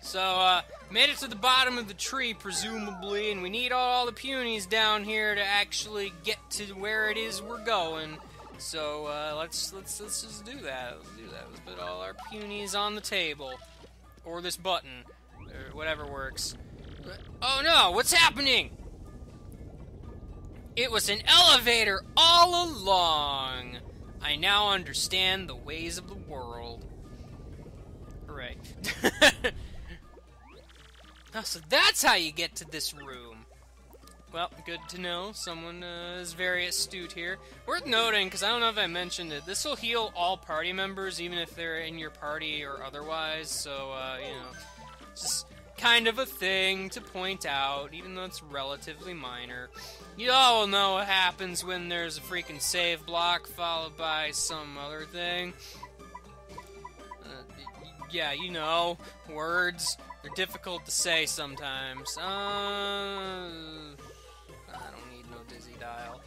So, made it to the bottom of the tree, presumably, and we need all the punies down here to actually get to where it is we're going. So, let's just do that. Let's do that. Let's put all our punies on the table. Or this button. Or whatever works. Oh no! What's happening? It was an elevator all along! I now understand the ways of the world. Hooray. Oh, so that's how you get to this room. Well, good to know. Someone is very astute here. Worth noting, because I don't know if I mentioned it, this will heal all party members, even if they're in your party or otherwise, so, you know, just kind of a thing to point out, even though it's relatively minor. You all will know what happens when there's a freaking save block followed by some other thing. Yeah, you know, words. They're difficult to say sometimes. I don't need no dizzy dial.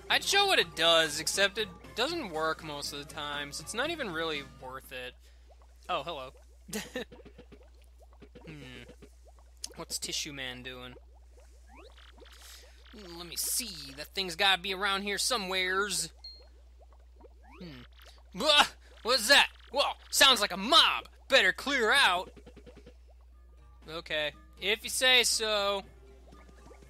I'd show what it does, except it doesn't work most of the time, so it's not even really worth it. Oh, hello. What's Tissue Man doing? Let me see. That thing's gotta be around here somewheres. What's that? Whoa, sounds like a mob. Better clear out. Okay, if you say so.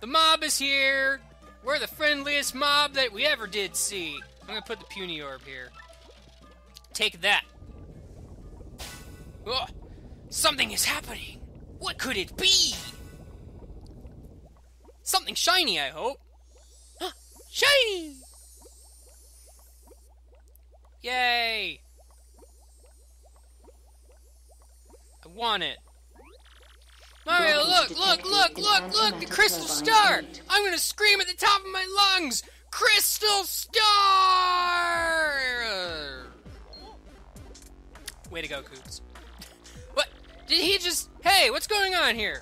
The mob is here. We're the friendliest mob that we ever did see. I'm gonna put the puny orb here. Take that. Oh, something is happening. What could it be? Something shiny, I hope. Huh, shiny! Yay! I want it. Mario, look, the crystal star! I'm gonna scream at the top of my lungs! Crystal star! Way to go, Koops. What? Did he just... Hey, what's going on here?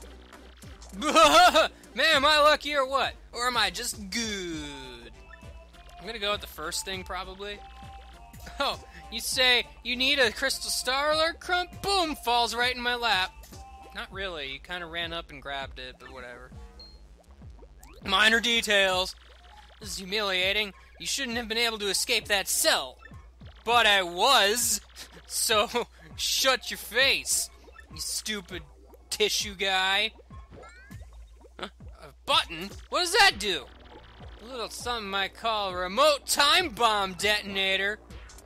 Man, am I lucky or what? Or am I just good? I'm gonna go with the first thing, probably. Oh, you say you need a crystal star alert, Crump? Boom! Falls right in my lap. Not really. You kind of ran up and grabbed it, but whatever. Minor details. This is humiliating. You shouldn't have been able to escape that cell. But I was. So, shut your face, you stupid tissue guy. Huh? A button? What does that do? A little something I call a remote time bomb detonator.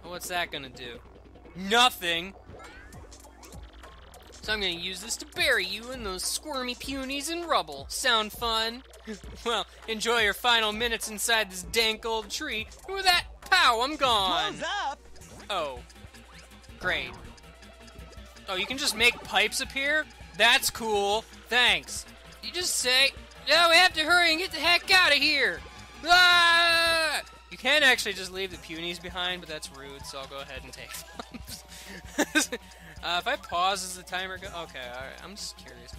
What's that gonna do? Nothing. So I'm gonna use this to bury you in those squirmy punies and rubble. Sound fun? Well, enjoy your final minutes inside this dank old tree. And with that, pow, I'm gone. Close up! Oh. Great. Oh, you can just make pipes appear? That's cool. Thanks. You just say, no, we have to hurry and get the heck out of here. Ah! You can actually just leave the punies behind, but that's rude, so I'll go ahead and take them. If I pause, does the timer go? Okay, alright, I'm just curious.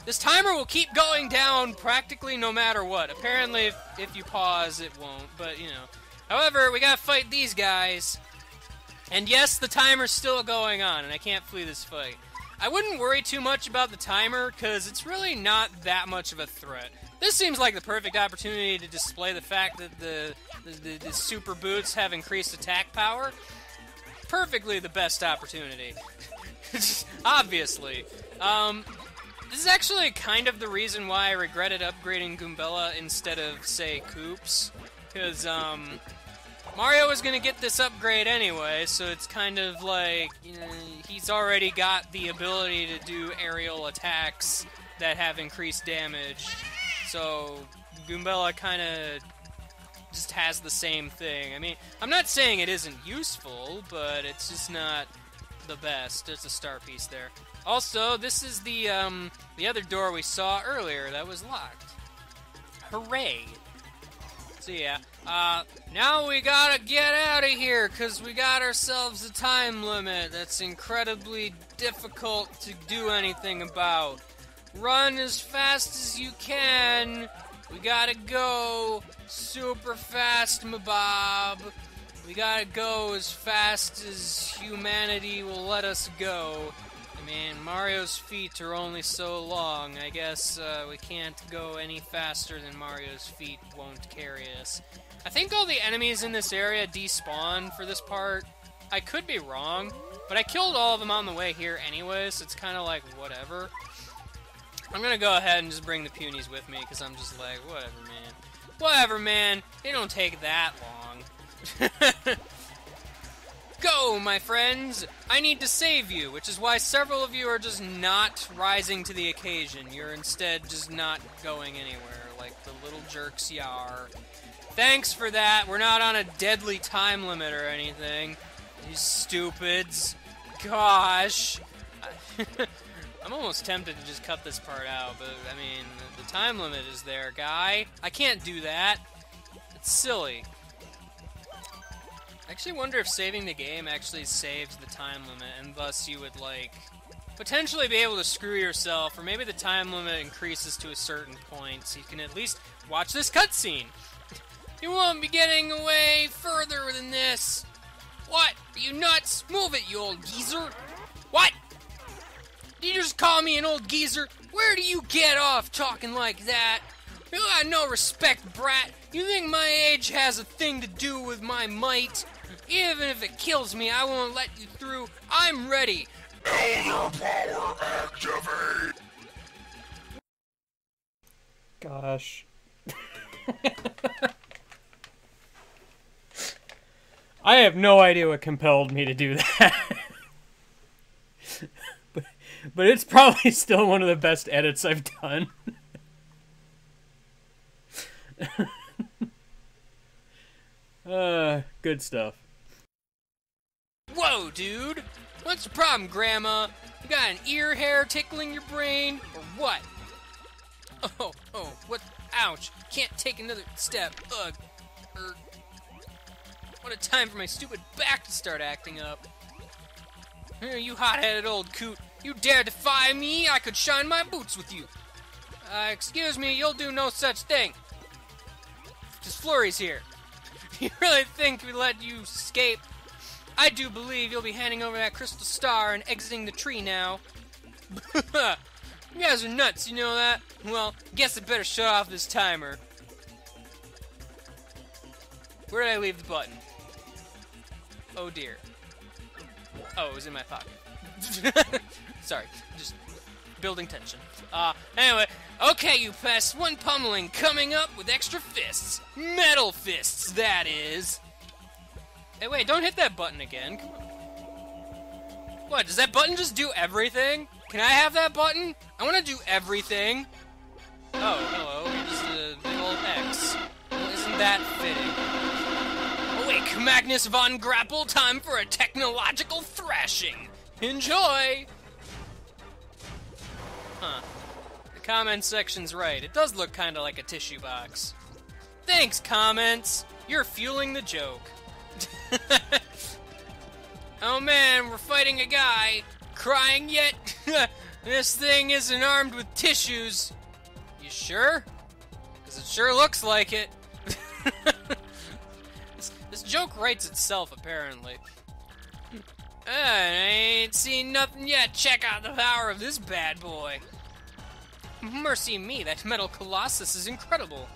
This timer will keep going down practically no matter what. Apparently, if you pause, it won't, but, you know. However, we gotta fight these guys. And yes, the timer's still going on, and I can't flee this fight. I wouldn't worry too much about the timer, because it's really not that much of a threat. This seems like the perfect opportunity to display the fact that the super boots have increased attack power. Perfectly the best opportunity. Obviously. This is actually kind of the reason why I regretted upgrading Goombella instead of, say, Koops. Because, Mario was gonna get this upgrade anyway, so it's kind of like, you know, he's already got the ability to do aerial attacks that have increased damage. So, Goombella kind of just has the same thing. I mean, I'm not saying it isn't useful, but it's just not the best. There's a star piece there. Also, this is the other door we saw earlier that was locked. Hooray! So yeah, now we gotta get out of here, because we got ourselves a time limit that's incredibly difficult to do anything about. Run as fast as you can. We gotta go super fast, my Bob. We gotta go as fast as humanity will let us go. I mean, Mario's feet are only so long. I guess we can't go any faster than Mario's feet won't carry us. I think all the enemies in this area despawn for this part. I could be wrong, but I killed all of them on the way here anyway, so it's kind of like, whatever. I'm gonna go ahead and just bring the punies with me, because I'm just like, whatever, man. Whatever, man. It don't take that long. Go, my friends! I need to save you, which is why several of you are just not rising to the occasion. You're instead just not going anywhere, like the little jerks you are. Thanks for that. We're not on a deadly time limit or anything. You stupids. Gosh. I'm almost tempted to just cut this part out, but, I mean, the time limit is there, guy. I can't do that. It's silly. I actually wonder if saving the game actually saves the time limit, and thus you would, like, potentially be able to screw yourself, or maybe the time limit increases to a certain point, so you can at least watch this cutscene. You won't be getting away further than this. What? Are you nuts? Move it, you old geezer. What? Did you just call me an old geezer? Where do you get off talking like that? You got no respect, brat. You think my age has a thing to do with my might? Even if it kills me, I won't let you through. I'm ready. Elder power activate! Gosh. I have no idea what compelled me to do that. but it's probably still one of the best edits I've done. Good stuff. Whoa, dude! What's the problem, Grandma? You got an ear hair tickling your brain, or what? Oh, what? Ouch! Can't take another step. Ugh. What a time for my stupid back to start acting up. Here, you hot-headed old coot. You dare defy me? I could shine my boots with you. Excuse me, you'll do no such thing. Just Flurries here. You really think we let you escape? I do believe you'll be handing over that crystal star and exiting the tree now. You guys are nuts, you know that? Well, guess I better shut off this timer. Where did I leave the button? Oh dear. Oh, it was in my pocket. Sorry, just building tension. Anyway, okay, you pests, one pummeling coming up with extra fists. Metal fists, that is. Hey, wait, don't hit that button again. Come on. What, does that button just do everything? Can I have that button? I want to do everything. Oh, hello, just a big old X. Well, isn't that fitting? Awake, Magnus von Grapple, time for a technological thrashing. Enjoy! Huh. The comment section's right. It does look kind of like a tissue box. Thanks, comments! You're fueling the joke. Oh man, we're fighting a guy. Crying yet? This thing isn't armed with tissues. You sure? Because it sure looks like it. This joke writes itself, apparently. I ain't seen nothing yet. Check out the power of this bad boy. Mercy me, that metal colossus is incredible.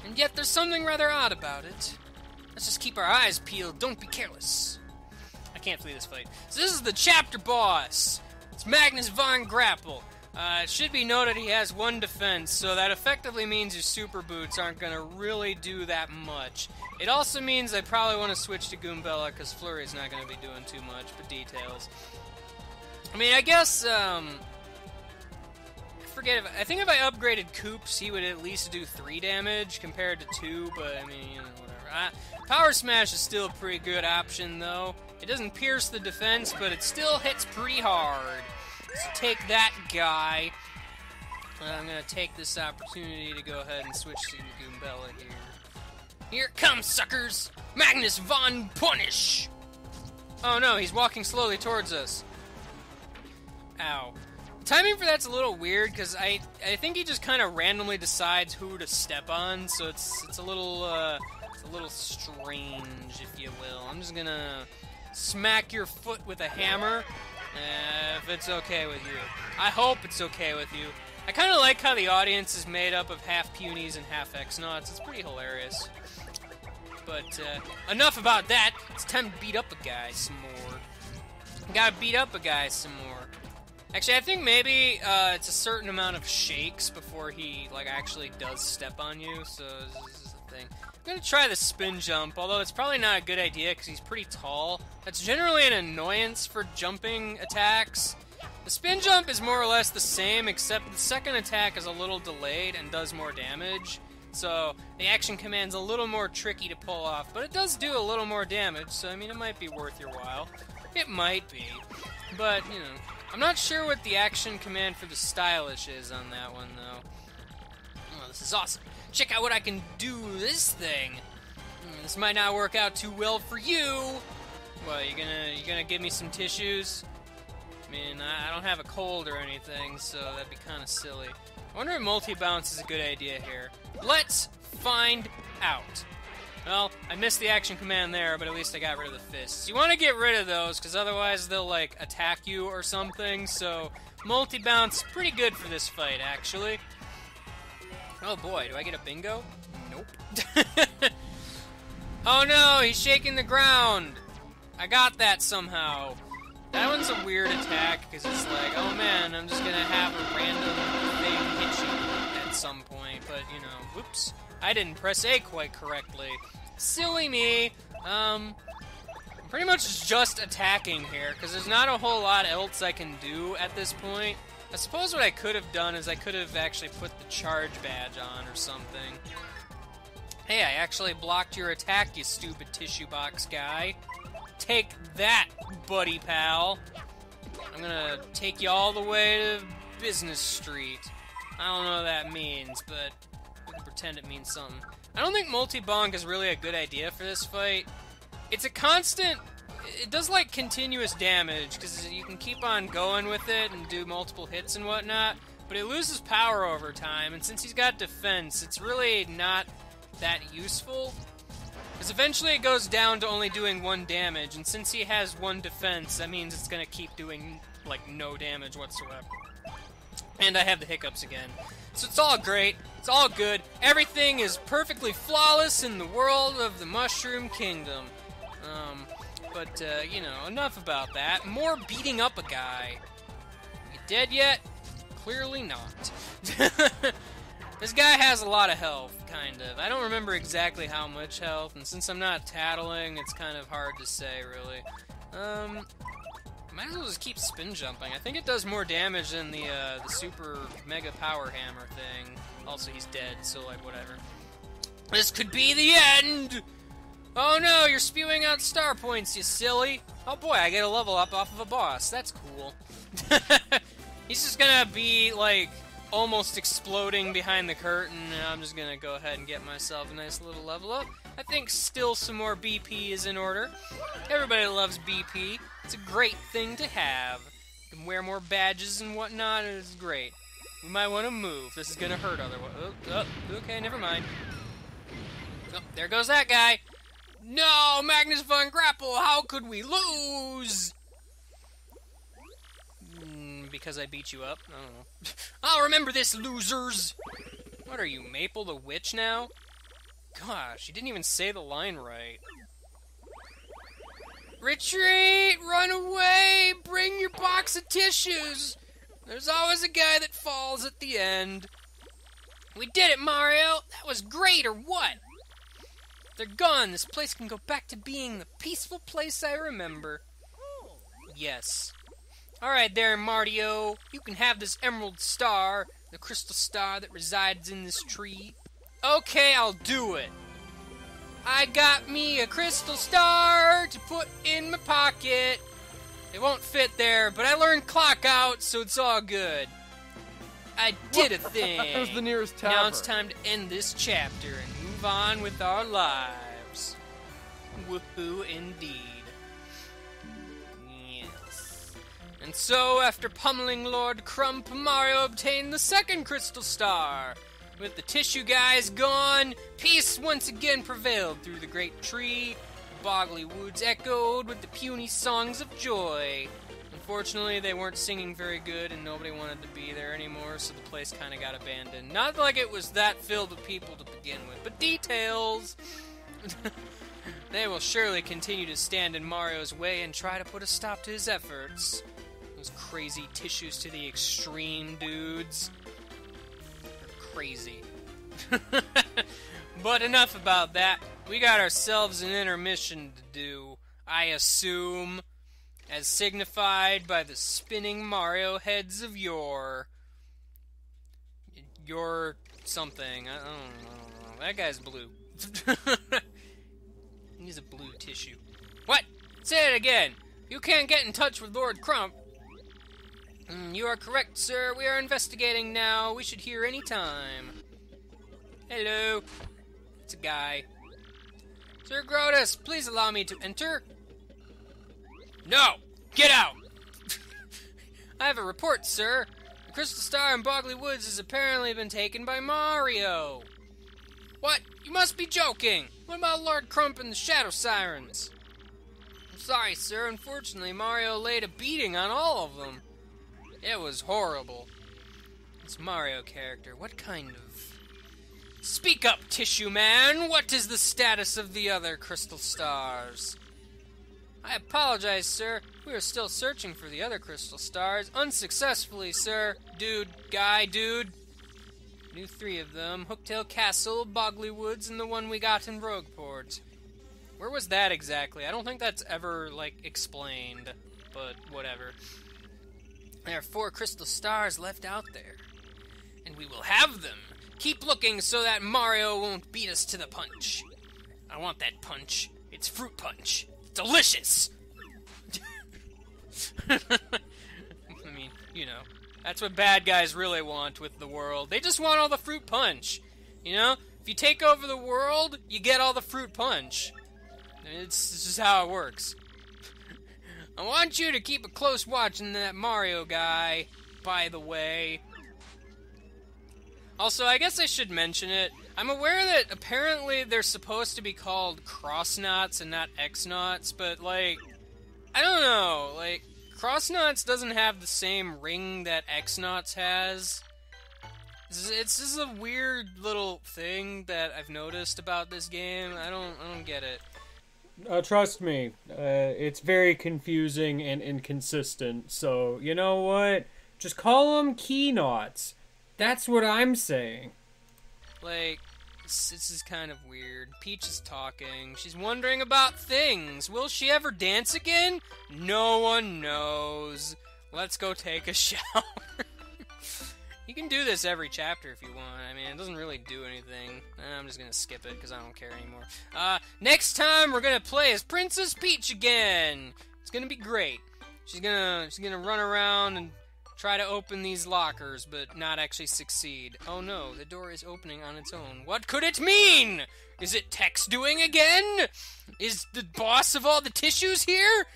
And yet there's something rather odd about it. Let's just keep our eyes peeled. Don't be careless. I can't flee this fight. So this is the chapter boss. It's Magnus von Grapple. It should be noted he has 1 defense, so that effectively means his super boots aren't going to really do that much. It also means I probably want to switch to Goombella, because Flurry's not going to be doing too much, but details. I mean, I guess, I think if I upgraded Koops, he would at least do 3 damage compared to 2, but I mean, you know, whatever. Power Smash is still a pretty good option, though. It doesn't pierce the defense, but it still hits pretty hard. So take that guy. I'm gonna take this opportunity to go ahead and switch to Goombella here. Here it comes, suckers! Magnus von Punish! Oh no, he's walking slowly towards us. Ow. The timing for that's a little weird, because I think he just kind of randomly decides who to step on, so it's a little strange, if you will. I'm just gonna smack your foot with a hammer. If it's okay with you. I hope it's okay with you. I kind of like how the audience is made up of half punies and half X-Nauts. It's pretty hilarious. But, enough about that. It's time to beat up a guy some more. Gotta beat up a guy some more. Actually, I think maybe, it's a certain amount of shakes before he, like, actually does step on you, so this is the thing. I'm gonna try the spin jump, although it's probably not a good idea because he's pretty tall. That's generally an annoyance for jumping attacks. The spin jump is more or less the same, except the second attack is a little delayed and does more damage. So the action command's a little more tricky to pull off, but it does do a little more damage, so I mean, it might be worth your while. It might be. But, you know, I'm not sure what the action command for the stylish is on that one, though. Oh, this is awesome. Check out what I can do this thing. This might not work out too well for you. What, you gonna give me some tissues? I mean, I don't have a cold or anything, so that'd be kind of silly. I wonder if multi-bounce is a good idea here. Let's find out. Well, I missed the action command there, but at least I got rid of the fists. You want to get rid of those, because otherwise they'll, like, attack you or something, so multi-bounce, pretty good for this fight, actually. Oh boy, do I get a bingo? Nope. Oh no, he's shaking the ground! I got that somehow. That one's a weird attack, because it's like, oh man, I'm just gonna have a random thing hit you at some point, but, you know, whoops. I didn't press A quite correctly. Silly me. I'm pretty much just attacking here, because there's not a whole lot else I can do at this point. I suppose what I could have done is I could have actually put the charge badge on or something. Hey, I actually blocked your attack, you stupid tissue box guy. Take that, buddy pal. I'm gonna take you all the way to Business Street. I don't know what that means, but we can pretend it means something. I don't think multi-bonk is really a good idea for this fight. It's a constant... It does, like, continuous damage, because you can keep on going with it and do multiple hits and whatnot, but it loses power over time, and since he's got defense, it's really not that useful. Because eventually it goes down to only doing 1 damage, and since he has 1 defense, that means it's going to keep doing, like, no damage whatsoever. And I have the hiccups again. So it's all great, it's all good, everything is perfectly flawless in the world of the Mushroom Kingdom. But, you know, enough about that. More beating up a guy. You dead yet? Clearly not. This guy has a lot of health, kind of. I don't remember exactly how much health, and since I'm not tattling, it's kind of hard to say, really. Might as well just keep spin jumping. I think it does more damage than the super mega power hammer thing. Also, he's dead, so, like, whatever. This could be the end! Oh no, you're spewing out star points, you silly. Oh boy, I get a level up off of a boss. That's cool. He's just gonna be, like, almost exploding behind the curtain, and I'm just gonna go ahead and get myself a nice little level up. I think still some more BP is in order. Everybody loves BP. It's a great thing to have. You can wear more badges and whatnot, and it's great. We might want to move. This is gonna hurt otherwise. Okay, never mind. Oh, there goes that guy. No, Magnus von Grapple, how could we lose? Because I beat you up? I don't know. I'll remember this, losers! What are you, Maple the Witch now? Gosh, you didn't even say the line right. Retreat! Run away! Bring your box of tissues! There's always a guy that falls at the end. We did it, Mario! That was great, or what? They're gone. This place can go back to being the peaceful place I remember. Yes. Alright there, Mario. You can have this emerald star, the crystal star that resides in this tree. Okay, I'll do it. I got me a crystal star to put in my pocket. It won't fit there, but I learned clock out, so it's all good. I did a thing. That was the nearest tavern. Now it's time to end this chapter and move on with our lives. Woohoo indeed. Yes. And so, after pummeling Lord Crump, Mario obtained the second crystal star. With the tissue guys gone, peace once again prevailed through the great tree. Boggly Woods echoed with the puny songs of joy. Unfortunately, they weren't singing very good and nobody wanted to be there anymore, so the place kind of got abandoned. Not like it was that filled with people to begin with, but details! They will surely continue to stand in Mario's way and try to put a stop to his efforts. Those crazy tissues to the extreme dudes. They're crazy. But enough about that. We got ourselves an intermission to do, I assume, as signified by the spinning Mario heads of yore. Your something. I don't know. That guy's blue. He's a blue tissue. What? Say it again. You can't get in touch with Lord Crump. You are correct, sir. We are investigating now. We should hear any time. Hello. It's a guy. Sir Grotus, please allow me to enter. No! Get out! I have a report, sir. The crystal star in Boggly Woods has apparently been taken by Mario. What? You must be joking! What about Lord Crump and the Shadow Sirens? I'm sorry, sir. Unfortunately, Mario laid a beating on all of them. It was horrible. This Mario character, what kind of... Speak up, Tissue Man! What is the status of the other crystal stars? I apologize, sir. We are still searching for the other crystal stars. Unsuccessfully, sir. Dude. Knew 3 of them. Hooktail Castle, Boggly Woods, and the one we got in Rogueport. Where was that exactly? I don't think that's ever, explained. But, whatever. There are 4 crystal stars left out there. And we will have them. Keep looking so that Mario won't beat us to the punch. I want that punch. It's fruit punch. Delicious! I mean, that's what bad guys really want with the world. They just want all the fruit punch. If you take over the world, you get all the fruit punch. It's just how it works. I want you to keep a close watch on that Mario guy, by the way. Also, I guess I should mention it. I'm aware that apparently they're supposed to be called cross-knots and not X-knots, but, I don't know. Cross-knots doesn't have the same ring that X-knots has. It's just a weird little thing that I've noticed about this game. I don't get it. Trust me, it's very confusing and inconsistent, so, you know what? Just call them key knots. That's what I'm saying. This is kind of weird. Peach is talking. She's wondering about things. Will she ever dance again? No one knows. Let's go take a shower. You can do this every chapter if you want. I mean, it doesn't really do anything. I'm just gonna skip it because I don't care anymore. Next time we're gonna play as Princess Peach again. It's gonna be great. She's gonna run around and try to open these lockers, but not actually succeed. Oh no, the door is opening on its own. What could it mean? Is it Tex doing again? Is the boss of all the tissues here?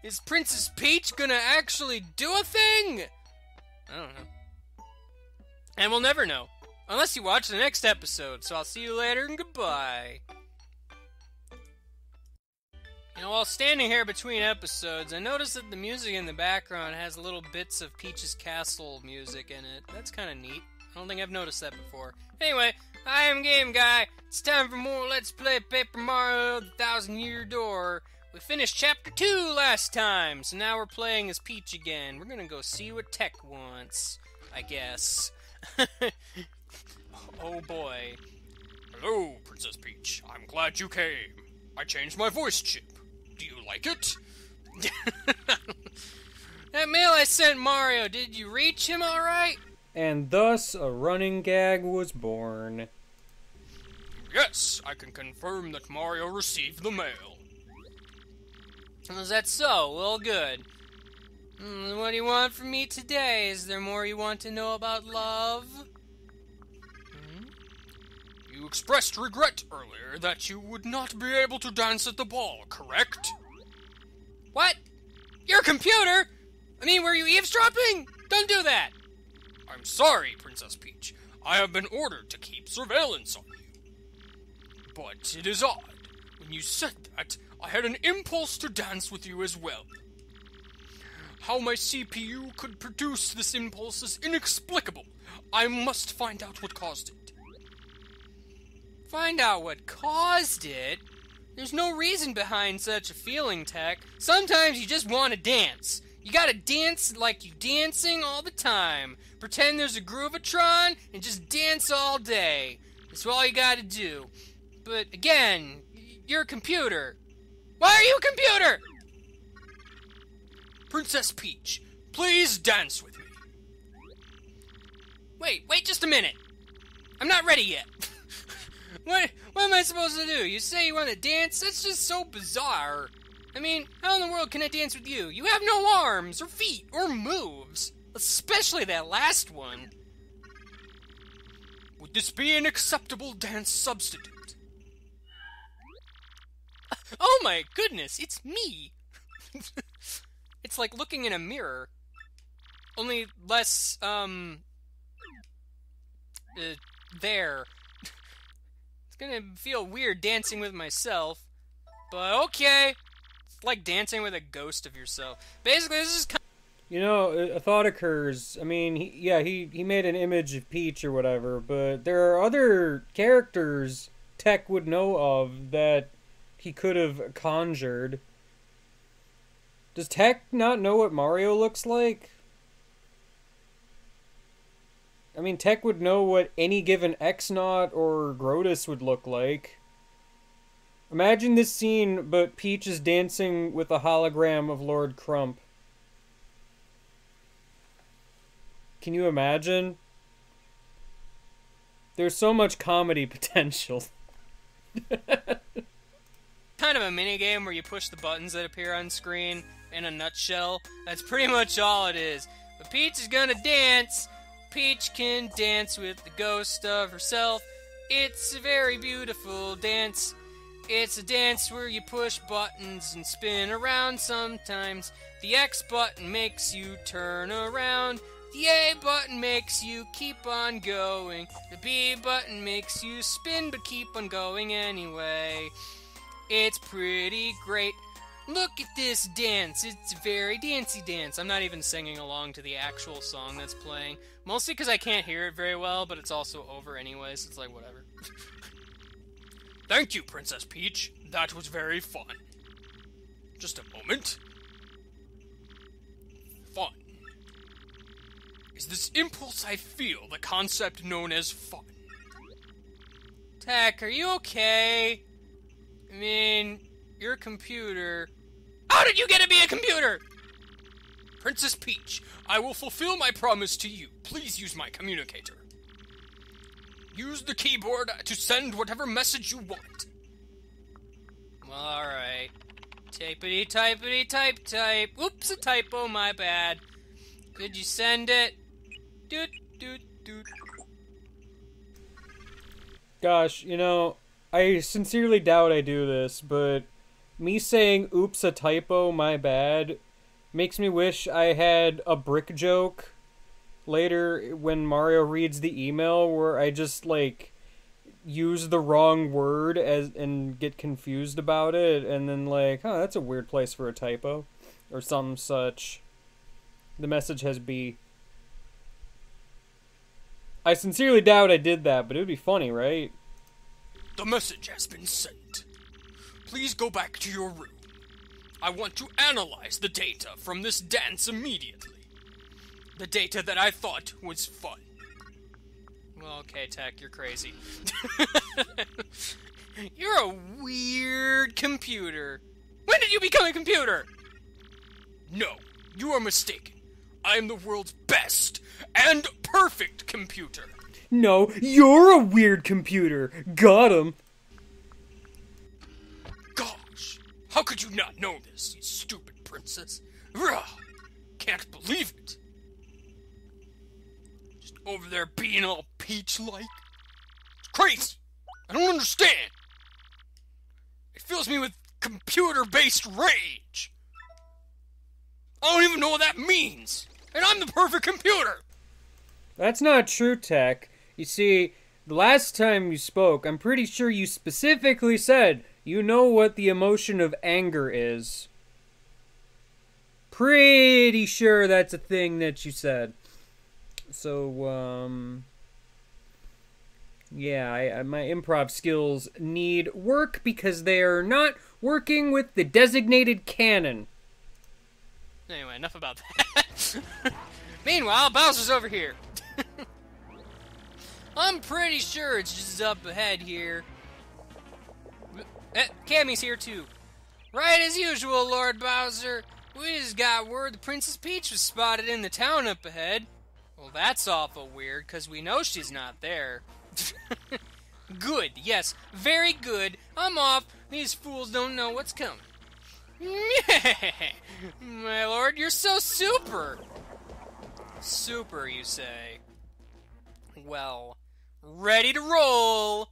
Is Princess Peach gonna actually do a thing? I don't know. And we'll never know. Unless you watch the next episode. So I'll see you later and goodbye. You know, while standing here between episodes, I noticed that the music in the background has little bits of Peach's Castle music in it. That's kind of neat. I don't think I've noticed that before. Anyway, I am Game Guy. It's time for more Let's Play Paper Mario The Thousand Year Door. We finished Chapter 2 last time, so now we're playing as Peach again. We're gonna go see what Tech wants, I guess. Oh boy. Hello, Princess Peach. I'm glad you came. I changed my voice chip. Do you like it? That mail I sent Mario, did you reach him alright? And thus a running gag was born. Yes, I can confirm that Mario received the mail. Is that so? Well, good. What do you want from me today? Is there more you want to know about love? You expressed regret earlier that you would not be able to dance at the ball, correct? What? Your computer? I mean, were you eavesdropping? Don't do that! I'm sorry, Princess Peach. I have been ordered to keep surveillance on you. But it is odd. When you said that, I had an impulse to dance with you as well. How my CPU could produce this impulse is inexplicable. I must find out what caused it. Find out what caused it? There's no reason behind such a feeling, Tech. Sometimes you just want to dance. You gotta dance like you dancing all the time. Pretend there's a Groovatron and just dance all day. That's all you gotta do. But again, you're a computer. Why are you a computer? Princess Peach, please dance with me. Wait just a minute. I'm not ready yet. What am I supposed to do? You say you want to dance? That's just so bizarre. I mean, how in the world can I dance with you? You have no arms, or feet, or moves. Especially that last one. Would this be an acceptable dance substitute? Oh my goodness, it's me. It's like looking in a mirror. Only less, there. It's gonna feel weird dancing with myself. But okay. It's like dancing with a ghost of yourself. Basically, this is kind of... You know, a thought occurs. I mean, he made an image of Peach or whatever, but there are other characters Tech would know of that he could have conjured. Does Tech not know what Mario looks like? I mean, Tech would know what any given X-Naut or Grotus would look like. Imagine this scene, but Peach is dancing with a hologram of Lord Crump. Can you imagine? There's so much comedy potential. kind of a minigame where you push the buttons that appear on screen in a nutshell. That's pretty much all it is. But Peach is gonna dance. Peach can dance with the ghost of herself. It's a very beautiful dance. It's a dance where you push buttons and spin around sometimes. The X button makes you turn around. The A button makes you keep on going. The B button makes you spin but keep on going anyway. It's pretty great. Look at this dance. It's a very dancey dance. I'm not even singing along to the actual song that's playing. Mostly because I can't hear it very well, but it's also over anyway, so it's like whatever. Thank you, Princess Peach. That was very fun. Just a moment. Fun. Is this impulse I feel the concept known as fun? Tech, are you okay? I mean, your computer... How did you get to be a computer? Princess Peach, I will fulfill my promise to you. Please use my communicator. Use the keyboard to send whatever message you want. Well, alright. Typity, typity, type, type. Whoops, a typo, my bad. Could you send it? Doot, doot, doot. Gosh, you know, I sincerely doubt I do this, but me saying, oops, a typo, my bad, makes me wish I had a brick joke later when Mario reads the email where I just, like, use the wrong word and get confused about it, and then, like, oh, that's a weird place for a typo, or some such. The message has B. I sincerely doubt I did that, but it would be funny, right? The message has been sent. Please go back to your room. I want to analyze the data from this dance immediately. The data that I thought was fun. Well, okay, Tech, you're crazy. You're a weird computer. When did you become a computer? No, you are mistaken. I am the world's best and perfect computer. No, you're a weird computer. Got him. Gosh, how could you not know this, you stupid princess? Ugh, can't believe it. Just over there being all Peach-like. It's crazy. I don't understand. It fills me with computer-based rage. I don't even know what that means. And I'm the perfect computer. That's not true, Tech. You see, the last time you spoke, I'm pretty sure you specifically said you know what the emotion of anger is. Pretty sure that's a thing that you said. So, yeah, my improv skills need work because they are not working with the designated canon. Anyway, enough about that. Meanwhile, Bowser's over here. I'm pretty sure it's just up ahead here. Cammy's here too. Right as usual, Lord Bowser. We just got word the Princess Peach was spotted in the town up ahead. Well, that's awful weird, because we know she's not there. Good, yes, very good. I'm off. These fools don't know what's coming. My lord, you're so super! Super, you say? Well, ready to roll!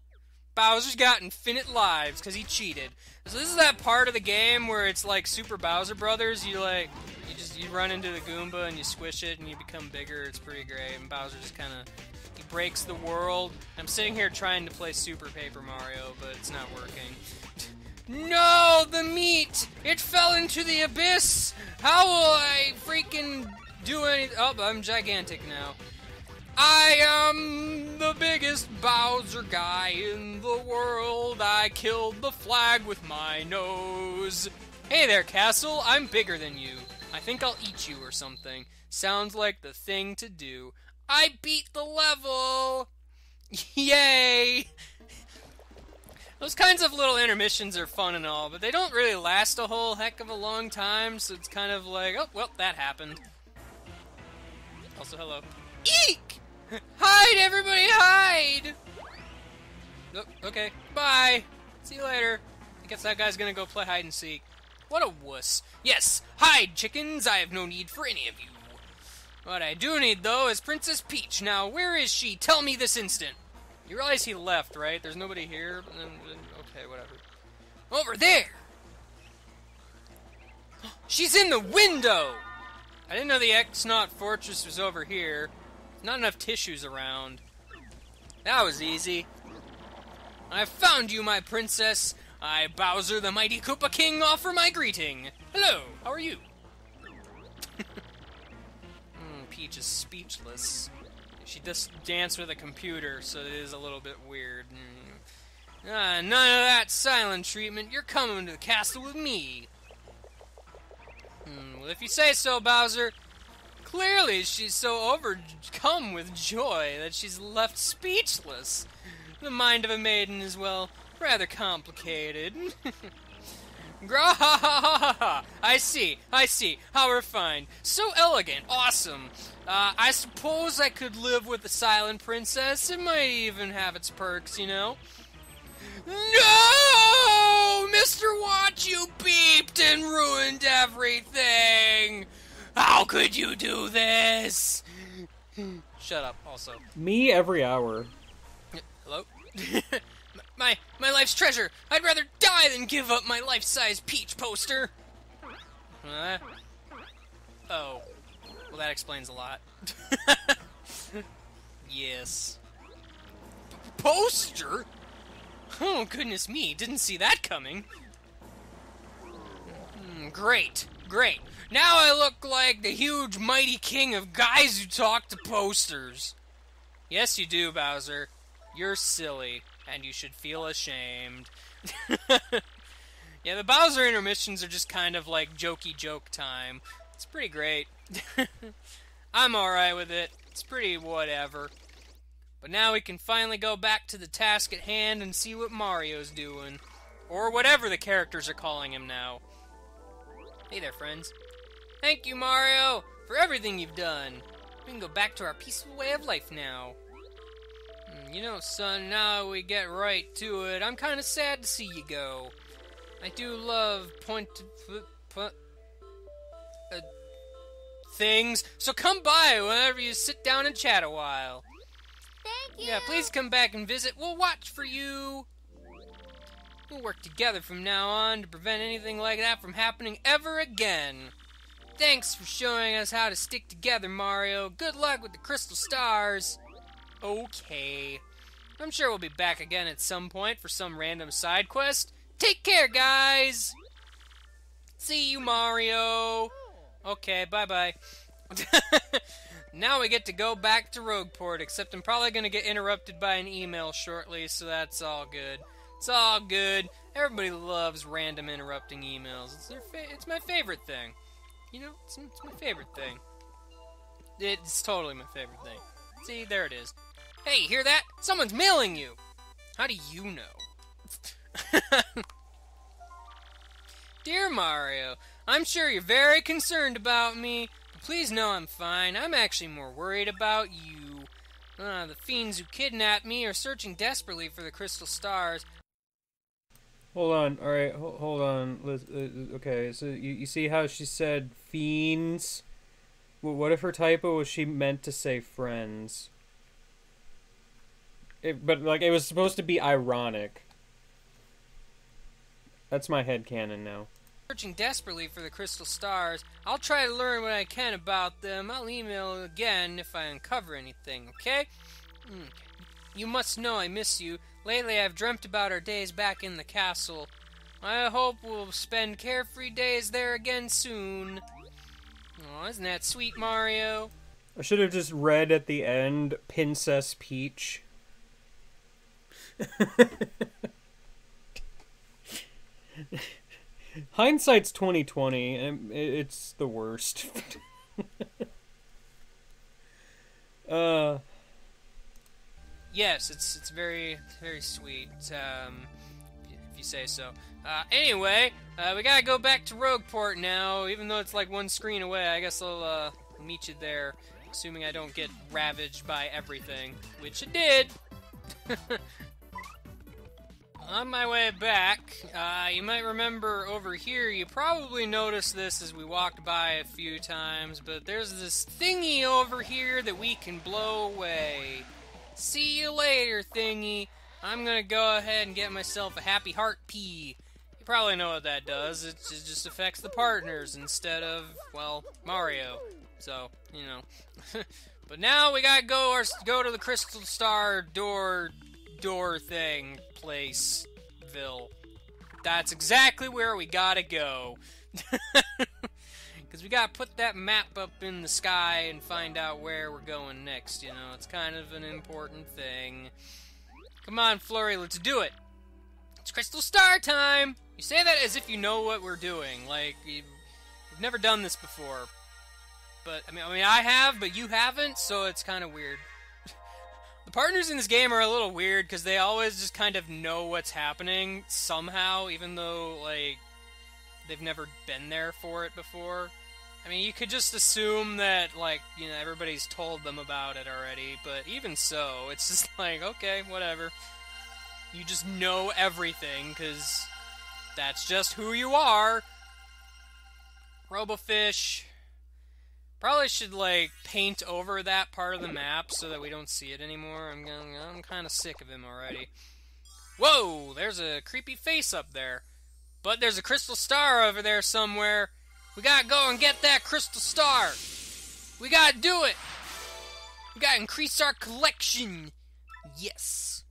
Bowser's got infinite lives, because he cheated. So this is that part of the game where it's like Super Bowser Brothers. You run into the Goomba and you squish it and you become bigger. It's pretty great. And Bowser just kind of, he breaks the world. I'm sitting here trying to play Super Paper Mario, but it's not working. No, the meat! It fell into the abyss! How will I freaking do anything? Oh, I'm gigantic now. I am the biggest Bowser guy in the world. I killed the flag with my nose. Hey there, Castle. I'm bigger than you. I think I'll eat you or something. Sounds like the thing to do. I beat the level! Yay! Those kinds of little intermissions are fun and all, but they don't really last a whole heck of a long time, so it's kind of like, oh, well, that happened. Also, hello. Eek! Hide, everybody, hide! Oh, okay, bye! See you later. I guess that guy's gonna go play hide and seek. What a wuss. Yes, hide, chickens! I have no need for any of you. What I do need, though, is Princess Peach. Now, where is she? Tell me this instant. You realize he left, right? There's nobody here? Okay, whatever. Over there! She's in the window! I didn't know the X-Naut Fortress was over here. Not enough tissues around. That was easy. I found you, my princess. I, Bowser, the mighty Koopa King, offer my greeting. Hello, how are you? Peach is speechless. She just danced with a computer, so it is a little bit weird. None of that silent treatment. You're coming to the castle with me. Well, if you say so, Bowser. Clearly, she's so overcome with joy that she's left speechless. The mind of a maiden is, well, rather complicated. I see. How refined. So elegant. Awesome. I suppose I could live with the Silent Princess. It might even have its perks, you know? No! Mr. Watch, you beeped and ruined everything! How could you do this? Shut up, also. Me every hour. Hello? my life's treasure! I'd rather die than give up my life-size Peach poster! Oh. Well, that explains a lot. Yes. Poster? Oh, goodness me, didn't see that coming. Great. Now I look like the huge, mighty king of guys who talk to posters. Yes, you do, Bowser. You're silly, and you should feel ashamed. Yeah, the Bowser intermissions are just kind of like jokey joke time. It's pretty great. I'm alright with it. It's pretty whatever. But now we can finally go back to the task at hand and see what Mario's doing. Or whatever the characters are calling him now. Hey there, friends. Thank you, Mario, for everything you've done. We can go back to our peaceful way of life now. You know, son, now we get right to it. I'm kind of sad to see you go. I do love things, so come by whenever you sit down and chat a while. Thank you. Yeah, please come back and visit. We'll watch for you. We'll work together from now on to prevent anything like that from happening ever again. Thanks for showing us how to stick together, Mario. Good luck with the Crystal Stars. Okay. I'm sure we'll be back again at some point for some random side quest. Take care, guys! See you, Mario! Okay, bye-bye. Now we get to go back to Rogueport, except I'm probably going to get interrupted by an email shortly, so that's all good. It's all good. Everybody loves random interrupting emails. It's my favorite thing. You know, it's my favorite thing. It's totally my favorite thing. See, there it is. Hey, hear that? Someone's mailing you! How do you know? Dear Mario, I'm sure you're very concerned about me, but please know I'm fine. I'm actually more worried about you. The fiends who kidnapped me are searching desperately for the crystal stars. Hold on, alright, hold on. Okay, so you see how she said fiends? What if her typo was she meant to say friends? But, like, it was supposed to be ironic. That's my headcanon now. Searching desperately for the crystal stars. I'll try to learn what I can about them. I'll email again if I uncover anything, okay? You must know I miss you. Lately I've dreamt about our days back in the castle. I hope we'll spend carefree days there again soon. Oh, isn't that sweet, Mario? I should have just read at the end, Princess Peach. Hindsight's 2020, and it's the worst. Yes, it's very, very sweet, if you say so. Anyway, we gotta go back to Rogueport now, even though it's like one screen away. I guess I'll meet you there, assuming I don't get ravaged by everything, which it did. On my way back, you might remember over here, you probably noticed this as we walked by a few times, but there's this thingy over here that we can blow away. See you later, thingy. I'm gonna go ahead and get myself a happy heart pea. You probably know what that does. It just affects the partners instead of, well, Mario. So, you know. But now we gotta go to the Crystal Star door thing placeville. That's exactly where we gotta go. Because we gotta put that map up in the sky and find out where we're going next, you know. It's kind of an important thing. Come on, Flurry, let's do it. It's Crystal Star time! You say that as if you know what we're doing. Like, you've never done this before. But, I mean, I have, but you haven't, so it's kind of weird. The partners in this game are a little weird because they always just kind of know what's happening somehow, even though, like, they've never been there for it before. I mean, you could just assume that, like, you know, everybody's told them about it already, but even so, it's just like, okay, whatever. You just know everything, because that's just who you are. Robofish. Probably should, like, paint over that part of the map so that we don't see it anymore. I'm kind of sick of him already. Whoa! There's a creepy face up there. But there's a crystal star over there somewhere. We gotta go and get that crystal star. We gotta do it. We gotta increase our collection. Yes.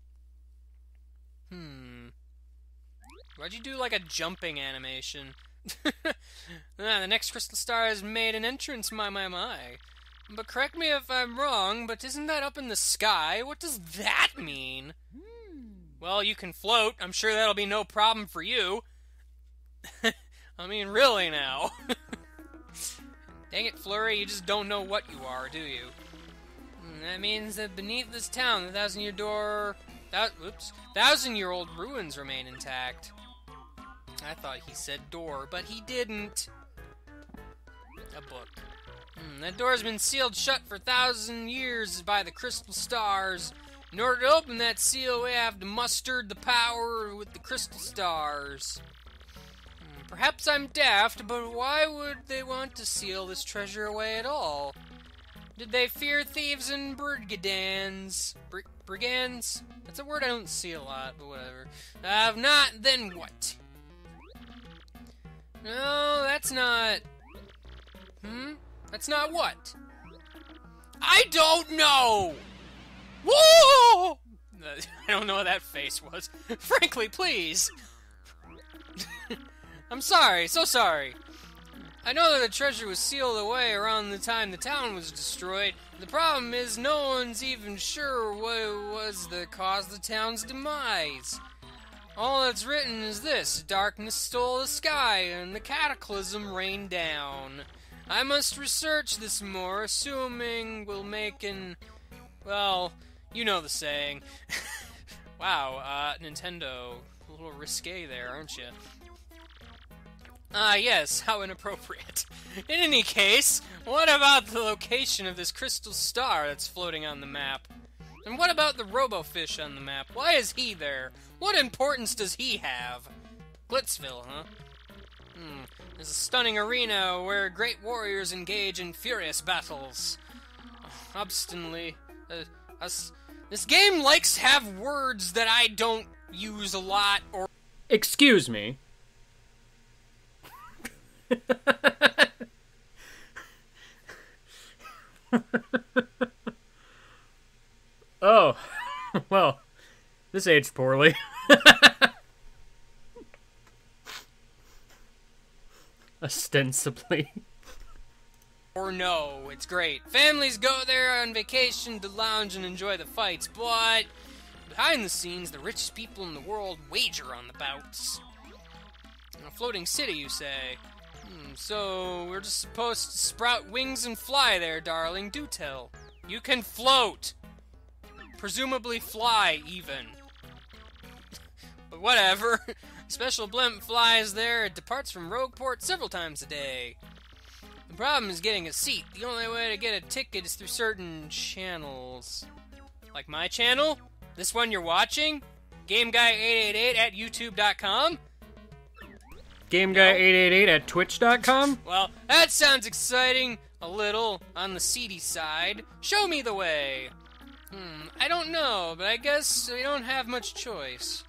Why'd you do like a jumping animation? The next crystal star has made an entrance, my. But correct me if I'm wrong, but isn't that up in the sky? What does that mean? Well, you can float. I'm sure that'll be no problem for you. I mean, really now. Dang it, Flurry, you just don't know what you are, do you? That means that beneath this town, the thousand-year-old ruins remain intact. I thought he said door, but he didn't. A book. That door's been sealed shut for 1,000 years by the crystal stars. In order to open that seal, we have to muster the power with the crystal stars. Perhaps I'm daft, but why would they want to seal this treasure away at all? Did they fear thieves and brigands? Brigands? That's a word I don't see a lot, but whatever. If not, then what? No, that's not... That's not what? I don't know! Whoa! I don't know what that face was. Frankly, please. I'm sorry, so sorry. I know that the treasure was sealed away around the time the town was destroyed. The problem is no one's even sure what was that caused the town's demise. All that's written is this: darkness stole the sky, and the cataclysm rained down. I must research this more, assuming we'll make an... Well, you know the saying. Wow, Nintendo. A little risque there, aren't you? Yes, how inappropriate. In any case, what about the location of this crystal star that's floating on the map? And what about the Robofish on the map? Why is he there? What importance does he have? Glitzville, huh? There's a stunning arena where great warriors engage in furious battles. Obstinately. This game likes to have words that I don't use a lot, or... Excuse me. Oh, well, this aged poorly. Ostensibly. Or no, it's great. Families go there on vacation to lounge and enjoy the fights, but behind the scenes, the richest people in the world wager on the bouts. A floating city, you say? So we're just supposed to sprout wings and fly there, darling. Do tell. You can float! Presumably fly, even. But whatever. Special blimp flies there. It departs from Rogueport several times a day. The problem is getting a seat. The only way to get a ticket is through certain channels. Like my channel? This one you're watching? GameGuy888 at YouTube.com? GameGuy888 at Twitch.com? Well, that sounds exciting. A little on the seedy side. Show me the way. I don't know, but I guess we don't have much choice.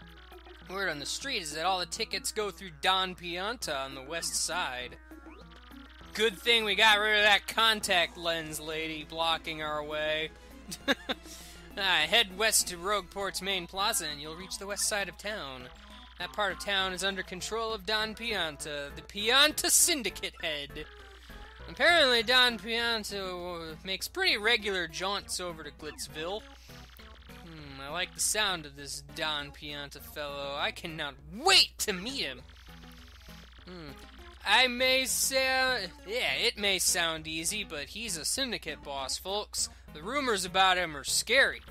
Word on the street is that all the tickets go through Don Pianta on the west side. Good thing we got rid of that contact lens lady blocking our way. Head west to Rogueport's main plaza and you'll reach the west side of town. That part of town is under control of Don Pianta, the Pianta Syndicate head. Apparently Don Pianta makes pretty regular jaunts over to Glitzville. I like the sound of this Don Pianta fellow. I cannot wait to meet him. It may sound easy, but he's a syndicate boss, folks. The rumors about him are scary.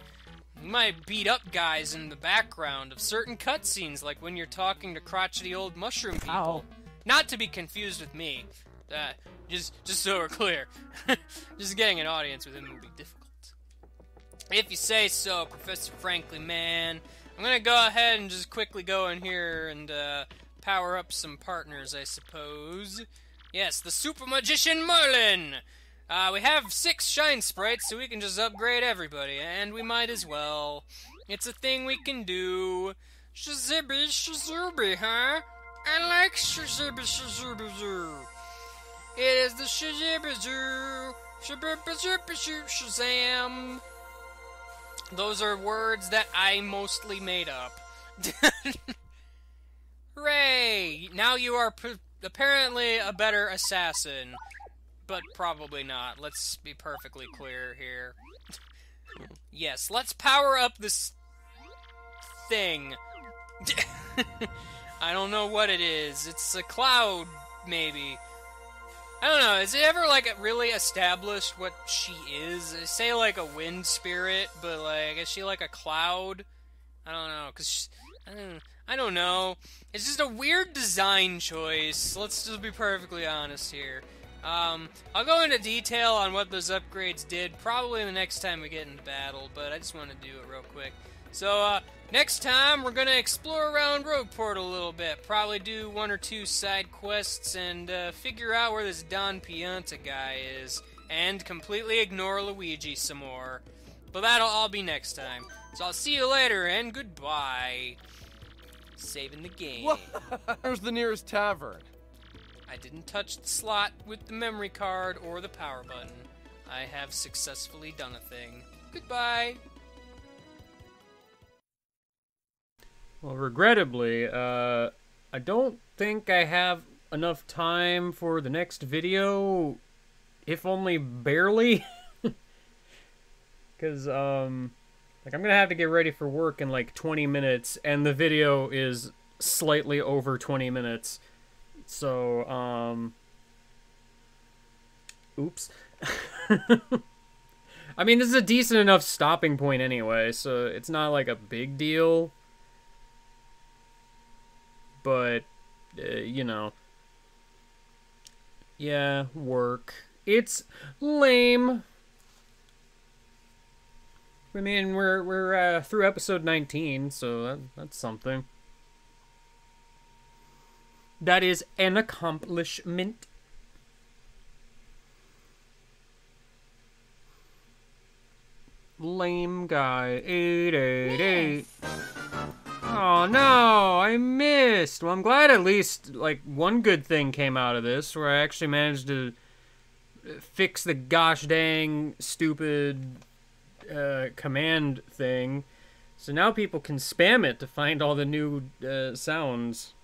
He might beat up guys in the background of certain cutscenes, like when you're talking to crotchety old mushroom people. Ow. Not to be confused with me. Just so we're clear. Just getting an audience with him would be difficult. If you say so, Professor Frankly, man. I'm gonna go ahead and just quickly go in here and power up some partners, I suppose. Yes, the Super Magician Merlin! We have 6 shine sprites, so we can just upgrade everybody, and we might as well. It's a thing we can do. Shazibby, shazooby, huh? I like shazibby, shazooby, zoo. It is the shazibby zoo. Shazam. Those are words that I mostly made up. Hooray! Now you are apparently a better assassin. But probably not. Let's be perfectly clear here. Yes, let's power up this thing. I don't know what it is. It's a cloud, maybe. I don't know. Is it ever, like, really established what she is? They say, like, a wind spirit, but, like, is she, like, a cloud? I don't know, because I don't know. It's just a weird design choice. Let's just be perfectly honest here. I'll go into detail on what those upgrades did probably the next time we get into battle, but I just want to do it real quick. So, next time we're gonna explore around Rogueport a little bit, probably do 1 or 2 side quests, and figure out where this Don Pianta guy is, and completely ignore Luigi some more. But that'll all be next time. So I'll see you later, and goodbye. Saving the game. Where's the nearest tavern? I didn't touch the slot with the memory card or the power button. I have successfully done a thing. Goodbye. Well, regrettably, I don't think I have enough time for the next video, if only barely. Because, like, I'm gonna have to get ready for work in, like, 20 minutes, and the video is slightly over 20 minutes. So, oops. I mean, this is a decent enough stopping point anyway, so it's not, like, a big deal. But, you know. Yeah, work. It's lame. I mean, we're through episode 19, so that's something. That is an accomplishment. Lame guy. 888. Oh no, I missed. Well, I'm glad at least, like, one good thing came out of this, where I actually managed to fix the gosh dang stupid command thing. So now people can spam it to find all the new sounds.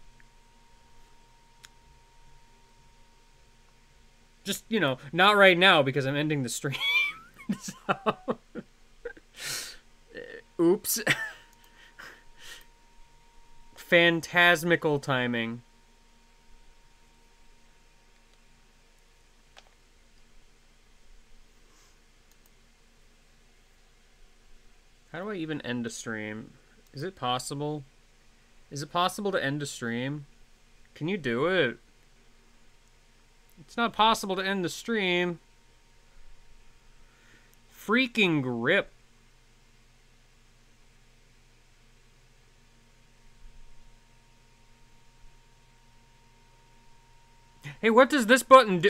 Just, you know, not right now because I'm ending the stream. So... Oops. Phantasmical timing. How do I even end a stream? Is it possible? Is it possible to end a stream? Can you do it? It's not possible to end the stream. Freaking grip. Hey, what does this button do?